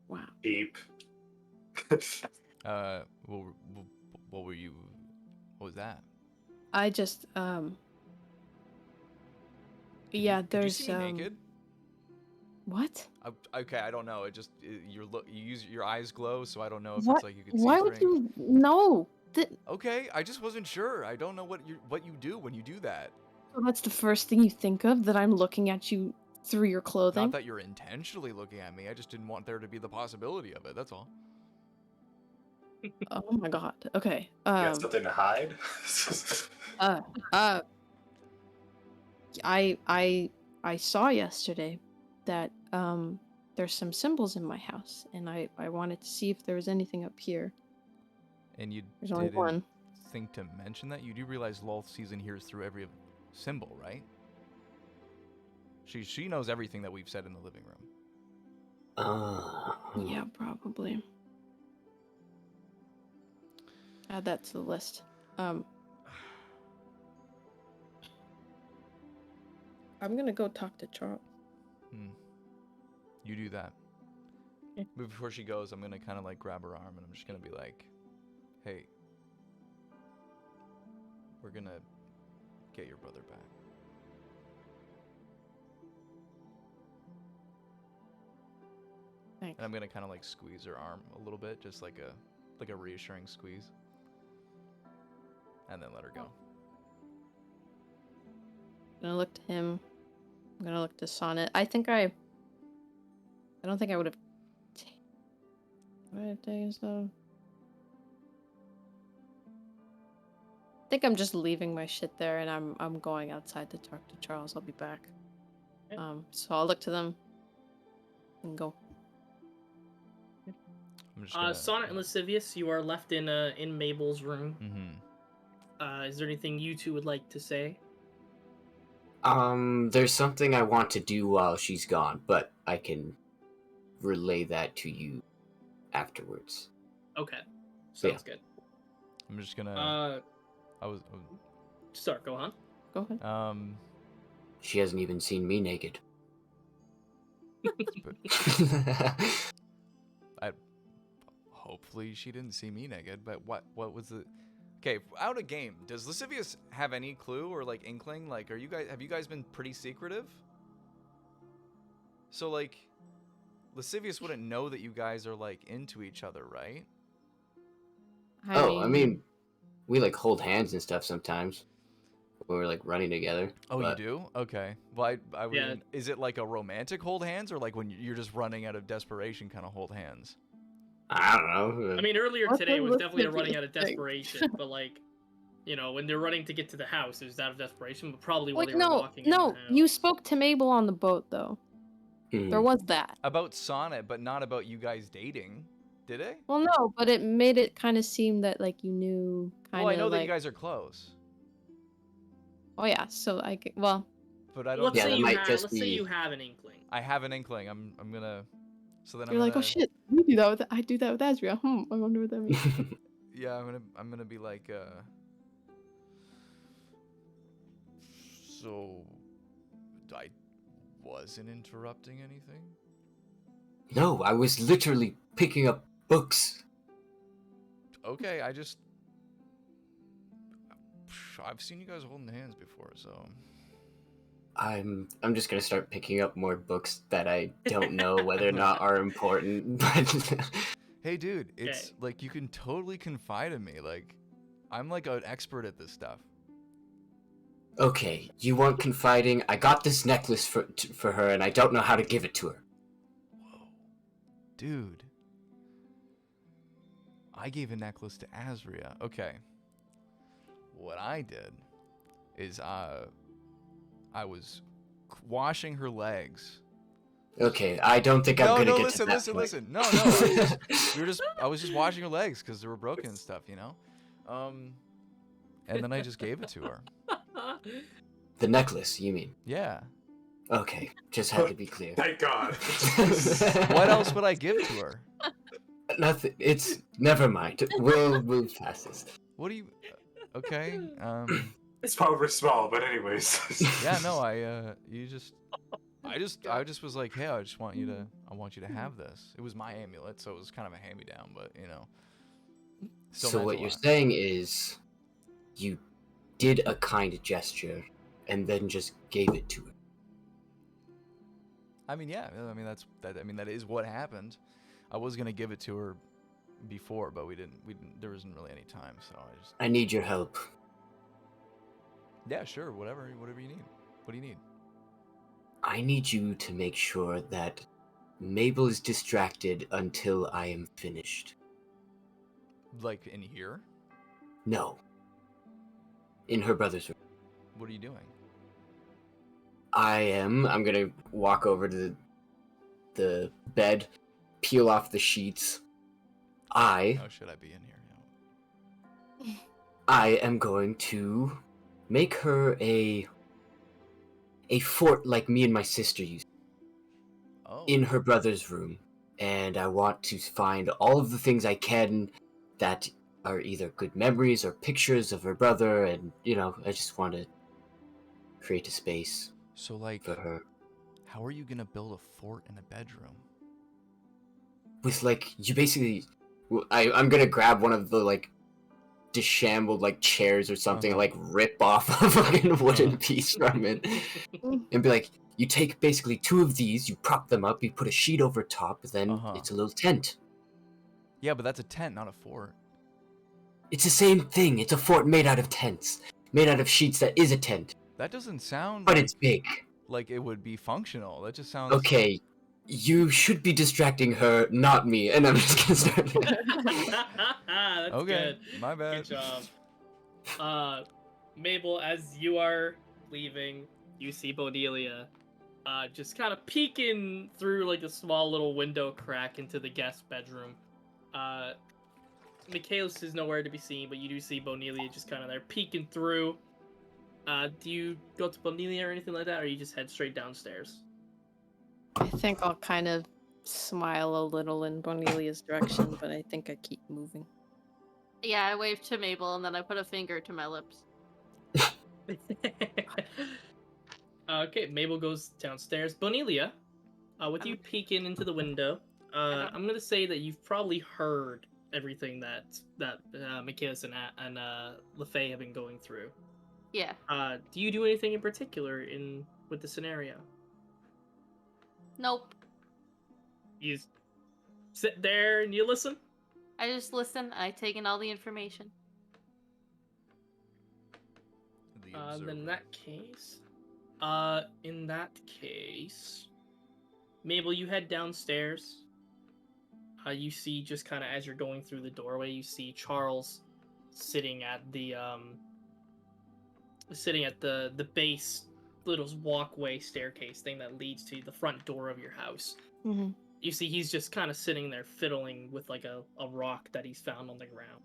Wow. Beep. What were you? What was that? I just yeah, Did you there's see me naked? What? Okay, I don't know. You use your eyes glow, so I don't know if What? it's like you can see. Why would you? No. Okay, I just wasn't sure. I don't know what you do when you do that. So that's the first thing you think of, that I'm looking at you through your clothing? Not that you're intentionally looking at me. I just didn't want there to be the possibility of it. That's all. Oh my god. Okay. You got something to hide? I saw yesterday that there's some symbols in my house, and I wanted to see if there was anything up here. And you There's only didn't one. think to mention that? You do realize Lolth sees and hears through every symbol, right? She knows everything that we've said in the living room. Yeah, probably. Add that to the list. I'm gonna go talk to Charles. You do that. Okay. But before she goes, I'm gonna kind of like grab her arm and I'm just gonna be like, "Hey, we're gonna get your brother back." Thanks. And I'm gonna kind of like squeeze her arm a little bit, just like a reassuring squeeze, and then let her go. I'm gonna look to him. I'm gonna look to Sonnet. I don't think I would have. I think I'm just leaving my shit there, and I'm going outside to talk to Charles. I'll be back. Okay. So I'll look to them and go. I'm just gonna, Sonnet and Lascivious, you are left in Mabel's room. Mm-hmm. Is there anything you two would like to say? There's something I want to do while she's gone, but I can relay that to you afterwards. Okay, sounds good. I'm just gonna. Start. Go on. Go ahead. She hasn't even seen me naked. Hopefully she didn't see me naked, but what was the... Okay, out of game, does Lascivious have any clue or like inkling? Like, have you guys been pretty secretive? So like, Lascivious wouldn't know that you guys are like into each other, right? I mean, we like hold hands and stuff sometimes when we're like running together. Oh, but... you do? Okay. Well, I Yeah. wouldn't... Is it like a romantic hold hands, or like when you're just running out of desperation kind of hold hands? I don't know. I mean, earlier What today the was definitely a Lascivious running out of thing? desperation, but like, when they're running to get to the house, it was out of desperation, but probably while Wait, they were walking in no. the house. You spoke to Mabel on the boat, though. There was that. About Sonnet, but not about you guys dating, did it? Well, no, but it made it kind of seem that like you knew. Well, I know that you guys are close. Oh yeah, so well, But I don't. Let's Yeah, say that you might have. just Let's say be- you have an inkling. I have an inkling. I'm gonna. So then you're I'm like, gonna. oh shit, we do that with I do that with Azria. I wonder what that means. Yeah, I'm gonna be like. So, I wasn't interrupting anything. No, I was literally picking up books. Okay, I've seen you guys holding hands before, so. I'm just gonna start picking up more books that I don't know whether or not are important. But Hey, dude, it's Okay. like you can totally confide in me. Like, I'm like an expert at this stuff. okay, you want confiding? I got this necklace for her, and I don't know how to give it to her. Whoa, dude. I gave a necklace to Azria. Okay. What I did is I was washing her legs. Okay, I don't think I'm No, gonna no, get listen, to that listen, point. listen. No, I was just washing her legs because they were broken and stuff, you know. And then I just gave it to her. The necklace, you mean? Yeah. Okay, just had to be clear. Thank God. What else would I give to her? Nothing. It's never mind. We'll move past this. What do you? Okay. It's probably small, but anyways. Yeah. No. I just was like, hey, I want you to have this. It was my amulet, so it was kind of a hand-me-down, but you know. Still So meant what a you're lot. saying is, you did a kind gesture, and then just gave it to her. I mean, yeah. I mean, that is what happened. I was gonna give it to her before, but we didn't. There wasn't really any time, so I just. I need your help. Yeah, sure. Whatever you need. What do you need? I need you to make sure that Mabel is distracted until I am finished. Like in here? No. In her brother's room. What are you doing? I'm gonna walk over to the bed, peel off the sheets. How should I be in here? I am going to make her a fort like me and my sister used Oh. in her brother's room. And I want to find all of the things I can that are either good memories or pictures of her brother, and I just want to create a space So like, for her. how are you gonna build a fort in a bedroom? With you basically, I'm gonna grab one of the disheveled chairs or something, Uh-huh. rip off a fucking wooden Uh-huh. piece from it, and be like, you take basically two of these, you prop them up, you put a sheet over top, then Uh-huh. it's a little tent. Yeah, but that's a tent, not a fort. It's the same thing. It's a fort made out of tents, made out of sheets. That is a tent, That doesn't sound but it's big. like it would be functional. That just sounds. Okay, you should be distracting her, not me. And I'm just gonna start. That's Okay, good. my bad. Good job. Mabel, as you are leaving, you see Bodelia just kind of peeking through a small little window crack into the guest bedroom. Michaelis is nowhere to be seen, but you do see Bonelia just kind of there peeking through. Do you go to Bonelia or anything like that, or you just head straight downstairs? I think I'll kind of smile a little in Bonelia's direction, but I think I keep moving. Yeah, I waved to Mabel and then I put a finger to my lips. Okay, Mabel goes downstairs. Bonelia, with you peeking into the window, I'm gonna say that you've probably heard everything that Michaelis and LaFay have been going through. Yeah. Do you do anything in particular with the scenario? Nope. You sit there and you listen? I just listen. I take in all the information. The Then in that case, Mabel, you head downstairs. You see, just kind of as you're going through the doorway, you see Charles sitting at the base little walkway staircase thing that leads to the front door of your house. Mm-hmm. You see he's just kind of sitting there fiddling with a rock that he's found on the ground.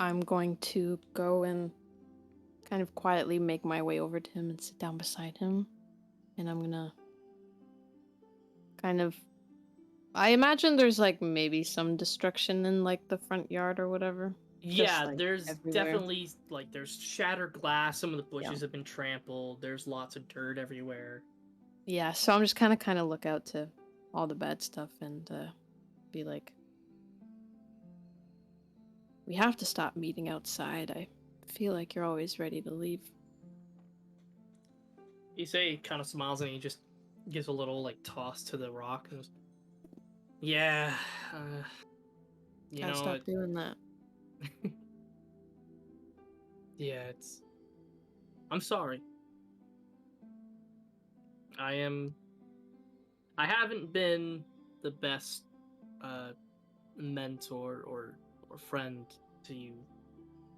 I'm going to go and kind of quietly make my way over to him and sit down beside him. And I'm gonna kind of... I imagine there's like maybe some destruction in like the front yard or whatever. Yeah, like, there's everywhere. definitely like there's shattered glass. Some of the bushes Yeah. have been trampled. There's lots of dirt everywhere. Yeah, so I'm just kind of look out to all the bad stuff and be like, we have to stop meeting outside. I feel like you're always ready to leave. Issei kind of smiles and he just gives a little like toss to the rock and goes, "Yeah, you Gotta know, stop doing that. yeah, it's. I'm sorry. I haven't been the best mentor or friend to you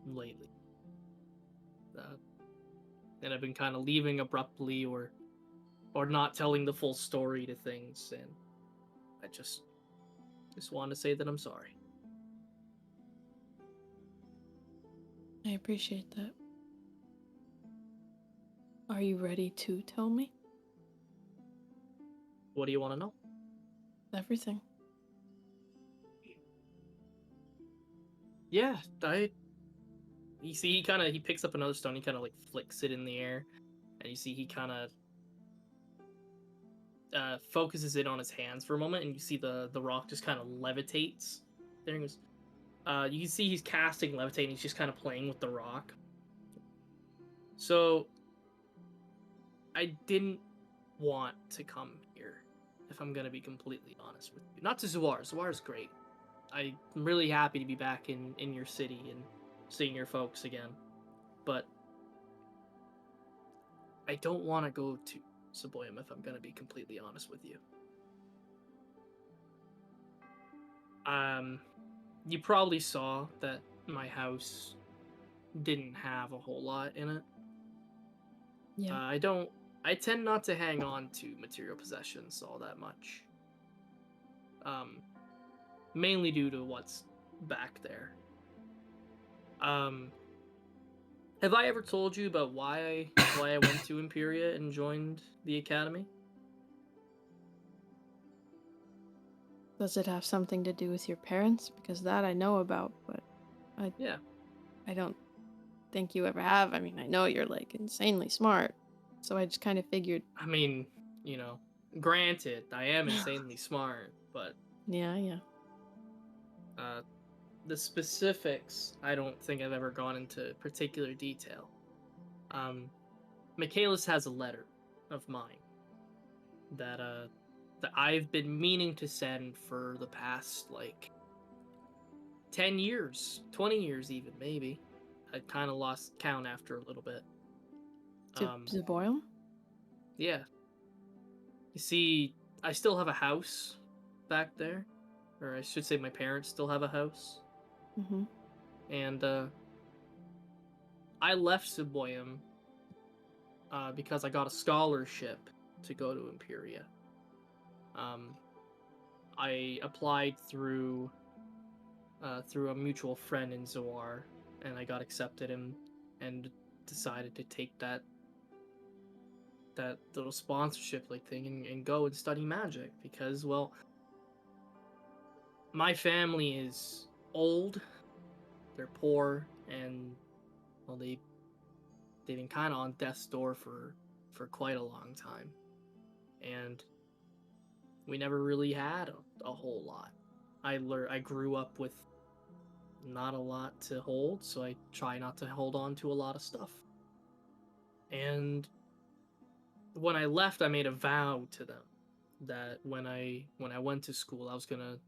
lately. And I've been kind of leaving abruptly or not telling the full story to things, and I just want to say that I'm sorry." I appreciate that. Are you ready to tell me What do you want to know? everything? Yeah, you see he picks up another stone, he kind of like flicks it in the air, and you see he kind of focuses it on his hands for a moment, and you see the rock just kind of levitates. There he goes. You can see he's casting levitate, and he's just kind of playing with the rock. So, I didn't want to come here, if I'm gonna be completely honest with you. Not to Zuar. Zuar's great. I'm really happy to be back in your city and seeing your folks again. But I don't want to go to Saboyum, if I'm gonna be completely honest with you. You probably saw that my house didn't have a whole lot in it. Yeah. I tend not to hang on to material possessions all that much. Mainly due to what's back there. Have I ever told you about why I went to Imperia and joined the academy? Does it have something to do with your parents? Because that I know about, but Yeah. I don't think you ever have. I mean, I know you're like insanely smart, so I just kind of figured. I mean, granted, I am insanely smart, but Yeah. the specifics, I don't think I've ever gone into particular detail. Michaelis has a letter of mine that I've been meaning to send for the past, 10 years, 20 years even, maybe. I kind of lost count after a little bit. To Zaboyum? Yeah. You see, I still have a house back there. Or I should say my parents still have a house. Mm-hmm. And, I left Zaboyum because I got a scholarship to go to Imperia. I applied through a mutual friend in Zoar, and I got accepted and decided to take that little sponsorship thing and go and study magic because, well, my family is old, they're poor, and, well, they've been kind of on death's door for quite a long time, and we never really had a whole lot. I grew up with not a lot to hold, so I try not to hold on to a lot of stuff. And when I left, I made a vow to them that when I went to school, I was gonna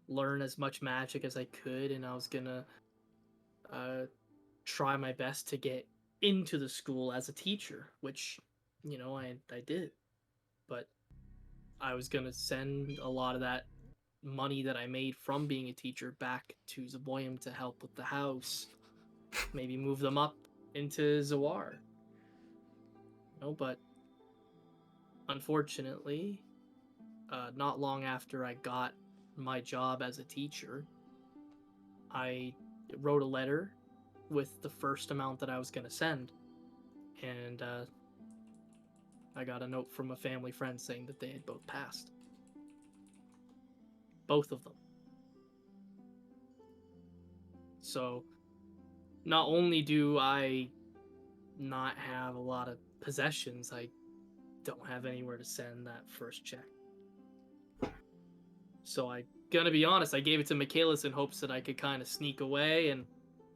learn as much magic as I could, and I was gonna try my best to get into the school as a teacher, which I did. But I was gonna send a lot of that money that I made from being a teacher back to Zaboyum to help with the house, maybe move them up into Zawar. But unfortunately, not long after I got my job as a teacher, I wrote a letter with the first amount that I was gonna send, and I got a note from a family friend saying that they had both passed. Both of them. So, not only do I not have a lot of possessions, I don't have anywhere to send that first check. So I gonna be honest, I gave it to Michaelis in hopes that I could kind of sneak away and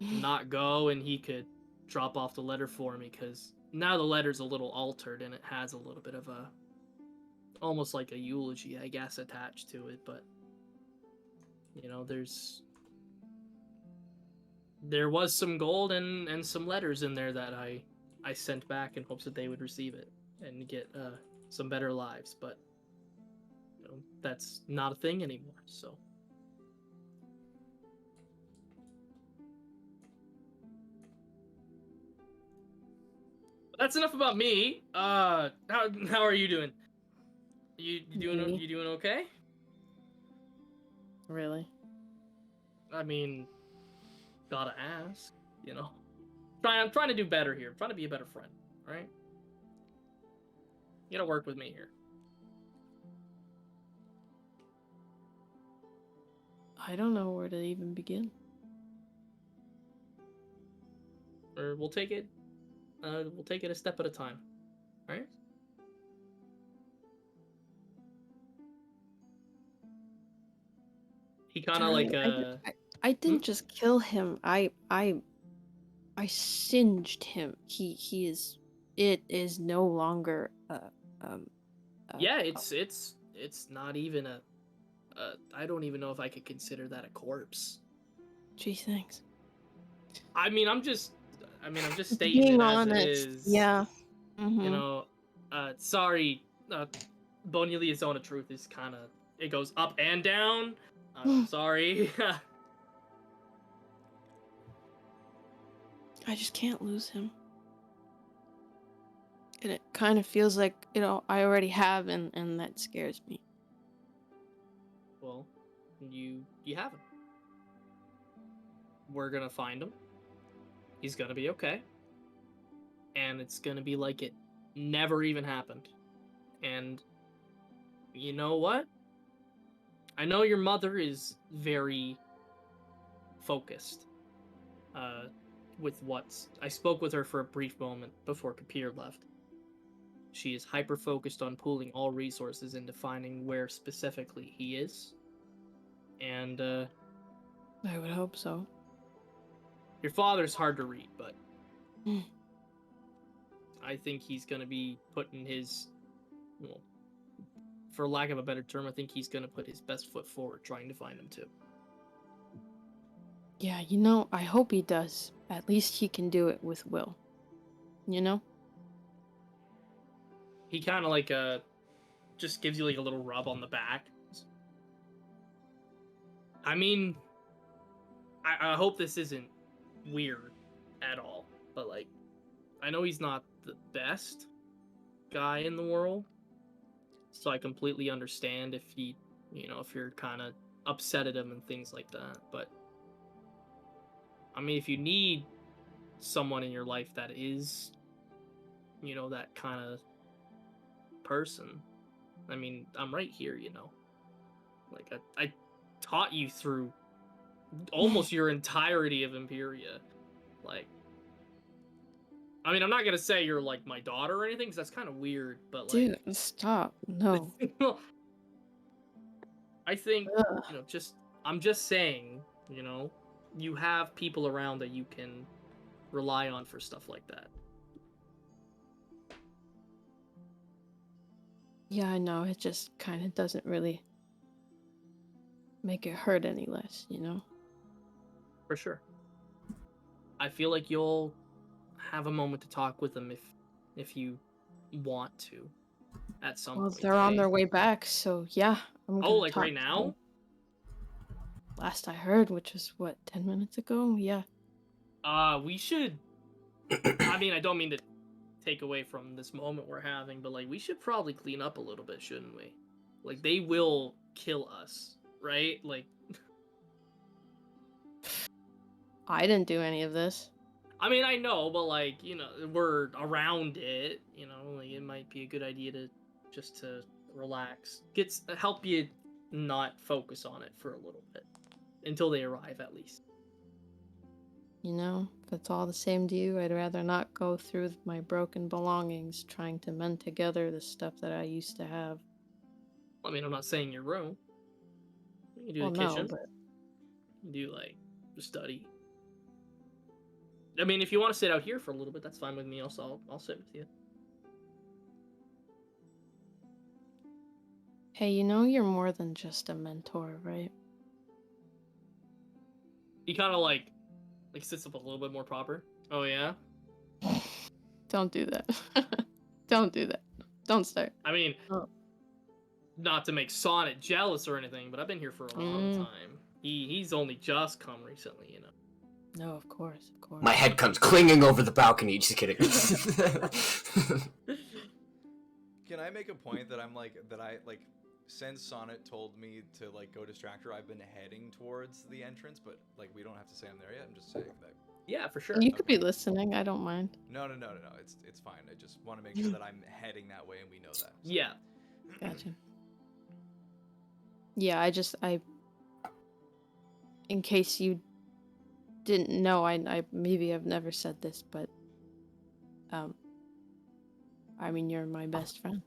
not go, and he could drop off the letter for me, because now the letter's a little altered and it has a little bit of a, almost like a eulogy, I guess, attached to it. But you know, there was some gold and some letters in there that I sent back in hopes that they would receive it and get some better lives. But you know, that's not a thing anymore. So that's enough about me. How are you doing? You doing Me? you doing okay? Really? I mean, gotta ask, you know. I'm trying to do better here. I'm trying to be a better friend, right? You gotta work with me here. I don't know where to even begin. Or we'll take it a step at a time, right? He kind of like Darling, I didn't just kill him. I singed him. He is. It is no longer yeah, it's not even a I don't even know if I could consider that a corpse. Gee, thanks. I mean, I'm just stating Being it as honest, it is. yeah. You know, sorry, Bonilia's Zone of Truth is kind of, it goes up and down. Sorry. I just can't lose him. And it kind of feels like, I already have, and that scares me. Well, you have him. We're gonna find him. He's gonna be okay. And it's gonna be like it never even happened. And you know what? I know your mother is very focused with what's... I spoke with her for a brief moment before Kapir left. She is hyper-focused on pooling all resources into finding where specifically he is. And, I would hope so. your father's hard to read, but I think he's gonna be putting his... Well, for lack of a better term, I think he's gonna put his best foot forward trying to find him too. Yeah, I hope he does. At least he can do it with Will. He kind of like just gives you like a little rub on the back. I mean, I hope this isn't weird at all, but like, I know he's not the best guy in the world, so I completely understand if if you're kind of upset at him and things like that. But I mean, if you need someone in your life that is, that kind of person, I mean, I'm right here, Like, I taught you through almost your entirety of Imperia. Like, I mean, I'm not gonna say you're like my daughter or anything, because that's kind of weird, but like... Dude, stop. No. I think, Ugh. I'm just saying, you have people around that you can rely on for stuff like that. Yeah, I know. It just kind of doesn't really make it hurt any less, For sure. I feel like you'll have a moment to talk with them if you want to at some Well, point. they're on okay? their way back, so yeah. I'm gonna like talk right to now? them. Last I heard, which was what, 10 minutes ago? Yeah. We should... I mean, I don't mean to take away from this moment we're having, but like, we should probably clean up a little bit, shouldn't we? Like, they will kill us, right? Like... I didn't do any of this. I mean, I know, but like, you know, we're around it. You know, like it might be a good idea to just to relax, help you not focus on it for a little bit until they arrive, at least. You know, if it's all the same to you, I'd rather not go through my broken belongings trying to mend together the stuff that I used to have. I mean, I'm not saying your room. You can do Well, the no, kitchen. but You can do like the study. I mean, if you want to sit out here for a little bit, that's fine with me. Also, I'll sit with you. hey, you know you're more than just a mentor, right? He kind of like sits up a little bit more proper. Oh yeah. Don't do that. Don't do that. Don't start. I mean, Oh. not to make Sonnet jealous or anything, but I've been here for a long Mm. time. He's only just come recently, you know. No, of course, of course. My head comes clinging over the balcony. Just kidding. Can I make a point that since Sonnet told me to like go distract her, I've been heading towards the entrance, but like we don't have to say I'm there yet. I'm just saying that. Yeah, for sure. You could be listening. I don't mind. No. It's fine. I just want to make sure that I'm heading that way and we know that. So. Yeah. Gotcha. Yeah, in case you didn't know, I maybe I've never said this, but I mean, you're my best friend.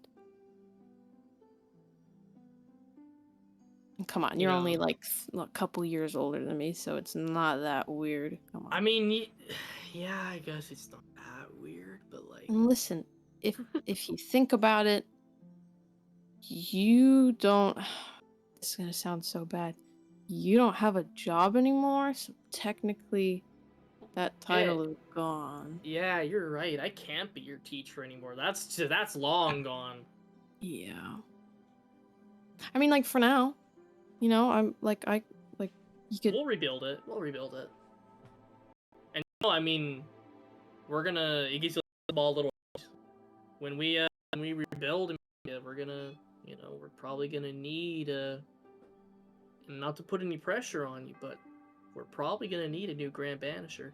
Come on, you're only like a couple years older than me, so it's not that weird. Come on. I mean, yeah, I guess it's not that weird, but like. And listen, if you think about it, you don't. This is gonna sound so bad. You don't have a job anymore, so technically, that title is gone. Yeah, you're right. I can't be your teacher anymore. That's long gone. Yeah. I mean, like for now, you know, I'm like you could. We'll rebuild it. And I mean, it gives you the ball a little. When we rebuild, we're gonna, we're probably gonna need not to put any pressure on you, but we're probably gonna need a new Grand Banisher.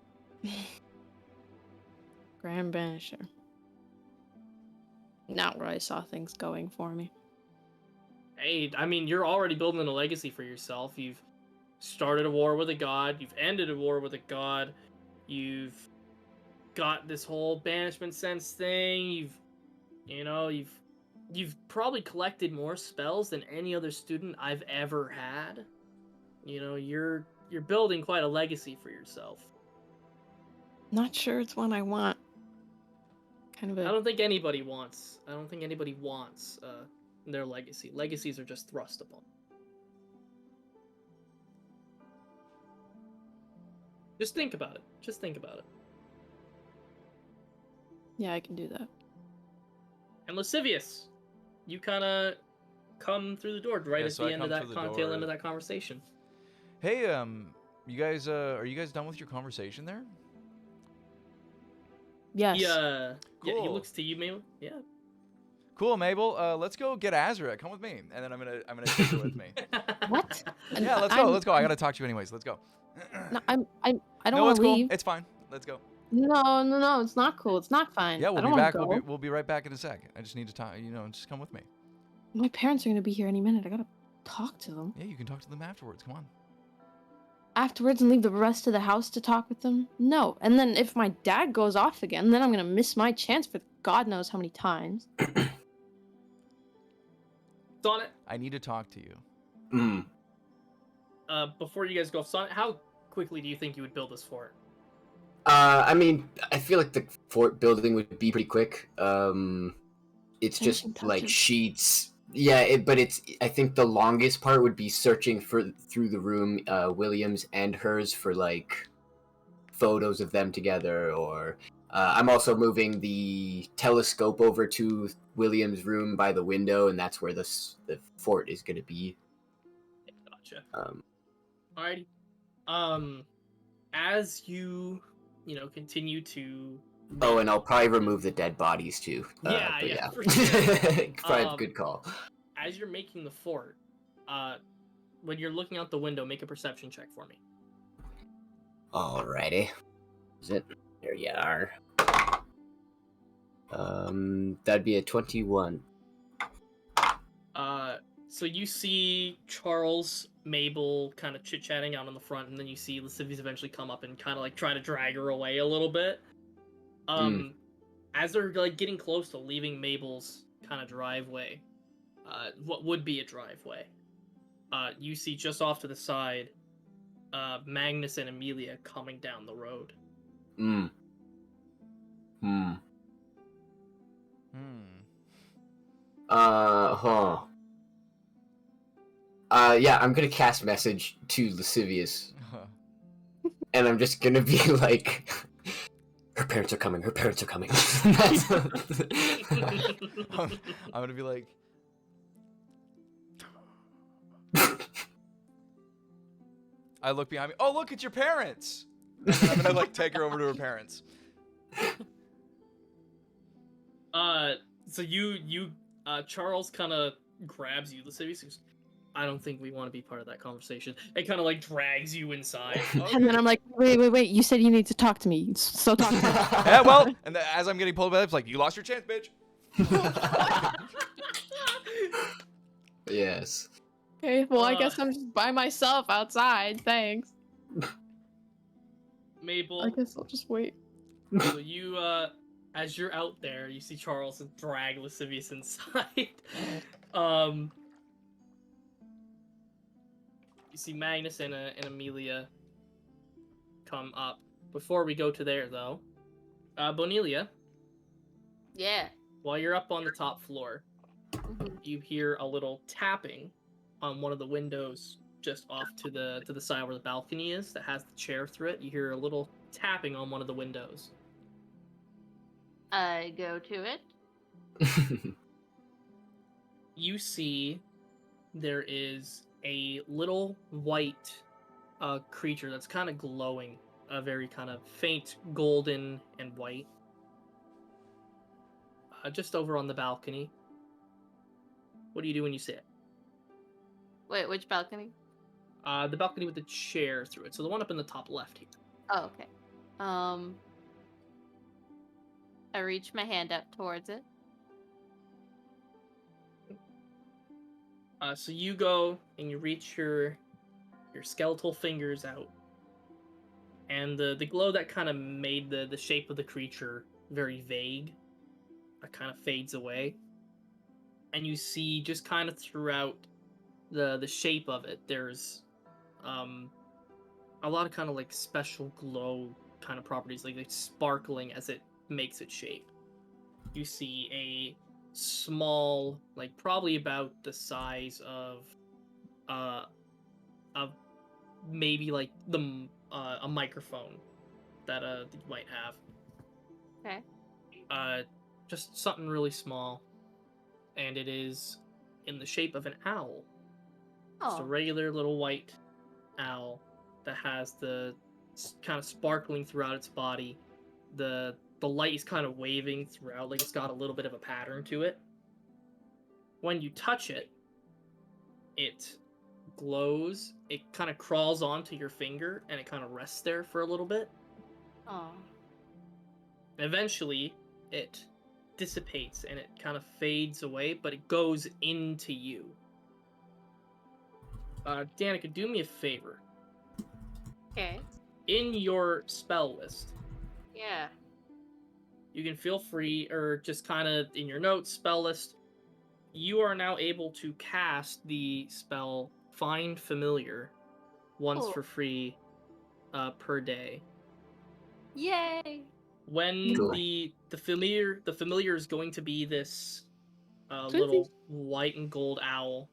Grand Banisher. Not where I saw things going for me. Hey, I mean, you're already building a legacy for yourself. You've started a war with a god. You've ended a war with a god. You've got this whole banishment sense thing. You've probably collected more spells than any other student I've ever had. You're building quite a legacy for yourself. Not sure it's one I want. Kind of I don't think anybody wants their legacy. Legacies are just thrust upon. Just think about it. Yeah, I can do that. And Lascivious, you kind of come through the door right at the end of that tail end of that conversation. Hey, you guys, are you guys done with your conversation there? Yes. Yeah. Cool. Yeah, he looks to you, Mabel. Yeah. Cool, Mabel. Let's go get Azra. Come with me, and then I'm gonna take her with me. What? Yeah, let's go. Let's go. I gotta talk to you anyways. Let's go. No, I don't No, want it's to leave. cool. It's fine. Let's go. No, it's not cool. It's not fine. Yeah, I we'll don't be back. wanna go. We'll be right back in a sec. I just need to talk. Just come with me. My parents are gonna be here any minute. I gotta talk to them. Yeah, you can talk to them afterwards. Come on. Afterwards and leave the rest of the house to talk with them? No. And then if my dad goes off again, then I'm gonna miss my chance for God knows how many times. Sonnet. I need to talk to you. Before you guys go, Sonnet, how quickly do you think you would build this fort? I mean, I feel like the fort building would be pretty quick. It's just Finishing like touches. sheets. Yeah, but I think the longest part would be searching through the room, Williams and hers, for like photos of them together. Or I'm also moving the telescope over to Williams' room by the window, and that's where the fort is going to be. Gotcha. Alrighty. As you continue to. Oh, and I'll probably remove the dead bodies too. Yeah. For sure. Probably good call. As you're making the fort, when you're looking out the window, make a perception check for me. Alrighty. Is it? There you are. That'd be a 21. So you see Charles, Mabel kind of chit-chatting out on the front, and then you see Lascivious eventually come up and kind of like try to drag her away a little bit. As they're like getting close to leaving Mabel's kind of driveway, what would be a driveway, you see just off to the side, Magnus and Amelia coming down the road. Yeah, I'm gonna cast message to Lascivious. And I'm just gonna be like, her parents are coming, her parents are coming. I'm gonna be like, I look behind me, oh look, it's your parents! And then I'm gonna like take her over to her parents. So Charles kind of grabs you, Lascivious, goes, I don't think we want to be part of that conversation. It kind of like drags you inside. And then I'm like, wait, you said you need to talk to me, so talk to me. Yeah, well, and as I'm getting pulled by it's like, you lost your chance, bitch. Yes. Okay, well, I guess I'm just by myself outside, thanks. Mabel, I guess I'll just wait. so you, as you're out there, you see Charles drag Lascivious inside. You see Magnus and Amelia come up. Before we go to there, though, Bonelia, Yeah. while you're up on the top floor, you hear a little tapping on one of the windows just off to the side where the balcony is that has the chair through it. You hear a little tapping on one of the windows. I go to it. You see there is a little white creature that's kind of glowing, a very kind of faint golden and white, just over on the balcony. What do you do when you see it? Wait, which balcony? The balcony with the chair through it, so the one up in the top left here. Oh, okay. I reach my hand up towards it. So you go and you reach your skeletal fingers out, and the glow that kind of made the shape of the creature very vague, kind of fades away, and you see just kind of throughout the shape of it, there's a lot of kind of like special glow kind of properties, like it's sparkling as it makes its shape. You see a small, like probably about the size of maybe like a microphone that you might have. Okay. Just something really small, and it is in the shape of an owl. Just a Oh. regular little white owl that has the kind of sparkling throughout its body. The light is kind of waving throughout, like it's got a little bit of a pattern to it. When you touch it, it glows. It kind of crawls onto your finger, and it kind of rests there for a little bit. Oh. Eventually, it dissipates, and it kind of fades away, but it goes into you. Danica, do me a favor. Okay. In your spell list, Yeah. you can feel free, or just kind of in your notes, spell list, you are now able to cast the spell Find Familiar once Cool. for free per day. Yay! When Cool. the familiar is going to be this Twinsies. little white and gold owl,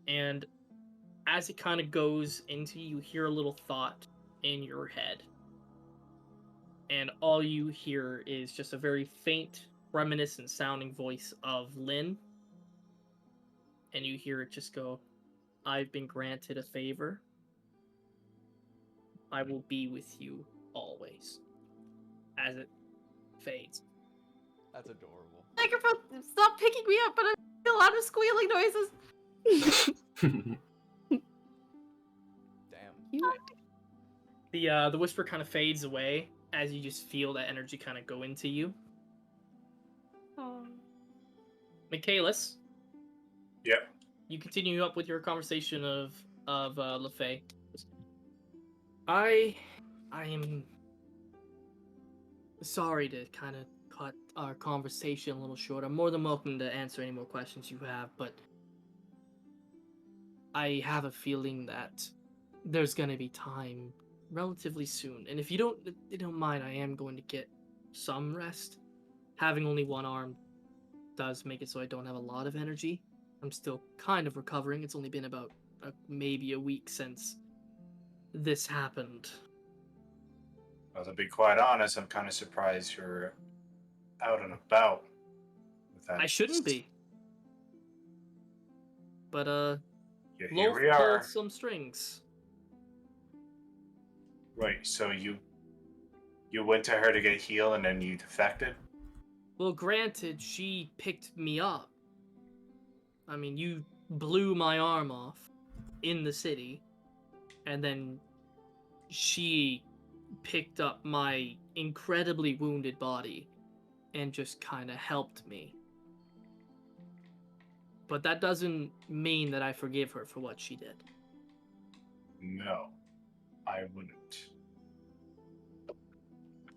and as it kind of goes into you, hear a little thought in your head. And all you hear is just a very faint, reminiscent sounding voice of Lynn. And you hear it just go, I've been granted a favor. I will be with you always. As it fades. That's adorable. Microphone, stop picking me up, but I feel a lot of squealing noises. Damn. You- The whisper kind of fades away as you just feel that energy kind of go into you. Oh. Michaelis, Yep. you continue up with your conversation of LaFay. I am sorry to kind of cut our conversation a little short. I'm more than welcome to answer any more questions you have, but I have a feeling that there's gonna be time relatively soon. And if you don't mind, I am going to get some rest. Having only one arm does make it so I don't have a lot of energy. I'm still kind of recovering. It's only been about maybe a week since this happened. Well, to be quite honest, I'm kind of surprised you're out and about with that. I shouldn't be. But Yeah, here Loaf we are. pulled some strings. Right. So you went to her to get healed, and then you defected. Well, granted, she picked me up. I mean, you blew my arm off in the city, and then she picked up my incredibly wounded body and just kind of helped me. But that doesn't mean that I forgive her for what she did. No, I wouldn't.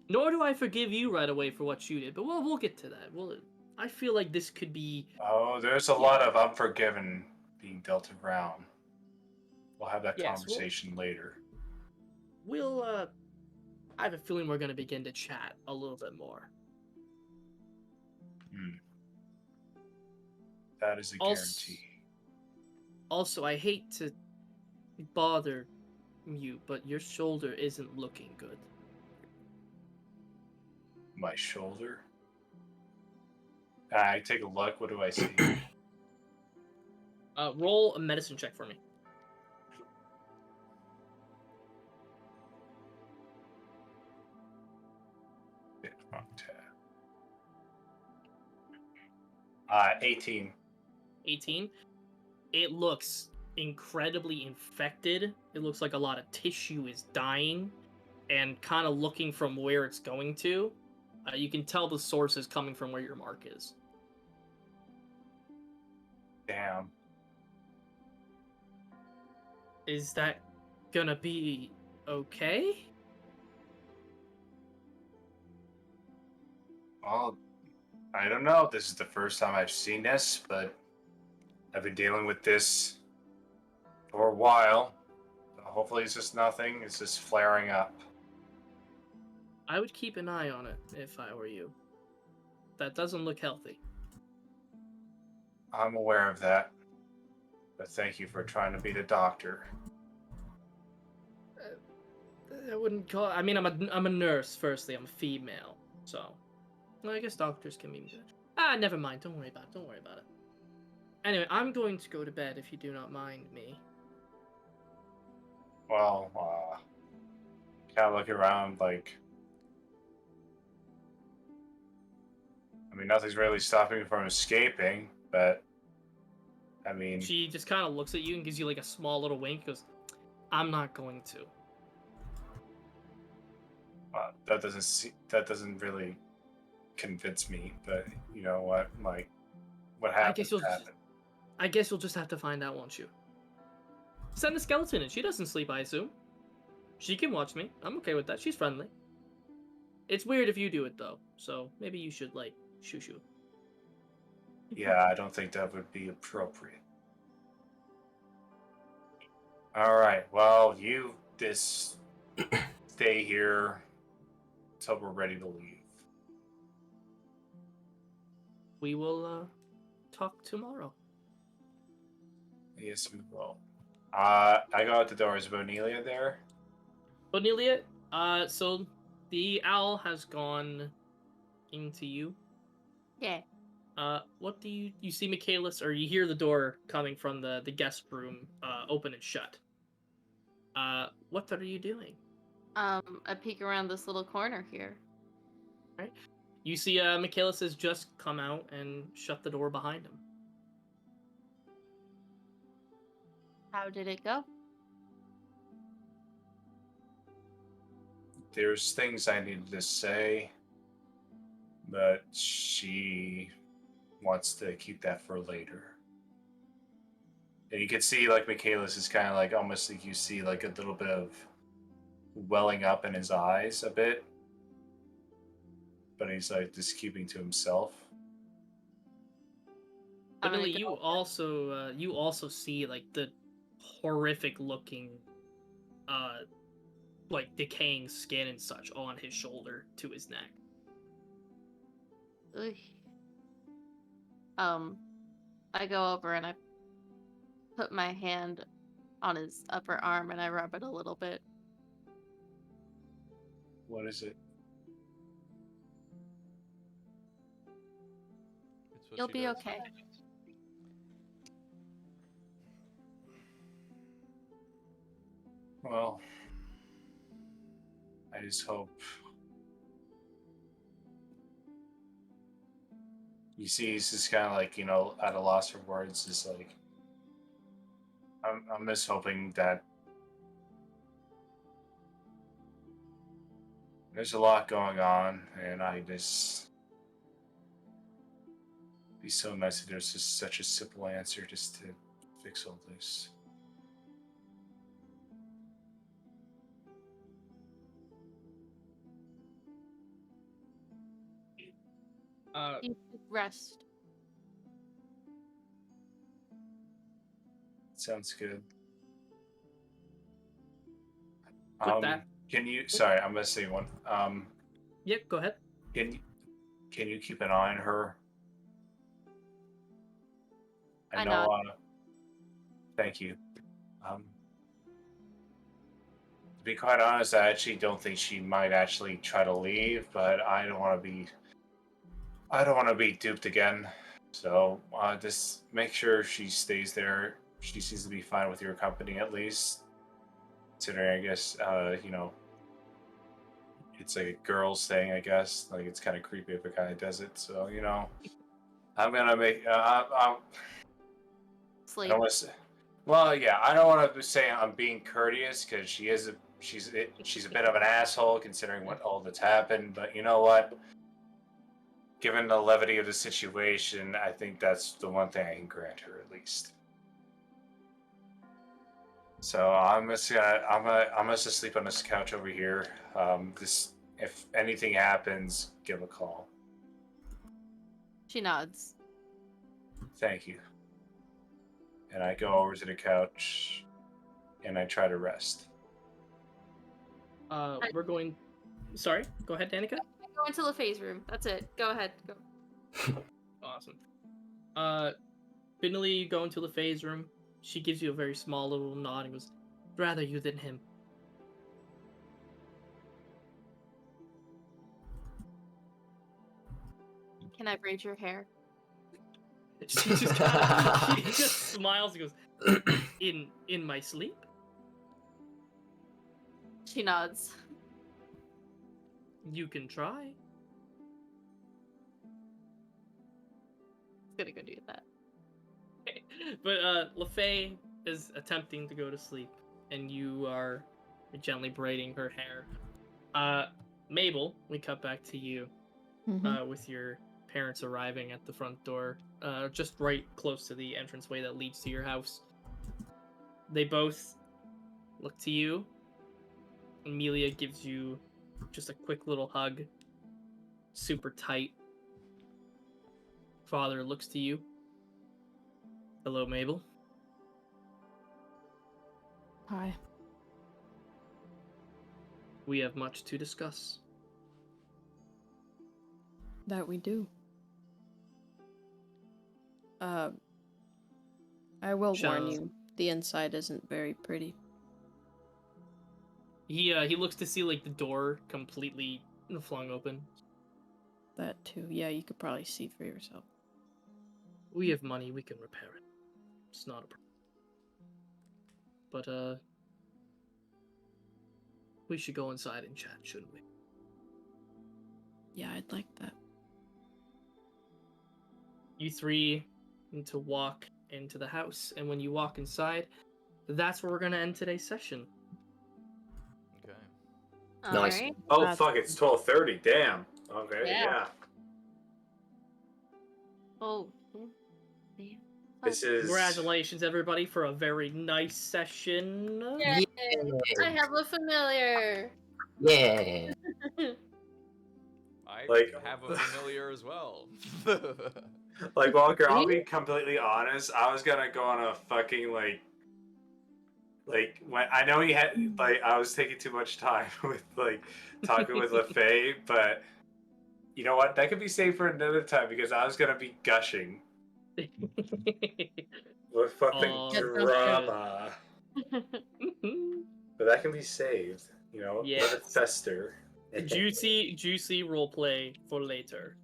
Nor do I forgive you right away for what you did, but we'll get to that. I feel like this could be... Oh, there's a lot of unforgiven being dealt around. We'll have that Yes, conversation later. I have a feeling we're going to begin to chat a little bit more. That is a guarantee. Also, I hate to bother you, but your shoulder isn't looking good. My shoulder? I take a look. What do I see? Roll a medicine check for me. Wrong tab. 18. 18. It looks incredibly infected. It looks like a lot of tissue is dying, and kind of looking from where it's going to, you can tell the source is coming from where your mark is. Damn. Is that gonna be okay? Well, I don't know. This is the first time I've seen this, but I've been dealing with this for a while. Hopefully it's just nothing. It's just flaring up. I would keep an eye on it if I were you. That doesn't look healthy. I'm aware of that. But thank you for trying to be the doctor. I wouldn't call. I mean, I'm a nurse. Firstly, I'm a female, so well, I guess doctors can be. Never mind. Don't worry about it. Don't worry about it. Anyway, I'm going to go to bed if you do not mind me. Well, kind of look around like. I mean, nothing's really stopping me from escaping, but. I mean. She just kind of looks at you and gives you like a small little wink. Goes, "I'm not going to." That doesn't really convince me. But you know what? Like, what happened? I guess you'll just have to find out, won't you? Send the skeleton in. She doesn't sleep, I assume. She can watch me. I'm okay with that. She's friendly. It's weird if you do it though. So maybe you should like shoo. Yeah, I don't think that would be appropriate. All right. Well, you just stay here until we're ready to leave. We will talk tomorrow. Yes, we will. I go out the door. Is Bonelia there? Bonelia, so the owl has gone into you. Yeah. What do you see Michaelis, or you hear the door coming from the guest room, open and shut. What are you doing? I peek around this little corner here. Right. You see Michaelis has just come out and shut the door behind him. How did it go? there's things I needed to say, but she wants to keep that for later. And you can see, like, Michaelis is kind of like, almost like you see, like, a little bit of welling up in his eyes a bit. But he's, like, just keeping to himself. I'm gonna Vanilla, go- you also see like the horrific looking, like decaying skin and such on his shoulder to his neck. Ugh. I go over and I put my hand on his upper arm and I rub it a little bit. What is it? It's what You'll she be does. okay. Well, I just hope. You see, he's just kind of like, at a loss for words. Just like, I'm just hoping that there's a lot going on, and I just be so nice if there's just such a simple answer just to fix all this. Uh, You should rest. Sounds good. With that- Can you? Sorry, I'm missing one. Yep, go ahead. Can you keep an eye on her? I know. nod. Thank you. To be quite honest, I actually don't think she might actually try to leave, but I don't want to be duped again. So just make sure she stays there. She seems to be fine with your company at least. Considering, I guess, it's like a girl's thing. I guess like it's kind of creepy if a guy does it. So I'm gonna make. I Sleep. don't want to. Well, yeah, I don't want to say I'm being courteous because she's a bit of an asshole considering what all that's happened. But you know what? Given the levity of the situation, I think that's the one thing I can grant her at least. So I'm gonna just sleep on this couch over here. If anything happens, give a call. She nods. Thank you. And I go over to the couch and I try to rest. We're going. Sorry, go ahead, Danica. Go into LaFay's room. That's it. Go ahead. Go. Awesome. Finally, you go into LaFay's room. She gives you a very small little nod and goes, "Rather you than him." Can I braid your hair? She just smiles and goes, "In my sleep." She nods. You can try. It's gonna go do that. But LaFay is attempting to go to sleep, and you are gently braiding her hair. Mabel, we cut back to you with your parents arriving at the front door, just right close to the entranceway that leads to your house. They both look to you. Amelia gives you just a quick little hug, super tight. Father looks to you. Hello, Mabel. Hi. We have much to discuss. That we do. I will warn you, the inside isn't very pretty. He looks to see like the door completely flung open. That too. Yeah, you could probably see for yourself. We have money, we can repair it. It's not a problem. But we should go inside and chat, shouldn't we? Yeah, I'd like that. You three need to walk into the house, and when you walk inside, that's where we're gonna end today's session. Okay. Nice. Alright. Oh That's- fuck! It's 12:30. Damn. Okay. Yeah. Yeah. Oh. Yeah. This is. Congratulations, everybody, for a very nice session. Yay! I have a familiar. Yeah. I Like- have a familiar as well. Like, Walker, I'll be completely honest. I was gonna go on a fucking like when I know he had like I was taking too much time with like talking with LaFay, but you know what? That could be saved for another time because I was gonna be gushing with fucking Oh, drama. But that can be saved. You know, let Yes. it fester. Juicy roleplay for later.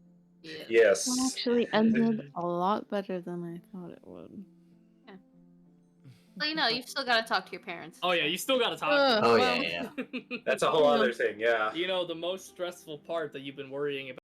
Yeah. Yes. It actually ended a lot better than I thought it would. Well, you know, you've still got to talk to your parents. Oh yeah, you still gotta talk. Ugh. Oh Well- yeah. That's a whole other thing. Yeah. You know, the most stressful part that you've been worrying about.